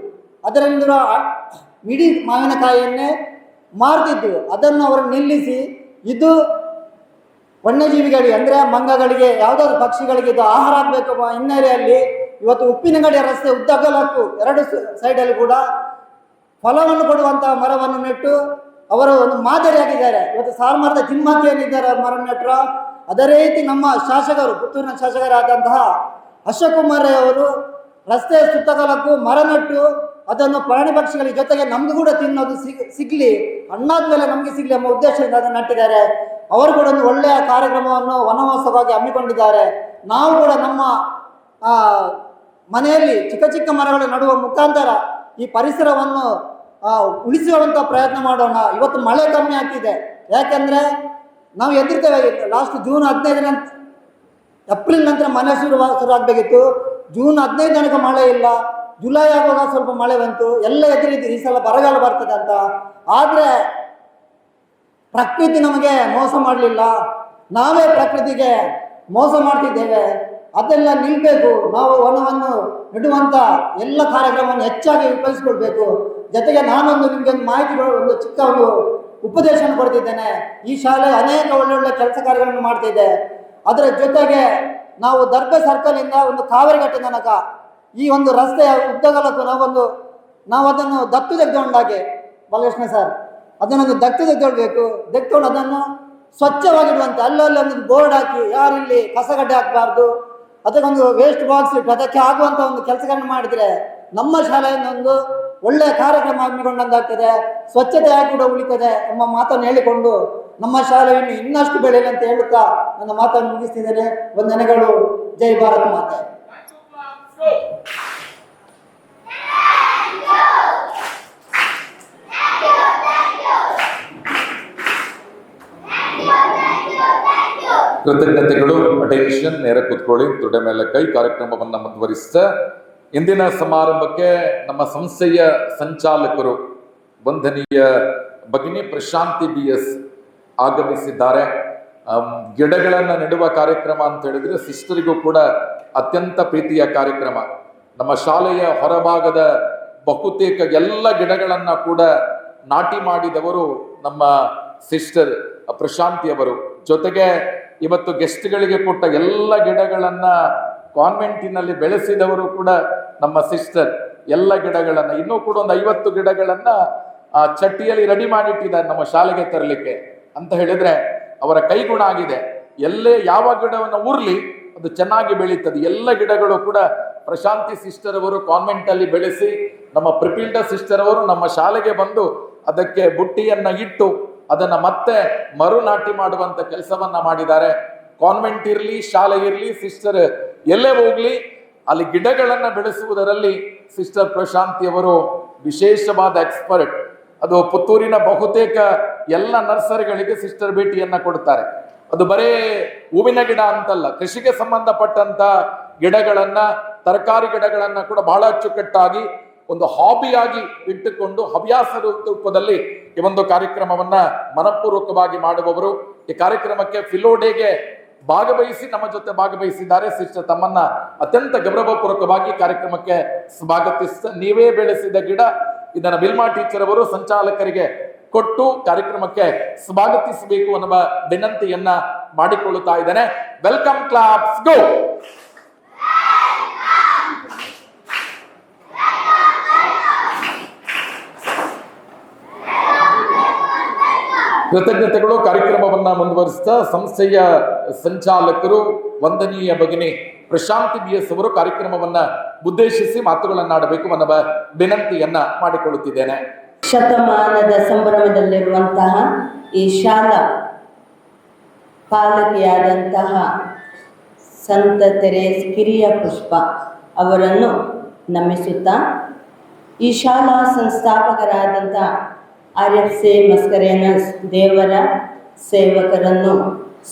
ಅದರಿಂದ ಇಡೀ ಮಾವಿನಕಾಯಿಯನ್ನೇ ಮಾರ್ತಿದ್ರು. ಅದನ್ನು ಅವರು ನಿಲ್ಲಿಸಿ ಇದು ವನ್ಯಜೀವಿಗಳಿಗೆ ಅಂದರೆ ಮಂಗಗಳಿಗೆ ಯಾವುದಾದ್ರು ಪಕ್ಷಿಗಳಿಗೆ ಇದು ಆಹಾರ ಆಗಬೇಕು ಹಿನ್ನೆಲೆಯಲ್ಲಿ ಇವತ್ತು ಉಪ್ಪಿನಗಡಿಯ ರಸ್ತೆ ಉದ್ದಗಲಕ್ಕೂ 2 ಸೈಡಲ್ಲಿ ಕೂಡ ಫಲವನ್ನು ಕೊಡುವಂತಹ ಮರವನ್ನು ನೆಟ್ಟು ಅವರು ಒಂದು ಮಾದರಿಯಾಗಿದ್ದಾರೆ. ಇವತ್ತು ಸಾಲುಮರದ ಜಿಮ್ಮಾಕಿ ಏನಿದ್ದಾರೆ ಮರ ನೆಟ್ಟರು. ಅದೇ ರೀತಿ ನಮ್ಮ ಶಾಸಕರು ಪುತ್ತೂರಿನ ಶಾಸಕರಾದಂತಹ ಅಶೋಕ್ ಕುಮಾರ್ ಅವರು ರಸ್ತೆಯ ಸುತ್ತಗಲಕ್ಕೂ ಮರ ನೆಟ್ಟು ಅದನ್ನು ಪ್ರಾಣಿ ಪಕ್ಷಿಗಳ ಜೊತೆಗೆ ನಮಗೂ ಕೂಡ ತಿನ್ನೋದು ಸಿಗಲಿ, ಹಣ್ಣಾದ ಮೇಲೆ ನಮಗೆ ಸಿಗಲಿ ಎಂಬ ಉದ್ದೇಶದಿಂದ ಅದನ್ನು ನಟ್ಟಿದ್ದಾರೆ. ಅವರು ಕೂಡ ಒಂದು ಒಳ್ಳೆಯ ಕಾರ್ಯಕ್ರಮವನ್ನು ವನಮಹೋತ್ಸವವಾಗಿ ಹಮ್ಮಿಕೊಂಡಿದ್ದಾರೆ. ನಾವು ಕೂಡ ನಮ್ಮ ಮನೆಯಲ್ಲಿ ಚಿಕ್ಕ ಚಿಕ್ಕ ಮರಗಳು ನಡುವ ಮುಖಾಂತರ ಈ ಪರಿಸರವನ್ನು ಉಳಿಸುವಂಥ ಪ್ರಯತ್ನ ಮಾಡೋಣ. ಇವತ್ತು ಮಳೆ ಕಮ್ಮಿ ಆಗ್ತಿದೆ. ಯಾಕೆಂದರೆ ನಾವು ಎದುರ್ತೇವೆ. ಲಾಸ್ಟ್ ಜೂನ್ 15 ಏಪ್ರಿಲ್ ನಂತರ ಮಳೆ ಶುರು ಆಗಬೇಕಿತ್ತು. ಜೂನ್ 15 ತನಕ ಮಳೆ ಇಲ್ಲ. ಜುಲೈ ಆಗುವಾಗ ಸ್ವಲ್ಪ ಮಳೆ ಬಂತು. ಎಲ್ಲ ಎದುರಿದ್ದು ಈ ಸಲ ಬರಗಾಲ ಬರ್ತದೆ ಅಂತ. ಆದರೆ ಪ್ರಕೃತಿ ನಮಗೆ ಮೋಸ ಮಾಡಲಿಲ್ಲ, ನಾವೇ ಪ್ರಕೃತಿಗೆ ಮೋಸ ಮಾಡ್ತಿದ್ದೇವೆ. ಅದೆಲ್ಲ ನಿಲ್ಲಬೇಕು. ನಾವು ವನವನ್ನು ನೆಡುವಂಥ ಎಲ್ಲ ಕಾರ್ಯಕ್ರಮವನ್ನು ಹೆಚ್ಚಾಗಿ ಉಪಯೋಗಿಸ್ಕೊಳ್ಬೇಕು. ಜೊತೆಗೆ ನಾನೊಂದು ನಿಮಗೆ ಒಂದು ಮಾಹಿತಿ ಒಂದು ಚಿಕ್ಕ ಒಂದು ಉಪದೇಶವನ್ನು ಕೊಡ್ತಿದ್ದೇನೆ. ಈ ಶಾಲೆ ಅನೇಕ ಒಳ್ಳೊಳ್ಳೆ ಕೆಲಸ ಕಾರ್ಯಗಳನ್ನು ಮಾಡ್ತಿದೆ. ಅದರ ಜೊತೆಗೆ ನಾವು ದರ್ಬೆ ಸರ್ಕಲಿಂದ ಒಂದು ಕಾವೇರಿಘಟ್ಟ ತನಕ ಈ ಒಂದು ರಸ್ತೆಯ ಉದ್ದಗಲಕ್ಕೂ ನಾವು ಅದನ್ನು ದತ್ತು ತೆಗೆದುಕೊಂಡಾಗೆ ಬಾಲಕೃಷ್ಣ ಸರ್ ಅದನ್ನೊಂದು ದತ್ತು ತೆಗೆದುಕೊಂಡು ಅದನ್ನು ಸ್ವಚ್ಛವಾಗಿಡುವಂತೆ ಅಲ್ಲಲ್ಲಿ ಒಂದು ಬೋರ್ಡ್ ಹಾಕಿ ಯಾರಿಲ್ಲಿ ಕಸಗಡ್ಡೆ ಹಾಕಬಾರ್ದು, ಅದಕ್ಕೊಂದು ವೇಸ್ಟ್ ಬಾಕ್ಸ್ ಇಟ್ಟು ಅದಕ್ಕೆ ಆಗುವಂಥ ಒಂದು ಕೆಲಸಗಳನ್ನು ಮಾಡಿದರೆ ನಮ್ಮ ಶಾಲೆಯಿಂದ ಒಂದು ಒಳ್ಳೆಯ ಕಾರ್ಯಕ್ರಮ ಹಮ್ಮಿಕೊಂಡಂತಾಗ್ತದೆ, ಸ್ವಚ್ಛತೆಯಾಗಿ ಕೂಡ ಉಳಿತದೆ ಎಂಬ ಮಾತನ್ನು ಹೇಳಿಕೊಂಡು ನಮ್ಮ ಶಾಲೆಯನ್ನು ಇನ್ನಷ್ಟು ಬೆಳೆಯಲಿ ಅಂತ ಹೇಳುತ್ತಾ ನನ್ನ ಮಾತನ್ನು ಮುಗಿಸ್ತಿದ್ದೇನೆ. ವಂದನೆಗಳು. ಜೈ ಭಾರತ್ ಮಾತೆ. ಕೃತಜ್ಞತೆಗಳು. ಅಟೆನ್ಷನ್, ನೇರ ಕೂತ್ಕೊಳ್ಳಿ, ತೊಡೆ ಮೇಲೆ ಕೈ. ಕಾರ್ಯಕ್ರಮವನ್ನು ಮುಂದುವರಿಸ್ತಾ ಇಂದಿನ ಸಮಾರಂಭಕ್ಕೆ ನಮ್ಮ ಸಂಸ್ಥೆಯ ಸಂಚಾಲಕರು ವಂದನೀಯ ಭಗಿನಿ ಪ್ರಶಾಂತಿ BS ಆಗಮಿಸಿದ್ದಾರೆ. ಗಿಡಗಳನ್ನು ನೆಡುವ ಕಾರ್ಯಕ್ರಮ ಅಂತ ಹೇಳಿದ್ರೆ ಸಿಸ್ಟರಿಗೂ ಕೂಡ ಅತ್ಯಂತ ಪ್ರೀತಿಯ ಕಾರ್ಯಕ್ರಮ. ನಮ್ಮ ಶಾಲೆಯ ಹೊರಭಾಗದ ಬಹುತೇಕ ಎಲ್ಲ ಗಿಡಗಳನ್ನ ಕೂಡ ನಾಟಿ ಮಾಡಿದವರು ನಮ್ಮ ಸಿಸ್ಟರ್ ಪ್ರಶಾಂತಿಯವರು. ಜೊತೆಗೆ ಇವತ್ತು ಗೆಸ್ಟ್ಗಳಿಗೆ ಕೊಟ್ಟ ಎಲ್ಲ ಗಿಡಗಳನ್ನ ಕಾನ್ವೆಂಟಿನಲ್ಲಿ ಬೆಳೆಸಿದವರು ಕೂಡ ನಮ್ಮ ಸಿಸ್ಟರ್. ಎಲ್ಲ ಗಿಡಗಳನ್ನ ಇನ್ನೂ ಕೂಡ ಒಂದು 50 ಗಿಡಗಳನ್ನ ಚಟ್ಟಿಯಲ್ಲಿ ರೆಡಿ ಮಾಡಿಟ್ಟಿದ್ದಾರೆ ನಮ್ಮ ಶಾಲೆಗೆ ತರಲಿಕ್ಕೆ ಅಂತ ಹೇಳಿದ್ರೆ ಅವರ ಕೈಗುಣ ಆಗಿದೆ. ಎಲ್ಲೇ ಯಾವ ಗಿಡವನ್ನು ಊರ್ಲಿ ಅದು ಚೆನ್ನಾಗಿ ಬೆಳೀತದೆ. ಎಲ್ಲ ಗಿಡಗಳು ಕೂಡ ಪ್ರಶಾಂತಿ ಸಿಸ್ಟರ್ ಅವರು ಕಾನ್ವೆಂಟ್ ಅಲ್ಲಿ ಬೆಳೆಸಿ, ನಮ್ಮ ಪ್ರಿಪಿಲ್ಡ ಸಿಸ್ಟರ್ ಅವರು ನಮ್ಮ ಶಾಲೆಗೆ ಬಂದು ಅದಕ್ಕೆ ಬುಟ್ಟಿಯನ್ನ ಇಟ್ಟು ಅದನ್ನ ಮತ್ತೆ ಮರುನಾಟಿ ಮಾಡುವಂತ ಕೆಲಸವನ್ನ ಮಾಡಿದ್ದಾರೆ. ಕಾನ್ವೆಂಟ್ ಇರ್ಲಿ, ಶಾಲೆ ಇರ್ಲಿ, ಸಿಸ್ಟರ್ ಎಲ್ಲೇ ಹೋಗ್ಲಿ ಅಲ್ಲಿ ಗಿಡಗಳನ್ನ ಬೆಳೆಸುವುದರಲ್ಲಿ ಸಿಸ್ಟರ್ ಪ್ರಶಾಂತಿಯವರು ವಿಶೇಷವಾದ ಎಕ್ಸ್ಪರ್ಟ್. ಅದು ಪುತ್ತೂರಿನ ಬಹುತೇಕ ಎಲ್ಲ ನರ್ಸರಿಗಳಿಗೆ ಸಿಸ್ಟರ್ ಭೇಟಿಯನ್ನ ಕೊಡ್ತಾರೆ. ಅದು ಬರೇ ಹೂವಿನ ಗಿಡ ಅಂತಲ್ಲ, ಕೃಷಿಗೆ ಸಂಬಂಧಪಟ್ಟಂತ ಗಿಡಗಳನ್ನ, ತರಕಾರಿ ಗಿಡಗಳನ್ನ ಕೂಡ ಬಹಳ ಅಚ್ಚುಕಟ್ಟಾಗಿ ಒಂದು ಹಾಬಿಯಾಗಿ ಇಟ್ಟುಕೊಂಡು ಹವ್ಯಾಸ ರೂಪದಲ್ಲಿ ಈ ಒಂದು ಕಾರ್ಯಕ್ರಮವನ್ನ ಮನಪೂರ್ವಕವಾಗಿ ಮಾಡುವವರು. ಈ ಕಾರ್ಯಕ್ರಮಕ್ಕೆ ಫಿಲೋಡೆಗೆ ಭಾಗವಹಿಸಿ ನಮ್ಮ ಜೊತೆ ಭಾಗವಹಿಸಿದ್ದಾರೆ. ಸಿಸ್ಟರ್ ತಮ್ಮನ್ನ ಅತ್ಯಂತ ಗೌರವಪೂರ್ವಕವಾಗಿ ಕಾರ್ಯಕ್ರಮಕ್ಕೆ ಸ್ವಾಗತಿಸ್ತ, ನೀವೇ ಬೆಳೆಸಿದ ಗಿಡ, ಇದನ್ನ ಬಿಲ್ಮಾ ಟೀಚರ್ ಅವರು ಸಂಚಾಲಕರಿಗೆ ಕೊಟ್ಟು ಕಾರ್ಯಕ್ರಮಕ್ಕೆ ಸ್ವಾಗತಿಸಬೇಕು ಅನ್ನುವ ವಿನಂತಿಯನ್ನ ಮಾಡಿಕೊಳ್ಳುತ್ತಾ ಇದ್ದೇನೆ. ವೆಲ್ಕಮ್, ಕ್ಲಾಪ್ಸ್ ಗೋ. ಕೃತಜ್ಞತೆಗಳು. ಕಾರ್ಯಕ್ರಮವನ್ನ ಮುಂದುವರಿಸ್ತಾ ಸಂಸ್ಥೆಯ ಸಂಚಾಲಕರು ವಂದನೀಯ ಭಗಿನಿ ಪ್ರಶಾಂತಿ BS ಅವರು ಕಾರ್ಯಕ್ರಮವನ್ನ ಉದ್ದೇಶಿಸಿ ಮಾತುಗಳನ್ನಾಡಬೇಕು ಅನ್ನುವ ವಿನಂತಿಯನ್ನ ಮಾಡಿಕೊಳ್ಳುತ್ತಿದ್ದೇನೆ. ಶತಮಾನದ ಸಂಭ್ರಮದಲ್ಲಿರುವಂತಹ ಈ ಶಾಲಾ ಪಾಲಕಿಯಾದಂತಹ ಸಂತ ತೆರೇಸ್ ಕಿರಿಯ ಪುಷ್ಪ ಅವರನ್ನು ನಮಿಸುತ್ತಾ, ಈ ಶಾಲಾ ಸಂಸ್ಥಾಪಕರಾದಂಥ RFC ಮಸ್ಕರೇನಸ್ ದೇವರ ಸೇವಕರನ್ನು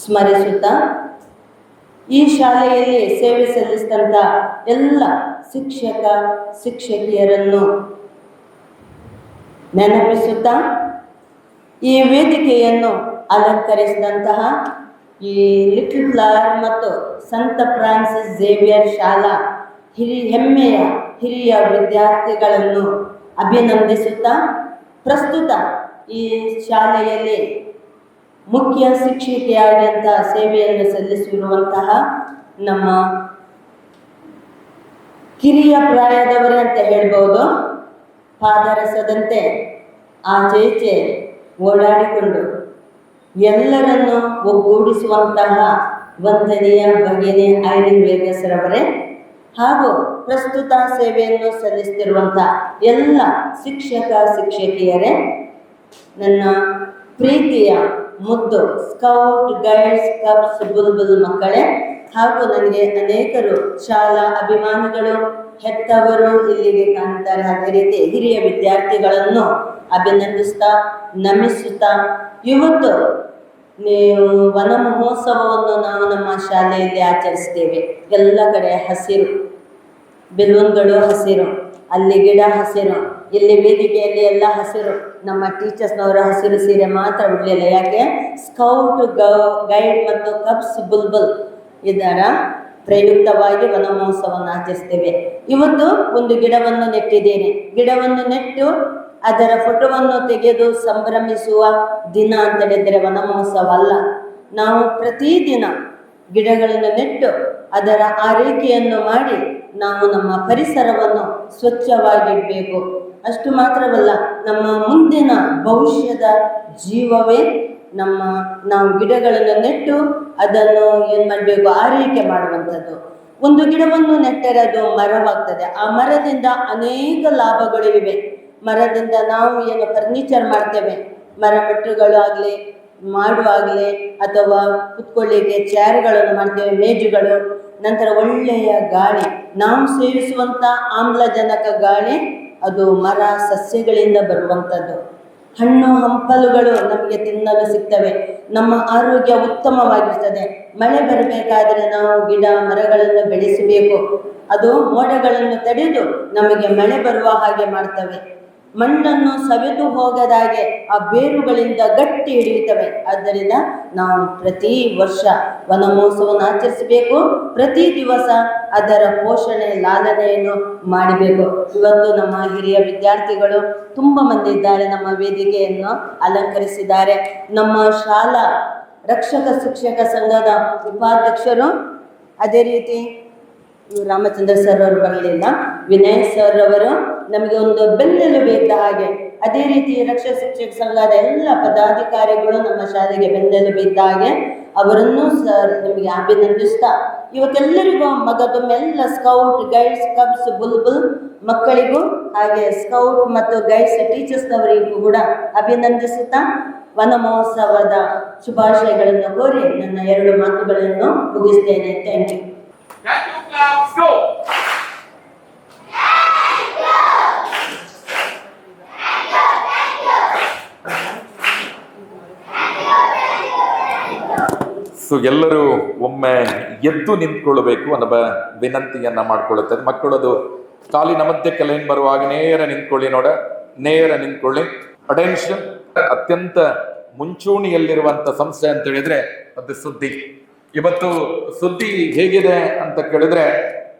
ಸ್ಮರಿಸುತ್ತಾ, ಈ ಶಾಲೆಯಲ್ಲಿ ಸೇವೆ ಸಲ್ಲಿಸಿದಂಥ ಎಲ್ಲ ಶಿಕ್ಷಕ ಶಿಕ್ಷಕಿಯರನ್ನು ನೆನಪಿಸುತ್ತಾ, ಈ ವೇದಿಕೆಯನ್ನು ಅಲಂಕರಿಸಿದಂತಹ ಈ ಲಿಟಲ್ ಫ್ಲವರ್ ಮತ್ತು ಸಂತ ಫ್ರಾನ್ಸಿಸ್ ಝೇವಿಯರ್ ಶಾಲಾ ಹೆಮ್ಮೆಯ ಹಿರಿಯ ವಿದ್ಯಾರ್ಥಿಗಳನ್ನು ಅಭಿನಂದಿಸುತ್ತಾ, ಪ್ರಸ್ತುತ ಈ ಶಾಲೆಯಲ್ಲಿ ಮುಖ್ಯ ಶಿಕ್ಷಕಿಯಾದಂಥ ಸೇವೆಯನ್ನು ಸಲ್ಲಿಸಿರುವಂತಹ ನಮ್ಮ ಕಿರಿಯ ಪ್ರಾಯದವರೇ ಅಂತ ಹೇಳ್ಬೋದು, ಪಾದರಸದಂತೆ ಆಚೆ ಓಡಾಡಿಕೊಂಡು ಎಲ್ಲರನ್ನು ಒಗ್ಗೂಡಿಸುವಂತಹ ವಂದನೀಯ ಭಗಿನಿ ಐರಿನ್ ವೇಗಸ್ ರವರೇ, ಹಾಗೂ ಪ್ರಸ್ತುತ ಸೇವೆಯನ್ನು ಸಲ್ಲಿಸುತ್ತಿರುವಂಥ ಎಲ್ಲ ಶಿಕ್ಷಕ ಶಿಕ್ಷಕಿಯರೇ, ನನ್ನ ಪ್ರೀತಿಯ ಮುದ್ದು ಸ್ಕೌಟ್ ಗೈಡ್ಸ್ ಕಪ್ಸ್ ಬುಲ್ಬುಲ್ ಮಕ್ಕಳೇ, ಹಾಗೂ ನನಗೆ ಅನೇಕರು ಶಾಲಾ ಅಭಿಮಾನಿಗಳು, ಹೆತ್ತವರು ಇಲ್ಲಿಗೆ ಕಾಣ್ತಾರೆ. ಅದೇ ರೀತಿ ಹಿರಿಯ ವಿದ್ಯಾರ್ಥಿಗಳನ್ನು ಅಭಿನಂದಿಸ್ತಾ ನಮಿಸುತ್ತಾ, ಇವತ್ತು ವನ ಮಹೋತ್ಸವವನ್ನು ನಾವು ನಮ್ಮ ಶಾಲೆಯಲ್ಲಿ ಆಚರಿಸ್ತೇವೆ. ಎಲ್ಲ ಕಡೆ ಹಸಿರು, ಬೆಲೂನ್ಗಳು ಹಸಿರು, ಅಲ್ಲಿ ಗಿಡ ಹಸಿರು, ಇಲ್ಲಿ ವೇದಿಕೆಯಲ್ಲಿ ಎಲ್ಲ ಹಸಿರು. ನಮ್ಮ ಟೀಚರ್ಸ್ನವರು ಹಸಿರು ಸೀರೆ ಮಾತ್ರ ಬಿಡಲಿಲ್ಲ. ಯಾಕೆ? ಸ್ಕೌಟ್ ಗೈಡ್ ಮತ್ತು ಕಪ್ಸ್ ಬುಲ್ಬುಲ್ ಇದರ ಪ್ರಯುಕ್ತವಾಗಿ ವನ ಮಹೋತ್ಸವವನ್ನು ಆಚರಿಸ್ತೇವೆ. ಇವತ್ತು ಒಂದು ಗಿಡವನ್ನು ನೆಟ್ಟಿದ್ದೇನೆ. ಗಿಡವನ್ನು ನೆಟ್ಟು ಅದರ ಫೋಟೋವನ್ನು ತೆಗೆದು ಸಂಭ್ರಮಿಸುವ ದಿನ ಅಂತ ಹೇಳಿದರೆ ವನ ಮಹೋತ್ಸವ ಅಲ್ಲ. ನಾವು ಪ್ರತಿದಿನ ಗಿಡಗಳನ್ನು ನೆಟ್ಟು ಅದರ ಆರೈಕೆಯನ್ನು ಮಾಡಿ ನಾವು ನಮ್ಮ ಪರಿಸರವನ್ನು ಸ್ವಚ್ಛವಾಗಿಡಬೇಕು. ಅಷ್ಟು ಮಾತ್ರವಲ್ಲ, ನಮ್ಮ ಮುಂದಿನ ಭವಿಷ್ಯದ ಜೀವವೇ ನಾವು ಗಿಡಗಳನ್ನು ನೆಟ್ಟು ಅದನ್ನು ಏನು ಮಾಡಬೇಕು, ಆರೈಕೆ ಮಾಡುವಂಥದ್ದು. ಒಂದು ಗಿಡವನ್ನು ನೆಟ್ಟರೆ ಅದು ಮರವಾಗ್ತದೆ. ಆ ಮರದಿಂದ ಅನೇಕ ಲಾಭಗಳು ಇವೆ. ಮರದಿಂದ ನಾವು ಏನು ಫರ್ನಿಚರ್ ಮಾಡ್ತೇವೆ, ಮರಮೆಟ್ಟುಗಳು ಆಗಲಿ ಮಾಡುವಾಗಲಿ, ಅಥವಾ ಕುತ್ಕೊಳ್ಳಿಕ್ಕೆ ಚೇರ್ಗಳನ್ನು ಮಾಡ್ತೇವೆ, ಮೇಜುಗಳು. ನಂತರ ಒಳ್ಳೆಯ ಗಾಳಿ, ನಾವು ಸೇವಿಸುವಂಥ ಆಮ್ಲಜನಕ ಗಾಳಿ ಅದು ಮರ ಸಸ್ಯಗಳಿಂದ ಬರುವಂಥದ್ದು. ಹಣ್ಣು ಹಂಪಲುಗಳು ನಮಗೆ ತಿನ್ನಲು ಸಿಗ್ತವೆ. ನಮ್ಮ ಆರೋಗ್ಯ ಉತ್ತಮವಾಗಿರ್ತದೆ. ಮಳೆ ಬರಬೇಕಾದರೆ ನಾವು ಗಿಡ ಮರಗಳನ್ನು ಬೆಳೆಸಬೇಕು. ಅದು ಮೋಡಗಳನ್ನು ತಡೆದು ನಮಗೆ ಮಳೆ ಬರುವ ಹಾಗೆ ಮಾಡ್ತವೆ. ಮಣ್ಣನ್ನು ಸವೆದು ಹೋಗದಾಗೆ ಆ ಬೇರುಗಳಿಂದ ಗಟ್ಟಿ ಹಿಡಿಯುತ್ತವೆ. ಆದ್ದರಿಂದ ನಾವು ಪ್ರತಿ ವರ್ಷ ವನ ಮಹೋತ್ಸವವನ್ನು ಆಚರಿಸಬೇಕು. ಪ್ರತಿ ದಿವಸ ಅದರ ಪೋಷಣೆ ಲಾಲನೆಯನ್ನು ಮಾಡಬೇಕು. ಇವತ್ತು ನಮ್ಮ ಹಿರಿಯ ವಿದ್ಯಾರ್ಥಿಗಳು ತುಂಬ ಮಂದಿ ಇದ್ದಾರೆ, ನಮ್ಮ ವೇದಿಕೆಯನ್ನು ಅಲಂಕರಿಸಿದ್ದಾರೆ. ನಮ್ಮ ಶಾಲಾ ರಕ್ಷಕ ಶಿಕ್ಷಕ ಸಂಘದ ಉಪಾಧ್ಯಕ್ಷರು, ಅದೇ ರೀತಿ ರಾಮಚಂದ್ರ ಸರ್ ಅವರು ಬರಲಿಲ್ಲ, ವಿನಯ್ ಸರ್ ಅವರು ನಮಗೆ ಒಂದು ಬೆನ್ನೆಲುಬು ಇದ್ದ ಹಾಗೆ. ಅದೇ ರೀತಿ ರಕ್ಷಕ ಶಿಕ್ಷಕ ಸಂಘದ ಎಲ್ಲ ಪದಾಧಿಕಾರಿಗಳು ನಮ್ಮ ಶಾಲೆಗೆ ಬೆನ್ನೆಲುಬು ಇದ್ದ ಹಾಗೆ. ಅವರನ್ನು ಸರ್ ನಿಮಗೆ ಅಭಿನಂದಿಸ್ತಾ, ಇವತ್ತೆಲ್ಲರಿಗೂ ಮಗದೊಮ್ಮೆಲ್ಲ ಸ್ಕೌಟ್ ಗೈಡ್ಸ್ ಕಬ್ಸ್ ಬುಲ್ಬುಲ್ ಮಕ್ಕಳಿಗೂ ಹಾಗೆ ಸ್ಕೌಟ್ ಮತ್ತು ಗೈಡ್ಸ್ ಟೀಚರ್ಸ್ನವರಿಗೂ ಕೂಡ ಅಭಿನಂದಿಸುತ್ತಾ ವನ ಮಹೋತ್ಸವದ ಶುಭಾಶಯಗಳನ್ನು ಕೋರಿ ನನ್ನ 2 ಮಾತುಗಳನ್ನು ಮುಗಿಸ್ತೇನೆ. Thank you. ಸೊ ಎಲ್ಲರೂ ಒಮ್ಮೆ ಎದ್ದು ನಿಂತ್ಕೊಳ್ಬೇಕು ಅನ್ನೋ ವಿನಂತಿಯನ್ನ ಮಾಡ್ಕೊಳ್ಳುತ್ತದೆ. ಮಕ್ಕಳದು ಕಾಲಿನ ಮಧ್ಯಕ್ಕೆ ಲೈನ್ ಬರುವಾಗ ನೇರ ನಿಂತ್ಕೊಳ್ಳಿ, ನೇರ ನಿಂತ್ಕೊಳ್ಳಿ. ಅಟೆನ್ಷನ್. ಅತ್ಯಂತ ಮುಂಚೂಣಿಯಲ್ಲಿರುವಂತ ಸಂಸ್ಥೆ ಅಂತ ಹೇಳಿದ್ರೆ ಅದು ಸುದ್ದಿ. ಇವತ್ತು ಸುದ್ದಿ ಹೇಗಿದೆ ಅಂತ ಕೇಳಿದ್ರೆ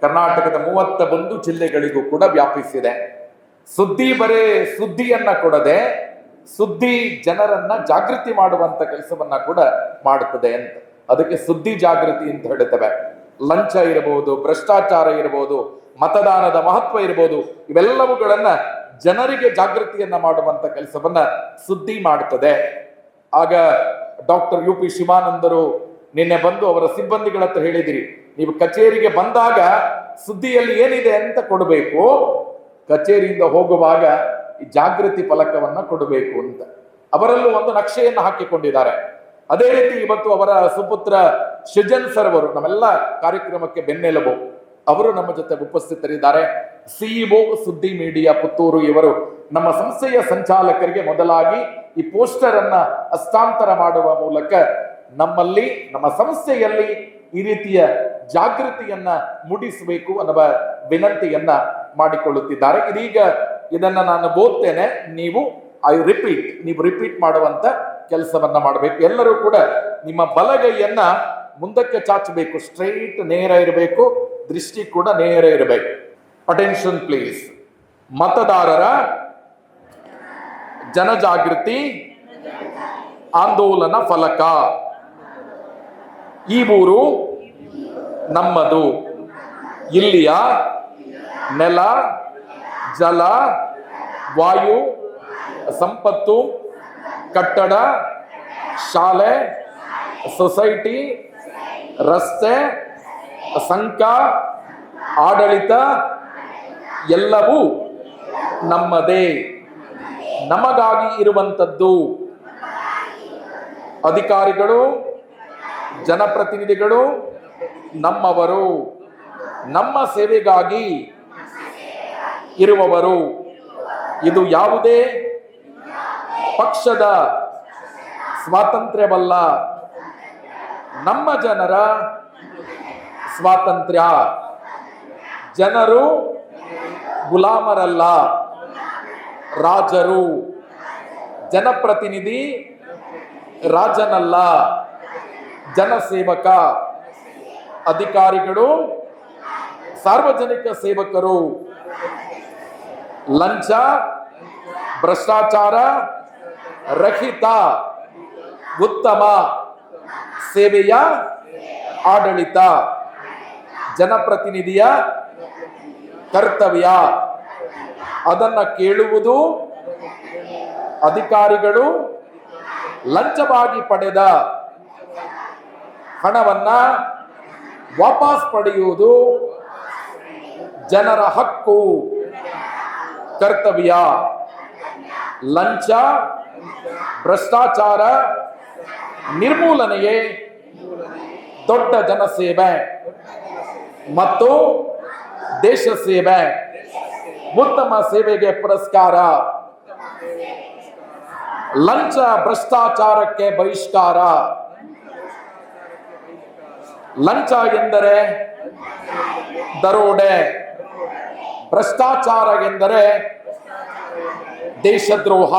ಕರ್ನಾಟಕದ 31 ಜಿಲ್ಲೆಗಳಿಗೂ ಕೂಡ ವ್ಯಾಪಿಸಿದೆ. ಸುದ್ದಿ ಬರೇ ಸುದ್ದಿಯನ್ನ ಕೊಡದೆ ಸುದ್ದಿ ಜನರನ್ನ ಜಾಗೃತಿ ಮಾಡುವಂತ ಕೆಲಸವನ್ನ ಕೂಡ ಮಾಡುತ್ತದೆ ಅಂತ. ಅದಕ್ಕೆ ಸುದ್ದಿ ಜಾಗೃತಿ ಅಂತ ಹೇಳ್ತೇವೆ. ಲಂಚ ಇರಬಹುದು, ಭ್ರಷ್ಟಾಚಾರ ಇರಬಹುದು, ಮತದಾನದ ಮಹತ್ವ ಇರಬಹುದು, ಇವೆಲ್ಲವುಗಳನ್ನ ಜನರಿಗೆ ಜಾಗೃತಿಯನ್ನ ಮಾಡುವಂತ ಕೆಲಸವನ್ನ ಸುದ್ದಿ ಮಾಡುತ್ತದೆ. ಆಗ ಡಾಕ್ಟರ್ UP ಶಿವಾನಂದರು ನಿನ್ನೆ ಬಂದು ಅವರ ಸಿಬ್ಬಂದಿಗಳ ಹತ್ರ ಹೇಳಿದಿರಿ, ನೀವು ಕಚೇರಿಗೆ ಬಂದಾಗ ಸುದ್ದಿಯಲ್ಲಿ ಏನಿದೆ ಅಂತ ಕೊಡಬೇಕು, ಕಚೇರಿಯಿಂದ ಹೋಗುವಾಗ ಈ ಜಾಗೃತಿ ಫಲಕವನ್ನ ಕೊಡಬೇಕು ಅಂತ ಅವರಲ್ಲೂ ಒಂದು ನಕ್ಷೆಯನ್ನು ಹಾಕಿಕೊಂಡಿದ್ದಾರೆ. ಅದೇ ರೀತಿ ಇವತ್ತು ಅವರ ಸುಪುತ್ರ ಸೃಜನ್ ಸರ್ ಅವರು ನಮ್ಮೆಲ್ಲ ಕಾರ್ಯಕ್ರಮಕ್ಕೆ ಬೆನ್ನೆಲುಬು, ಅವರು ನಮ್ಮ ಜೊತೆ ಉಪಸ್ಥಿತರಿದ್ದಾರೆ. CEO ಸುದ್ದಿ ಮೀಡಿಯಾ ಪುತ್ತೂರು ಇವರು ನಮ್ಮ ಸಂಸ್ಥೆಯ ಸಂಚಾಲಕರಿಗೆ ಮೊದಲಾಗಿ ಈ ಪೋಸ್ಟರ್ ಅನ್ನ ಹಸ್ತಾಂತರ ಮಾಡುವ ಮೂಲಕ ನಮ್ಮಲ್ಲಿ ನಮ್ಮ ಸಂಸ್ಥೆಯಲ್ಲಿ ಈ ರೀತಿಯ ಜಾಗೃತಿಯನ್ನ ಮೂಡಿಸಬೇಕು ಅನ್ನುವ ವಿನಂತಿಯನ್ನ ಮಾಡಿಕೊಳ್ಳುತ್ತಿದ್ದಾರೆ. ಇದೀಗ ಇದನ್ನ ನಾನು ಓದ್ತೇನೆ, ನೀವು ರಿಪೀಟ್ ಮಾಡುವಂತ ಕೆಲಸವನ್ನ ಮಾಡಬೇಕು. ಎಲ್ಲರೂ ಕೂಡ ನಿಮ್ಮ ಬಲಗೈಯನ್ನ ಮುಂದಕ್ಕೆ ಚಾಚಬೇಕು, ಸ್ಟ್ರೈಟ್ ನೇರ ಇರಬೇಕು, ದೃಷ್ಟಿ ಕೂಡ ನೇರ ಇರಬೇಕು. Attention please. ಮತದಾರರ ಜನಜಾಗೃತಿ ಆಂದೋಲನ ಫಲಕ. ಈ ಊರು ನಮ್ಮದು, ಇಲ್ಲಿಯ ನೆಲ, ಜಲ, ವಾಯು, ಸಂಪತ್ತು, ಕಟ್ಟಡ, ಶಾಲೆ, ಸೊಸೈಟಿ, ರಸ್ತೆ, ಸಂಘ, ಆಡಳಿತ ಎಲ್ಲವೂ ನಮ್ಮದೇ, ನಮಗಾಗಿ ಇರುವಂಥದ್ದು. ಅಧಿಕಾರಿಗಳು, ಜನಪ್ರತಿನಿಧಿಗಳು ನಮ್ಮವರು, ನಮ್ಮ ಸೇವೆಗಾಗಿ ಇರುವವರು. ಇದು ಯಾವುದೇ ಪಕ್ಷದ ಸ್ವಾತಂತ್ರ್ಯವಲ್ಲ, ನಮ್ಮ ಜನರ ಸ್ವಾತಂತ್ರ್ಯ. ಜನರು ಗುಲಾಮರಲ್ಲ, ರಾಜರು. ಜನಪ್ರತಿನಿಧಿ ರಾಜನಲ್ಲ, ಜನಸೇವಕ. ಅಧಿಕಾರಿಗಳು ಸಾರ್ವಜನಿಕ ಸೇವಕರು. ಲಂಚ ಭ್ರಷ್ಟಾಚಾರ ರಹಿತ ಉತ್ತಮ ಸೇವೆಯ ಆಡಳಿತ ಜನಪ್ರತಿನಿಧಿಯ ಕರ್ತವ್ಯ. ಅದನ್ನ ಕೇಳುವುದು ಅಧಿಕಾರಿಗಳು ಲಂಚವಾಗಿ ಪಡೆದ ಹಣವನ್ನ ವಾಪಸ್ ಪಡೆಯುವುದು ಜನರ ಹಕ್ಕು, ಕರ್ತವ್ಯ. ಲಂಚ ಭ್ರಷ್ಟಾಚಾರ ನಿರ್ಮೂಲನೆಯೇ ದೊಡ್ಡ ಜನಸೇವೆ ಮತ್ತು ದೇಶ ಸೇವೆ. ಉತ್ತಮ ಸೇವೆಗೆ ಪುರಸ್ಕಾರ, ಲಂಚ ಭ್ರಷ್ಟಾಚಾರಕ್ಕೆ ಬಹಿಷ್ಕಾರ. ಲಂಚ ಎಂದರೆ ದರೋಡೆ, ಭ್ರಷ್ಟಾಚಾರ ಎಂದರೆ ದೇಶದ್ರೋಹ.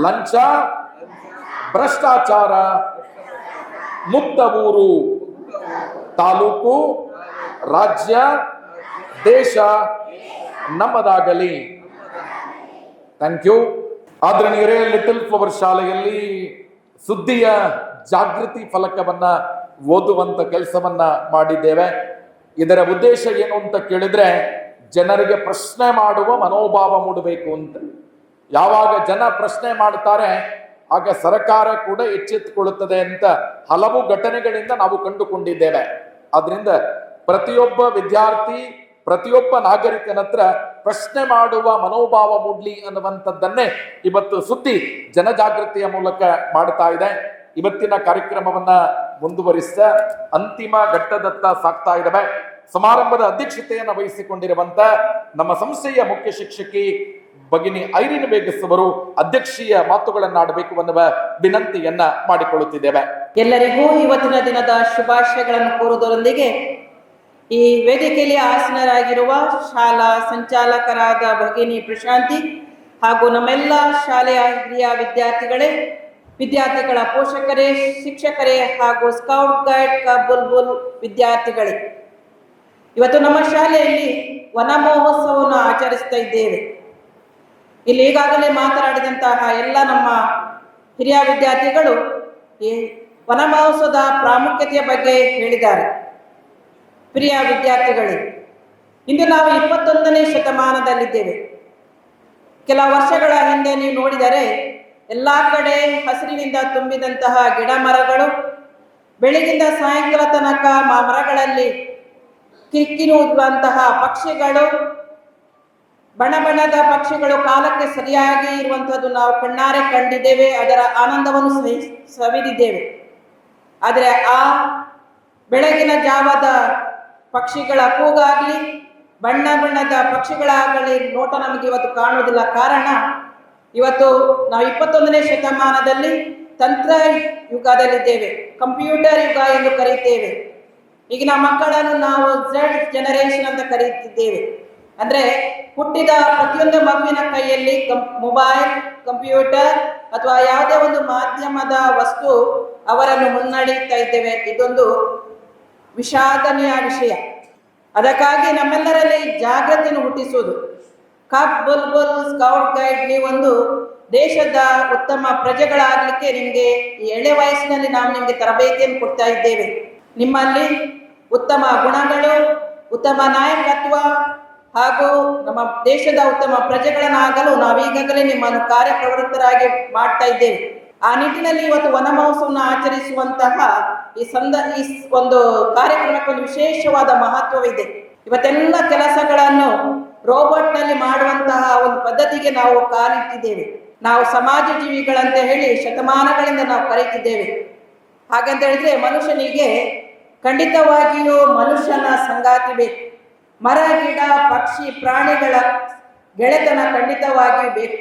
ಲಂಚ ಭ್ರಷ್ಟಾಚಾರ ಮುಕ್ತ ಊರು, ತಾಲೂಕು, ರಾಜ್ಯ, ದೇಶ ನಮ್ಮದಾಗಲಿ. Thank you. ಆದರಣೀಯರೇ, ಲಿಟಲ್ ಫ್ಲವರ್ ಶಾಲೆಯಲ್ಲಿ ಸುದ್ದಿಯ ಜಾಗೃತಿ ಫಲಕವನ್ನ ಓದುವಂತ ಕೆಲಸವನ್ನ ಮಾಡಿದ್ದೇವೆ. ಇದರ ಉದ್ದೇಶ ಏನು ಅಂತ ಕೇಳಿದ್ರೆ, ಜನರಿಗೆ ಪ್ರಶ್ನೆ ಮಾಡುವ ಮನೋಭಾವ ಮೂಡಬೇಕು ಅಂತ. ಯಾವಾಗ ಜನ ಪ್ರಶ್ನೆ ಮಾಡ್ತಾರೆ ಆಗ ಸರ್ಕಾರ ಕೂಡ ಎಚ್ಚೆತ್ತುಕೊಳ್ಳುತ್ತದೆ ಅಂತ ಹಲವು ಘಟನೆಗಳಿಂದ ನಾವು ಕಂಡುಕೊಂಡಿದ್ದೇವೆ. ಆದ್ರಿಂದ ಪ್ರತಿಯೊಬ್ಬ ವಿದ್ಯಾರ್ಥಿ, ಪ್ರತಿಯೊಬ್ಬ ನಾಗರಿಕನ ಹತ್ರ ಪ್ರಶ್ನೆ ಮಾಡುವ ಮನೋಭಾವ ಮೂಡ್ಲಿ ಅನ್ನುವಂಥದ್ದನ್ನೇ ಇವತ್ತು ಸುದ್ದಿ ಜನಜಾಗೃತಿಯ ಮೂಲಕ ಮಾಡ್ತಾ ಇದೆ. ಇವತ್ತಿನ ಕಾರ್ಯಕ್ರಮವನ್ನ ಮುಂದುವರಿಸ್ತಾ ಅಂತಿಮ ಘಟ್ಟದತ್ತ ಸಾಕ್ತಾ ಇದ್ದಾವೆ. ಸಮಾರಂಭದ ಅಧ್ಯಕ್ಷತೆಯನ್ನು ವಹಿಸಿಕೊಂಡಿರುವಂತ ನಮ್ಮ ಸಂಸ್ಥೆಯ ಮುಖ್ಯ ಶಿಕ್ಷಕಿ ಭಗಿನಿ ಐರಿನ್ ವೇಗಸ್ ಅವರು ಅಧ್ಯಕ್ಷೀಯ ಮಾತುಗಳನ್ನಾಡಬೇಕು ಅನ್ನುವ ವಿನಂತಿಯನ್ನ ಮಾಡಿಕೊಳ್ಳುತ್ತಿದ್ದೇವೆ. ಎಲ್ಲರಿಗೂ ಇವತ್ತಿನ ದಿನದ ಶುಭಾಶಯಗಳನ್ನು ಕೋರುವುದರೊಂದಿಗೆ ಈ ವೇದಿಕೆಯಲ್ಲಿ ಆಸೀನರಾಗಿರುವ ಶಾಲಾ ಸಂಚಾಲಕರಾದ ಭಗಿನಿ ಪ್ರಶಾಂತಿ ಹಾಗೂ ನಮ್ಮೆಲ್ಲ ಶಾಲೆಯ ಹಿರಿಯ ವಿದ್ಯಾರ್ಥಿಗಳ ಪೋಷಕರೇ, ಶಿಕ್ಷಕರೇ ಹಾಗೂ ಸ್ಕೌಟ್ ಗೈಡ್ ಬುಲ್ಬುಲ್ ವಿದ್ಯಾರ್ಥಿಗಳೇ, ಇವತ್ತು ನಮ್ಮ ಶಾಲೆಯಲ್ಲಿ ವನ ಮಹೋತ್ಸವವನ್ನು ಆಚರಿಸ್ತಾ ಇದ್ದೇವೆ. ಇಲ್ಲಿ ಈಗಾಗಲೇ ಮಾತನಾಡಿದಂತಹ ಎಲ್ಲ ನಮ್ಮ ಹಿರಿಯ ವಿದ್ಯಾರ್ಥಿಗಳು ಈ ವನ ಮಹೋತ್ಸವದ ಪ್ರಾಮುಖ್ಯತೆಯ ಬಗ್ಗೆ ಹೇಳಿದ್ದಾರೆ. ಪ್ರಿಯ ವಿದ್ಯಾರ್ಥಿಗಳೇ, ಇಂದು ನಾವು 21ನೇ ಶತಮಾನದಲ್ಲಿದ್ದೇವೆ. ಕೆಲ ವರ್ಷಗಳ ಹಿಂದೆ ನೀವು ನೋಡಿದರೆ ಎಲ್ಲ ಕಡೆ ಹಸಿರಿನಿಂದ ತುಂಬಿದಂತಹ ಗಿಡ ಮರಗಳು, ಬೆಳಗಿಂದ ಸಾಯಂಕಾಲ ತನಕ ಮರಗಳಲ್ಲಿ ಕಿಕ್ಕಿರುವಂತಹ ಪಕ್ಷಿಗಳು, ಬಣ್ಣದ ಪಕ್ಷಿಗಳು ಕಾಲಕ್ಕೆ ಸರಿಯಾಗಿ ಇರುವಂಥದ್ದು ನಾವು ಕಣ್ಣಾರೆ ಕಂಡಿದ್ದೇವೆ, ಅದರ ಆನಂದವನ್ನು ಸವಿದಿದ್ದೇವೆ. ಆದರೆ ಆ ಬೆಳಗಿನ ಜಾವದ ಪಕ್ಷಿಗಳ ಕೂಗಾಗಲಿ, ಬಣ್ಣದ ಪಕ್ಷಿಗಳಾಗಲಿ ನೋಟ ನಮಗೆ ಇವತ್ತು ಕಾಣುವುದಿಲ್ಲ. ಕಾರಣ ಇವತ್ತು ನಾವು 21ನೇ ಶತಮಾನದಲ್ಲಿ ತಂತ್ರ ಯುಗದಲ್ಲಿದ್ದೇವೆ, ಕಂಪ್ಯೂಟರ್ ಯುಗ ಎಂದು ಕರೆಯುತ್ತೇವೆ. ಈಗಿನ ಮಕ್ಕಳನ್ನು ನಾವು Z ಜನರೇಷನ್ ಅಂತ ಕರೆಯುತ್ತಿದ್ದೇವೆ. ಅಂದರೆ ಹುಟ್ಟಿದ ಪ್ರತಿಯೊಂದು ಮಗುವಿನ ಕೈಯಲ್ಲಿ ಮೊಬೈಲ್, ಕಂಪ್ಯೂಟರ್ ಅಥವಾ ಯಾವುದೇ ಒಂದು ಮಾಧ್ಯಮದ ವಸ್ತು ಅವರನ್ನು ಮುನ್ನಡೆಯುತ್ತಾ ಇದ್ದೇವೆ. ಇದೊಂದು ವಿಷಾದನೀಯ ವಿಷಯ. ಅದಕ್ಕಾಗಿ ನಮ್ಮೆಲ್ಲರಲ್ಲಿ ಜಾಗೃತಿಯನ್ನು ಹುಟ್ಟಿಸುವುದು. ಬುಲ್ಬುಲ್ ಸ್ಕೌಟ್ ಗೈಡ್, ನೀವೊಂದು ದೇಶದ ಉತ್ತಮ ಪ್ರಜೆಗಳಾಗಲಿಕ್ಕೆ ನಿಮಗೆ ಈ ಎಳೆ ವಯಸ್ಸಿನಲ್ಲಿ ನಾವು ನಿಮಗೆ ತರಬೇತಿಯನ್ನು ಕೊಡ್ತಾ ಇದ್ದೇವೆ. ನಿಮ್ಮಲ್ಲಿ ಉತ್ತಮ ಗುಣಗಳು, ಉತ್ತಮ ನಾಯಕತ್ವ ಹಾಗೂ ನಮ್ಮ ದೇಶದ ಉತ್ತಮ ಪ್ರಜೆಗಳನ್ನಾಗಲು ನಾವೀಗಾಗಲೇ ನಿಮ್ಮನ್ನು ಕಾರ್ಯಪ್ರವೃತ್ತರಾಗಿ ಮಾಡ್ತಾ ಇದ್ದೇವೆ. ಆ ನಿಟ್ಟಿನಲ್ಲಿ ಇವತ್ತು ವನ ಮಹೋತ್ಸವವನ್ನು ಆಚರಿಸುವಂತಹ ಈ ಒಂದು ಕಾರ್ಯಕ್ರಮಕ್ಕೆ ಒಂದು ವಿಶೇಷವಾದ ಮಹತ್ವವಿದೆ. ಇವತ್ತೆಲ್ಲ ಕೆಲಸಗಳನ್ನು ರೋಬೋಟ್ನಲ್ಲಿ ಮಾಡುವಂತಹ ಒಂದು ಪದ್ಧತಿಗೆ ನಾವು ಕಾಲಿಟ್ಟಿದ್ದೇವೆ. ನಾವು ಸಮಾಜ ಜೀವಿಗಳಂತ ಹೇಳಿ ಶತಮಾನಗಳಿಂದ ನಾವು ಕರೀತಿದ್ದೇವೆ. ಹಾಗಂತ ಹೇಳಿದ್ರೆ ಮನುಷ್ಯನಿಗೆ ಖಂಡಿತವಾಗಿಯೂ ಮನುಷ್ಯನ ಸಂಗಾತಿ ಬೇಕು. ಮರ, ಗಿಡ, ಪಕ್ಷಿ, ಪ್ರಾಣಿಗಳ ಗೆಳೆತನ ಖಂಡಿತವಾಗಿಯೂ ಬೇಕು.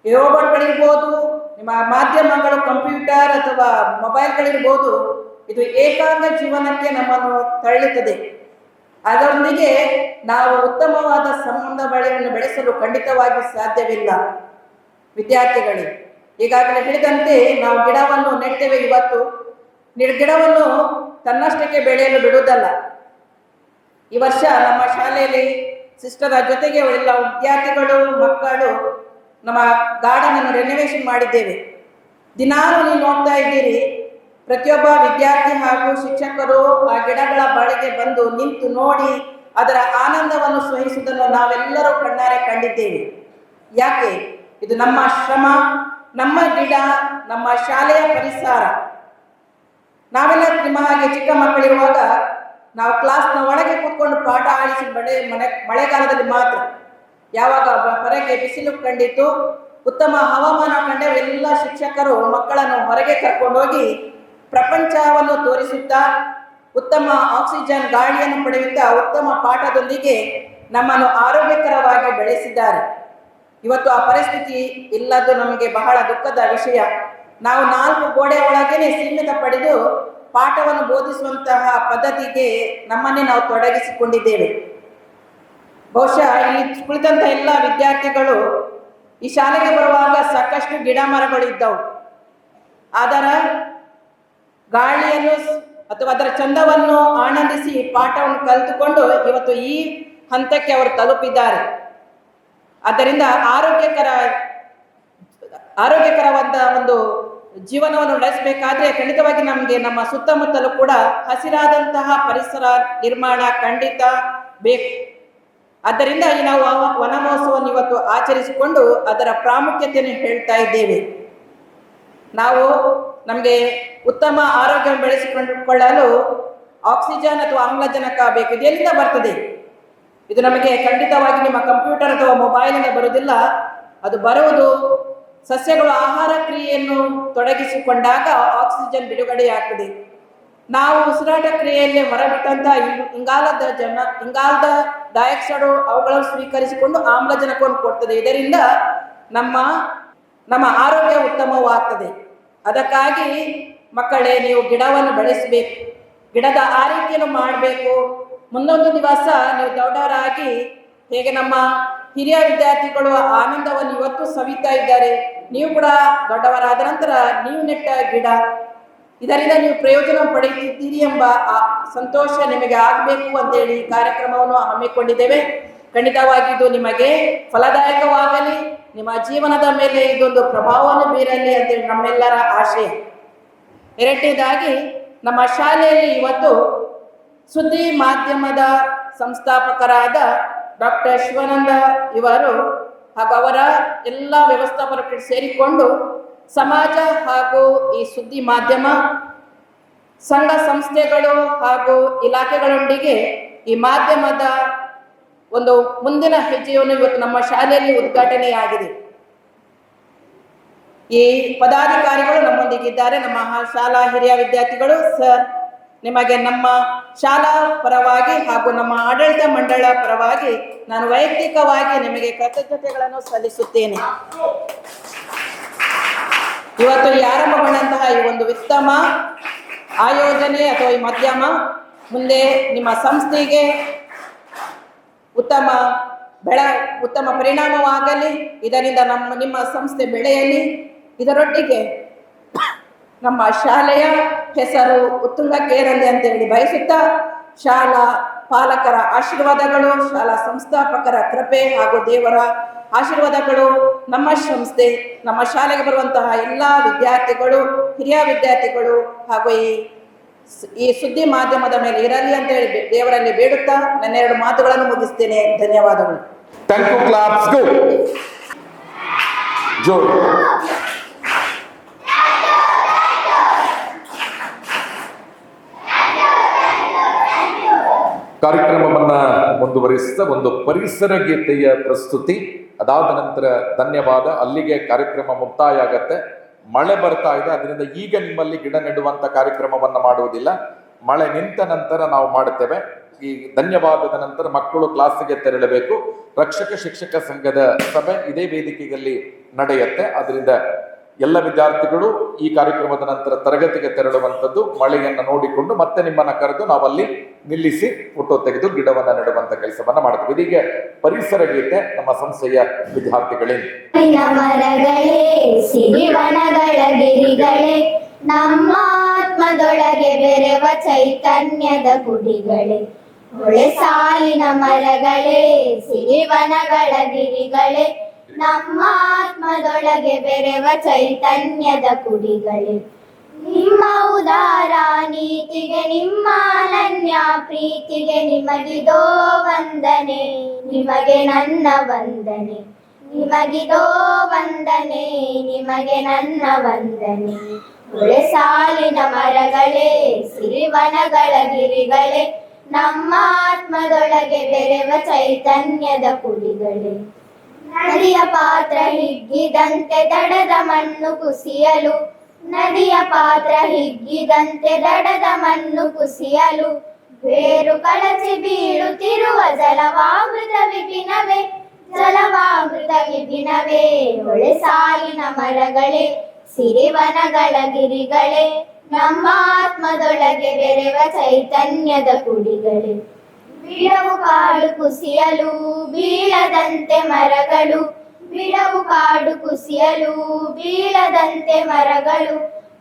ರೋಬೋಟ್ಗಳಿರ್ಬೋದು, ನಿಮ್ಮ ಮಾಧ್ಯಮಗಳು, ಕಂಪ್ಯೂಟರ್ ಅಥವಾ ಮೊಬೈಲ್ಗಳಿರ್ಬೋದು, ಇದು ಏಕಾಂಗ ಜೀವನಕ್ಕೆ ನಮ್ಮನ್ನು ತಳ್ಳುತ್ತದೆ. ಅದರೊಂದಿಗೆ ನಾವು ಉತ್ತಮವಾದ ಸಂಬಂಧಗಳನ್ನು ಬೆಳೆಸಲು ಖಂಡಿತವಾಗಿಯೂ ಸಾಧ್ಯವಿಲ್ಲ. ವಿದ್ಯಾರ್ಥಿಗಳೇ, ಈಗಾಗಲೇ ಹೇಳಿದಂತೆ ನಾವು ಗಿಡವನ್ನು ನೆಡ್ತೇವೆ. ಇವತ್ತು ಗಿಡವನ್ನು ತನ್ನಷ್ಟಕ್ಕೆ ಬೆಳೆಯಲು ಬಿಡುವುದಲ್ಲ. ಈ ವರ್ಷ ನಮ್ಮ ಶಾಲೆಯಲ್ಲಿ ಸಿಸ್ಟರ ಜೊತೆಗೆ ಎಲ್ಲ ವಿದ್ಯಾರ್ಥಿಗಳು, ಮಕ್ಕಳು ನಮ್ಮ ಗಾರ್ಡನ್ ಅನ್ನು ರೆನೋವೇಷನ್ ಮಾಡಿದ್ದೇವೆ. ದಿನಾಲೂ ನೀವು ನೋಡ್ತಾ ಇದ್ದೀರಿ, ಪ್ರತಿಯೊಬ್ಬ ವಿದ್ಯಾರ್ಥಿ ಹಾಗೂ ಶಿಕ್ಷಕರು ಆ ಗಿಡಗಳ ಬಳಿಗೆ ಬಂದು ನಿಂತು ನೋಡಿ ಅದರ ಆನಂದವನ್ನು ಸಹಿಸುವುದನ್ನು ನಾವೆಲ್ಲರೂ ಕಣ್ಣಾರೆ ಕಂಡಿದ್ದೇವೆ. ಯಾಕೆ? ಇದು ನಮ್ಮ ಶ್ರಮ, ನಮ್ಮ ಗಿಡ, ನಮ್ಮ ಶಾಲೆಯ ಪರಿಸರ. ನಾವೆಲ್ಲ ನಿಮ್ಮ ಹಾಗೆ ಚಿಕ್ಕ ಮಕ್ಕಳಿರುವಾಗ ನಾವು ಕ್ಲಾಸ್ನ ಒಳಗೆ ಕೂತ್ಕೊಂಡು ಪಾಠ ಆಡಿಸಿ ಮಳೆಗಾಲದಲ್ಲಿ ಮಾತ್ರ. ಯಾವಾಗ ಹೊರಗೆ ಬಿಸಿಲು ಕಂಡಿತು, ಉತ್ತಮ ಹವಾಮಾನ ಕಂಡ ಎಲ್ಲ ಶಿಕ್ಷಕರು ಮಕ್ಕಳನ್ನು ಹೊರಗೆ ಕರ್ಕೊಂಡೋಗಿ ಪ್ರಪಂಚವನ್ನು ತೋರಿಸುತ್ತಾ, ಉತ್ತಮ ಆಕ್ಸಿಜನ್ ಗಾಳಿಯನ್ನು ಪಡೆಯುತ್ತಾ, ಉತ್ತಮ ಪಾಠದೊಂದಿಗೆ ನಮ್ಮನ್ನು ಆರೋಗ್ಯಕರವಾಗಿ ಬೆಳೆಸಿದ್ದಾರೆ. ಇವತ್ತು ಆ ಪರಿಸ್ಥಿತಿ ಇಲ್ಲದ್ದು ನಮಗೆ ಬಹಳ ದುಃಖದ ವಿಷಯ. ನಾವು 4 ಗೋಡೆ ಒಳಗೇನೆ ಸೀಮಿತ ಪಡೆದು ಪಾಠವನ್ನು ಬೋಧಿಸುವಂತಹ ಪದ್ಧತಿಗೆ ನಮ್ಮನ್ನೇ ನಾವು ತೊಡಗಿಸಿಕೊಂಡಿದ್ದೇವೆ. ಬಹುಶಃ ಇಲ್ಲಿ ಕುಳಿತಂಥ ಎಲ್ಲ ವಿದ್ಯಾರ್ಥಿಗಳು ಈ ಶಾಲೆಗೆ ಬರುವಾಗ ಸಾಕಷ್ಟು ಗಿಡ ಮರಗಳು ಇದ್ದವು. ಅದರ ಗಾಳಿಯನ್ನು ಅಥವಾ ಅದರ ಚಂದವನ್ನು ಆನಂದಿಸಿ ಪಾಠವನ್ನು ಕಲಿತುಕೊಂಡು ಇವತ್ತು ಈ ಹಂತಕ್ಕೆ ಅವರು ತಲುಪಿದ್ದಾರೆ. ಆದ್ದರಿಂದ ಆರೋಗ್ಯಕರವಾದ ಒಂದು ಜೀವನವನ್ನು ನಡೆಸಬೇಕಾದ್ರೆ ಖಂಡಿತವಾಗಿ ನಮಗೆ ನಮ್ಮ ಸುತ್ತಮುತ್ತಲೂ ಕೂಡ ಹಸಿರಾದಂತಹ ಪರಿಸರ ನಿರ್ಮಾಣ ಖಂಡಿತ ಬೇಕು. ಆದ್ದರಿಂದ ನಾವು ವನ ಮಹೋತ್ಸವವನ್ನು ಇವತ್ತು ಆಚರಿಸಿಕೊಂಡು ಅದರ ಪ್ರಾಮುಖ್ಯತೆಯನ್ನು ಹೇಳ್ತಾ ಇದ್ದೇವೆ. ನಾವು ನಮಗೆ ಉತ್ತಮ ಆರೋಗ್ಯ ಬೆಳೆಸಿಕೊಳ್ಳಲು ಆಕ್ಸಿಜನ್ ಅಥವಾ ಆಮ್ಲಜನಕ ಬೇಕು. ಇದು ಎಲ್ಲಿಂದ ಬರ್ತದೆ? ಇದು ನಮಗೆ ಖಂಡಿತವಾಗಿ ನಿಮ್ಮ ಕಂಪ್ಯೂಟರ್ ಅಥವಾ ಮೊಬೈಲಿಂದ ಬರುವುದಿಲ್ಲ. ಅದು ಬರುವುದು ಸಸ್ಯಗಳು ಆಹಾರ ಕ್ರಿಯೆಯನ್ನು ತೊಡಗಿಸಿಕೊಂಡಾಗ ಆಕ್ಸಿಜನ್ ಬಿಡುಗಡೆಯಾಗ್ತದೆ. ನಾವು ಉಸಿರಾಟ ಕ್ರಿಯೆಯಲ್ಲಿ ಹೊರಬಿಟ್ಟಂತಹ ಇಂಗಾಲದ ಡೈಆಕ್ಸೈಡ್ ಅವುಗಳನ್ನು ಸ್ವೀಕರಿಸಿಕೊಂಡು ಆಮ್ಲಜನಕವನ್ನು ಕೊಡ್ತದೆ. ಇದರಿಂದ ನಮ್ಮ ಆರೋಗ್ಯ ಉತ್ತಮವಾಗ್ತದೆ. ಅದಕ್ಕಾಗಿ ಮಕ್ಕಳೇ, ನೀವು ಗಿಡವನ್ನು ಬೆಳೆಸಬೇಕು, ಗಿಡದ ಆರೈಕೆಯನ್ನು ಮಾಡಬೇಕು. ಮುಂದೊಂದು ದಿವಸ ನೀವು ದೊಡ್ಡವರಾಗಿ ಹೇಗೆ ನಮ್ಮ ಹಿರಿಯ ವಿದ್ಯಾರ್ಥಿಗಳು ಆನಂದವನ್ನು ಇವತ್ತು ಸವಿತಾ ಇದ್ದಾರೆ, ನೀವು ಕೂಡ ದೊಡ್ಡವರಾದ ನಂತರ ನೀವು ನೆಟ್ಟ ಗಿಡ, ಇದರಿಂದ ನೀವು ಪ್ರಯೋಜನ ಪಡೆಯುತ್ತಿದ್ದೀರಿ ಎಂಬ ಸಂತೋಷ ನಿಮಗೆ ಆಗಬೇಕು ಅಂತೇಳಿ ಈ ಕಾರ್ಯಕ್ರಮವನ್ನು ಹಮ್ಮಿಕೊಂಡಿದ್ದೇವೆ. ಖಂಡಿತವಾಗಿ ಇದು ನಿಮಗೆ ಫಲದಾಯಕವಾಗಲಿ, ನಿಮ್ಮ ಜೀವನದ ಮೇಲೆ ಇದೊಂದು ಪ್ರಭಾವವನ್ನು ಬೀರಲಿ ಅಂತೇಳಿ ನಮ್ಮೆಲ್ಲರ ಆಶಯ. ಎರಡನೇದಾಗಿ, ನಮ್ಮ ಶಾಲೆಯಲ್ಲಿ ಇವತ್ತು ಸುದ್ದಿ ಮಾಧ್ಯಮದ ಸಂಸ್ಥಾಪಕರಾದ ಡಾಕ್ಟರ್ ಶಿವಾನಂದ ಇವರು ಹಾಗೂ ಅವರ ಎಲ್ಲ ವ್ಯವಸ್ಥಾಪಕರು ಸೇರಿಕೊಂಡು ಸಮಾಜ ಹಾಗೂ ಈ ಸುದ್ದಿ ಮಾಧ್ಯಮ ಸಂಘ ಸಂಸ್ಥೆಗಳು ಹಾಗೂ ಇಲಾಖೆಗಳೊಂದಿಗೆ ಈ ಮಾಧ್ಯಮದ ಒಂದು ಮುಂದಿನ ಹೆಜ್ಜೆಯನ್ನು ಇವತ್ತು ನಮ್ಮ ಶಾಲೆಯಲ್ಲಿ ಉದ್ಘಾಟನೆಯಾಗಿದೆ. ಈ ಪದಾಧಿಕಾರಿಗಳು ನಮ್ಮೊಂದಿಗಿದ್ದಾರೆ, ನಮ್ಮ ಶಾಲಾ ಹಿರಿಯ ವಿದ್ಯಾರ್ಥಿಗಳು. ಸರ್, ನಿಮಗೆ ನಮ್ಮ ಶಾಲಾ ಪರವಾಗಿ ಹಾಗೂ ನಮ್ಮ ಆಡಳಿತ ಮಂಡಳ ಪರವಾಗಿ ನಾನು ವೈಯಕ್ತಿಕವಾಗಿ ನಿಮಗೆ ಕೃತಜ್ಞತೆಗಳನ್ನು ಸಲ್ಲಿಸುತ್ತೇನೆ. ಇವತ್ತು ಈ ಆರಂಭಗೊಂಡಂತಹ ಈ ಒಂದು ಉತ್ತಮ ಆಯೋಜನೆ ಅಥವಾ ಈ ಮಾಧ್ಯಮ ಮುಂದೆ ನಿಮ್ಮ ಸಂಸ್ಥೆಗೆ ಉತ್ತಮ ಪರಿಣಾಮವಾಗಲಿ, ಇದರಿಂದ ನಿಮ್ಮ ಸಂಸ್ಥೆ ಬೆಳೆಯಲಿ. ಇದರೊಟ್ಟಿಗೆ ನಮ್ಮ ಶಾಲೆಯ ಹೆಸರು ಉತ್ತುಂಗಕ್ಕೇರಲಿ ಅಂತ ಹೇಳಿ ಬಯಸುತ್ತಾ, ಶಾಲಾ ಪಾಲಕರ ಆಶೀರ್ವಾದಗಳು, ಶಾಲಾ ಸಂಸ್ಥಾಪಕರ ಕೃಪೆ ಹಾಗೂ ದೇವರ ಆಶೀರ್ವಾದಗಳು ನಮ್ಮ ಸಂಸ್ಥೆ, ನಮ್ಮ ಶಾಲೆಗೆ ಬರುವಂತಹ ಎಲ್ಲ ವಿದ್ಯಾರ್ಥಿಗಳು, ಹಿರಿಯ ವಿದ್ಯಾರ್ಥಿಗಳು ಹಾಗೂ ಈ ಸುದ್ದಿ ಮಾಧ್ಯಮದ ಮೇಲೆ ಇರಲಿ ಅಂತ ಹೇಳಿ ದೇವರಲ್ಲಿ ಬೇಡುತ್ತಾ ನನ್ನ 2 ಮಾತುಗಳನ್ನು ಮುಗಿಸ್ತೇನೆ. ಧನ್ಯವಾದಗಳು. Thank you. Claps go. ಜೋರ್. ಕಾರ್ಯಕ್ರಮವನ್ನ ಮುಂದುವರಿಸಿದ ಒಂದು ಪರಿಸರ ಗೀತೆಯ ಪ್ರಸ್ತುತಿ, ಅದಾದ ನಂತರ ಧನ್ಯವಾದ. ಅಲ್ಲಿಗೆ ಕಾರ್ಯಕ್ರಮ ಮುಕ್ತಾಯ ಆಗತ್ತೆ. ಮಳೆ ಬರ್ತಾ ಇದೆ, ಅದರಿಂದ ಈಗ ನಿಮ್ಮಲ್ಲಿ ಗಿಡ ನೆಡುವಂತ ಕಾರ್ಯಕ್ರಮವನ್ನ ಮಾಡುವುದಿಲ್ಲ. ಮಳೆ ನಿಂತ ನಂತರ ನಾವು ಮಾಡುತ್ತೇವೆ. ಈ ಧನ್ಯವಾದದ ನಂತರ ಮಕ್ಕಳು ಕ್ಲಾಸಿಗೆ ತೆರಳಬೇಕು. ರಕ್ಷಕ ಶಿಕ್ಷಕ ಸಂಘದ ಸಭೆ ಇದೇ ವೇದಿಕೆಯಲ್ಲಿ ನಡೆಯುತ್ತೆ. ಅದರಿಂದ ಎಲ್ಲ ವಿದ್ಯಾರ್ಥಿಗಳು ಈ ಕಾರ್ಯಕ್ರಮದ ನಂತರ ತರಗತಿಗೆ ತೆರಳುವಂಥದ್ದು. ಮಳೆಯನ್ನು ನೋಡಿಕೊಂಡು ಮತ್ತೆ ನಿಮ್ಮನ್ನ ಕರೆದು ನಾವಲ್ಲಿ ನಿಲ್ಲಿಸಿ ಫೋಟೋ ತೆಗೆದು ಗಿಡವನ್ನ ನೆಡುವಂತ ಕೆಲಸವನ್ನ ಮಾಡ್ತೀವಿ. ಇದೀಗ ಪರಿಸರ ಗೀತೆ ನಮ್ಮ ಸಂಸ್ಥೆಯ ವಿದ್ಯಾರ್ಥಿಗಳಿಂದ. ಮರಗಳೇ, ಸಿರಿವನಗಳ ಗಿರಿಗಳೇ, ನಮ್ಮ ಆತ್ಮದೊಳಗೆ ಬೆರೆವ ಚೈತನ್ಯದ ಗುಡಿಗಳೇ, ಹೊಳೆ ಸಾಲಿನ ಮರಗಳೇ, ಸಿರಿವನಗಳ ಗಿರಿಗಳೇ, ನಮ್ಮ ಆತ್ಮದೊಳಗೆ ಬೆರೆವ ಚೈತನ್ಯದ ಕುಡಿಗಳೇ, ನಿಮ್ಮ ಉದಾರ ನೀತಿಗೆ, ನಿಮ್ಮ ಅನನ್ಯ ಪ್ರೀತಿಗೆ ನಿಮಗಿದೋ ವಂದನೆ, ನಿಮಗೆ ನನ್ನ ವಂದನೆ, ನಿಮಗಿದೋ ವಂದನೆ, ನಿಮಗೆ ನನ್ನ ವಂದನೆ. ಹೊಳೆ ಸಾಲಿನ ಮರಗಳೇ, ಸಿರಿವನಗಳ ಗಿರಿಗಳೇ, ನಮ್ಮ ಆತ್ಮದೊಳಗೆ ಬೆರೆವ ಚೈತನ್ಯದ ಕುಡಿಗಳೇ, ನದಿಯ ಪಾತ್ರ ಹಿಗ್ಗಿದಂತೆ ದಡದ ಮಣ್ಣು ಕುಸಿಯಲು, ನದಿಯ ಪಾತ್ರ ಹಿಗ್ಗಿದಂತೆ ದಡದ ಮಣ್ಣು ಕುಸಿಯಲು, ಬೇರು ಕಳಚಿ ಬೀಳುತ್ತಿರುವ ಜಲವಾಮೃತ ವಿಪಿನವೇ, ಜಲವಾಮೃತ ವಿಪಿನವೇ. ಹೊಳೆ ಸಾಲಿನ ಮರಗಳೇ, ಸಿರಿವನಗಳ ಗಿರಿಗಳೇ, ನಮ್ಮ ಆತ್ಮದೊಳಗೆ ಬೆರೆವ ಚೈತನ್ಯದ ಕುಡಿಗಳೇ, ಬಿಡವು ಕಾಡು ಕುಸಿಯಲು ಬೀಳದಂತೆ ಮರಗಳು, ಬಿಡವು ಕಾಡು ಕುಸಿಯಲು ಬೀಳದಂತೆ ಮರಗಳು,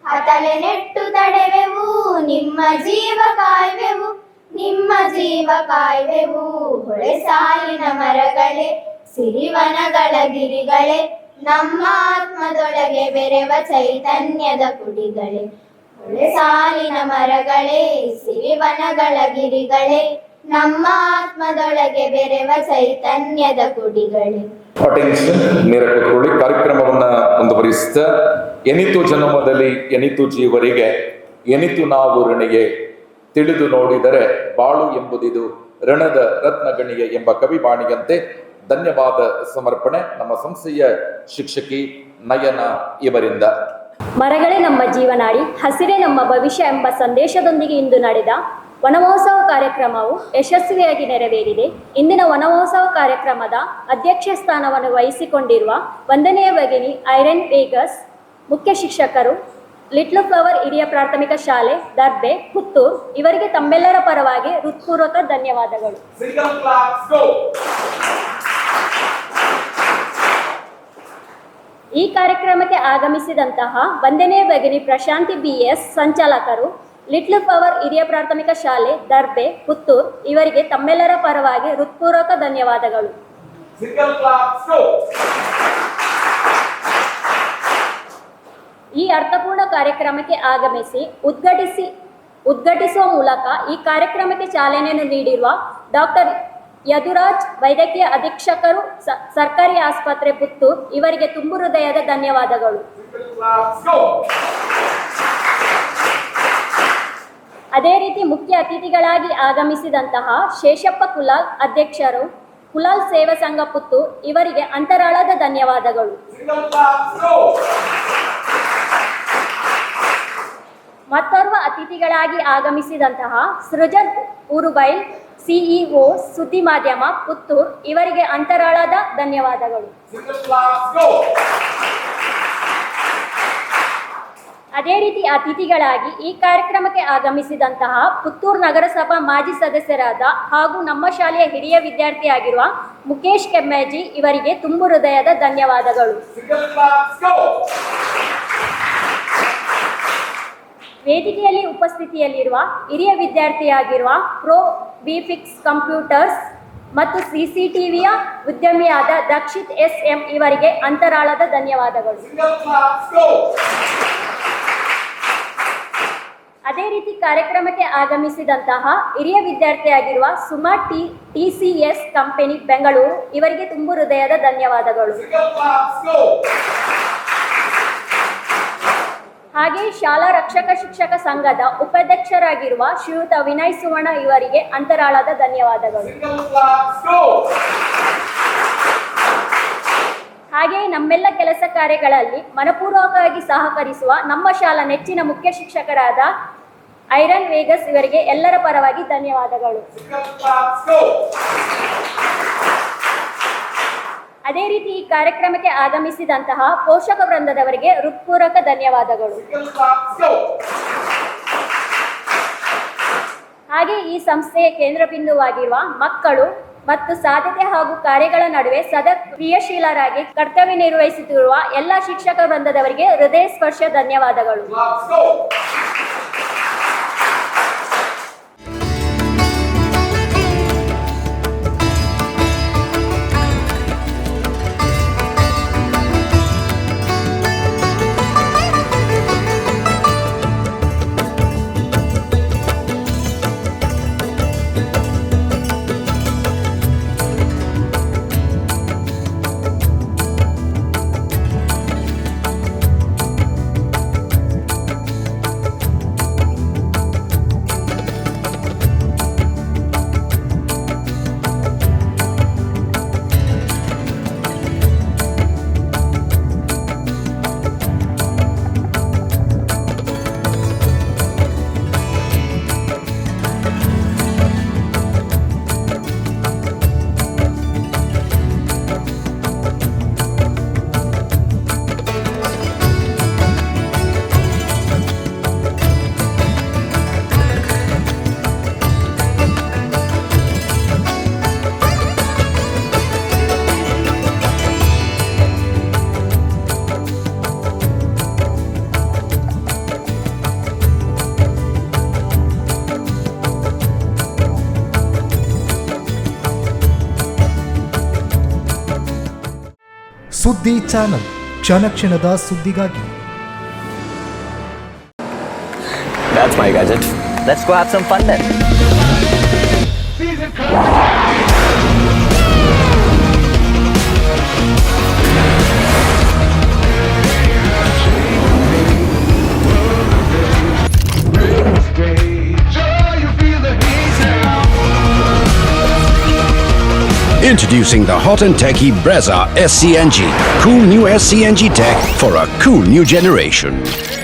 ಹತಲೆ ನೆಟ್ಟು ತಡೆವೆವು, ನಿಮ್ಮ ಜೀವ ಕಾಯ್ವೆವು, ನಿಮ್ಮ ಜೀವ ಕಾಯ್ವೆವು. ಹೊಳೆ ಸಾಲಿನ ಮರಗಳೇ, ಸಿರಿವನಗಳ ಗಿರಿಗಳೇ, ನಮ್ಮ ಆತ್ಮದೊಳಗೆ ಬೆರೆವ ಚೈತನ್ಯದ ಕುಡಿಗಳೇ, ಹೊಳೆ ಸಾಲಿನ ಮರಗಳೇ, ಸಿರಿವನಗಳ ಗಿರಿಗಳೇ, ನಮ್ಮ ಆತ್ಮದೊಳಗೆ ಬೆರೆವ ಚೈತನ್ಯದ ಕುಡಿಗಳೇ. ಅಟೆನ್ಷನ್, ನೇರ ಕೂತ್ಕೊಳ್ಳಿ. ಕಾರ್ಯಕ್ರಮವನ್ನ ಮುಂದುವರಿಸ್ತಾ, ಎನಿತು ಜನ್ಮದಲ್ಲಿ ಎನಿತು ಜೀವರಿಗೆ, ಎನಿತು ನಾವು ಋಣಿಗೆ, ತಿಳಿದು ನೋಡಿದರೆ ಬಾಳು ಎಂಬುದಿದು ಋಣದ ರತ್ನಗಣಿಗೆ ಎಂಬ ಕವಿವಾಣಿಯಂತೆ ಧನ್ಯವಾದ ಸಮರ್ಪಣೆ ನಮ್ಮ ಸಂಸ್ಥೆಯ ಶಿಕ್ಷಕಿ ನಯನ ಇವರಿಂದ. ಮರಗಳೇ ನಮ್ಮ ಜೀವನಾಡಿ, ಹಸಿರೇ ನಮ್ಮ ಭವಿಷ್ಯ ಎಂಬ ಸಂದೇಶದೊಂದಿಗೆ ಇಂದು ನಡೆದ ವನಮಹೋತ್ಸವ ಕಾರ್ಯಕ್ರಮವು ಯಶಸ್ವಿಯಾಗಿ ನೆರವೇರಿದೆ. ಇಂದಿನ ವನಮಹೋತ್ಸವ ಕಾರ್ಯಕ್ರಮದ ಅಧ್ಯಕ್ಷ ಸ್ಥಾನವನ್ನು ವಹಿಸಿಕೊಂಡಿರುವ 1ನೇ ಭಗಿನಿ ಐರನ್ ವೇಗಸ್ ಮುಖ್ಯ ಶಿಕ್ಷಕರು ಲಿಟ್ಲ್ ಫ್ಲವರ್ ಹಿರಿಯ ಪ್ರಾಥಮಿಕ ಶಾಲೆ ದರ್ಬೆ ಪುತ್ತೂರು ಇವರಿಗೆ ತಮ್ಮೆಲ್ಲರ ಪರವಾಗಿ ಹೃತ್ಪೂರ್ವಕ ಧನ್ಯವಾದಗಳು. ಈ ಕಾರ್ಯಕ್ರಮಕ್ಕೆ ಆಗಮಿಸಿದಂತಹ 1ನೇ ಭಗಿನಿ ಪ್ರಶಾಂತಿ BS ಸಂಚಾಲಕರು ಲಿಟ್ಲ್ ಫ್ಲವರ್ ಹಿರಿಯ ಪ್ರಾಥಮಿಕ ಶಾಲೆ ದರ್ಬೆ ಪುತ್ತೂರು ಇವರಿಗೆ ತಮ್ಮೆಲ್ಲರ ಪರವಾಗಿ ಹೃತ್ಪೂರ್ವಕ ಧನ್ಯವಾದಗಳು. ಈ ಅರ್ಥಪೂರ್ಣ ಕಾರ್ಯಕ್ರಮಕ್ಕೆ ಆಗಮಿಸಿ ಉದ್ಘಾಟಿಸುವ ಮೂಲಕ ಈ ಕಾರ್ಯಕ್ರಮಕ್ಕೆ ಚಾಲನೆಯನ್ನು ನೀಡಿರುವ ಡಾಕ್ಟರ್ ಯದುರಾಜ್ ವೈದ್ಯಕೀಯ ಅಧೀಕ್ಷಕರು ಸರ್ಕಾರಿ ಆಸ್ಪತ್ರೆ ಪುತ್ತೂರು ಇವರಿಗೆ ತುಂಬು ಹೃದಯದ ಧನ್ಯವಾದಗಳು. ಅದೇ ರೀತಿ ಮುಖ್ಯ ಅತಿಥಿಗಳಾಗಿ ಆಗಮಿಸಿದಂತಹ ಶೇಷಪ್ಪ ಕುಲಾಲ್ ಅಧ್ಯಕ್ಷರು ಕುಲಾಲ್ ಸೇವಾ ಸಂಘ ಪುತ್ತೂರು ಇವರಿಗೆ ಅಂತರಾಳದ ಧನ್ಯವಾದಗಳು. ಮತ್ತೋರ್ವ ಅತಿಥಿಗಳಾಗಿ ಆಗಮಿಸಿದಂತಹ ಸೃಜನ್ ಉರುಬೈಲ್ CEO ಸುದ್ದಿ ಮಾಧ್ಯಮ ಪುತ್ತೂರು ಇವರಿಗೆ ಅಂತರಾಳದ ಧನ್ಯವಾದಗಳು. ಅದೇ ರೀತಿ ಅತಿಥಿಗಳಾಗಿ ಈ ಕಾರ್ಯಕ್ರಮಕ್ಕೆ ಆಗಮಿಸಿದಂತಹ ಪುತ್ತೂರು ನಗರಸಭಾ ಮಾಜಿ ಸದಸ್ಯರಾದ ಹಾಗೂ ನಮ್ಮ ಶಾಲೆಯ ಹಿರಿಯ ವಿದ್ಯಾರ್ಥಿಯಾಗಿರುವ ಮುಖೇಶ್ ಕೆಮ್ಮೇಜಿ ಇವರಿಗೆ ತುಂಬು ಹೃದಯದ ಧನ್ಯವಾದಗಳು. ವೇದಿಕೆಯಲ್ಲಿ ಉಪಸ್ಥಿತಿಯಲ್ಲಿರುವ ಹಿರಿಯ ವಿದ್ಯಾರ್ಥಿಯಾಗಿರುವ ಪ್ರೋ ವಿಫಿಕ್ಸ್ ಕಂಪ್ಯೂಟರ್ಸ್ ಮತ್ತು CCTVಯ ಉದ್ಯಮಿಯಾದ ದಕ್ಷಿತ್ SM ಇವರಿಗೆ ಅಂತರಾಳದ ಧನ್ಯವಾದಗಳು. ಅದೇ ರೀತಿ ಕಾರ್ಯಕ್ರಮಕ್ಕೆ ಆಗಮಿಸಿದಂತಹ ಹಿರಿಯ ವಿದ್ಯಾರ್ಥಿಯಾಗಿರುವ ಸುಮಾ TCS ಕಂಪನಿ ಬೆಂಗಳೂರು ಇವರಿಗೆ ತುಂಬು ಹೃದಯದ ಧನ್ಯವಾದಗಳು. ಹಾಗೆ ಶಾಲಾ ರಕ್ಷಕ ಶಿಕ್ಷಕ ಸಂಘದ ಉಪಾಧ್ಯಕ್ಷರಾಗಿರುವ ಶ್ರೀಯುತ ವಿನಯ್ ಸುವರ್ಣ ಇವರಿಗೆ ಅಂತರಾಳದ ಧನ್ಯವಾದಗಳು. ಹಾಗೆಯೇ ನಮ್ಮೆಲ್ಲ ಕೆಲಸ ಕಾರ್ಯಗಳಲ್ಲಿ ಮನಪೂರ್ವಕವಾಗಿ ಸಹಕರಿಸುವ ನಮ್ಮ ಶಾಲಾ ನೆಚ್ಚಿನ ಮುಖ್ಯ ಶಿಕ್ಷಕರಾದ ಐರನ್ ವೇಗಸ್ ಇವರಿಗೆ ಎಲ್ಲರ ಪರವಾಗಿ ಧನ್ಯವಾದಗಳು. ಅದೇ ರೀತಿ ಈ ಕಾರ್ಯಕ್ರಮಕ್ಕೆ ಆಗಮಿಸಿದಂತಹ ಪೋಷಕ ವೃಂದದವರಿಗೆ ಹೃತ್ಪೂರ್ವಕ ಧನ್ಯವಾದಗಳು. ಹಾಗೆ ಈ ಸಂಸ್ಥೆಯ ಕೇಂದ್ರ ಬಿಂದುವಾಗಿರುವ ಮಕ್ಕಳು ಮತ್ತು ಸಾಧ್ಯತೆ ಹಾಗೂ ಕಾರ್ಯಗಳ ನಡುವೆ ಸದಾ ಕ್ರಿಯಾಶೀಲರಾಗಿ ಕರ್ತವ್ಯ ನಿರ್ವಹಿಸುತ್ತಿರುವ ಎಲ್ಲ ಶಿಕ್ಷಕ ವೃಂದದವರಿಗೆ ಹೃದಯ ಸ್ಪರ್ಶ ಧನ್ಯವಾದಗಳು. ಸುದ್ದಿ ಚಾನಲ್ ಕ್ಷಣ ಕ್ಷಣದ ಸುದ್ದಿಗಾಗಿ. That's my gadget. Let's go have some fun then. Joy Introducing the hot and techy Brezza SCNG. Cool new SCNG tech for a cool new generation.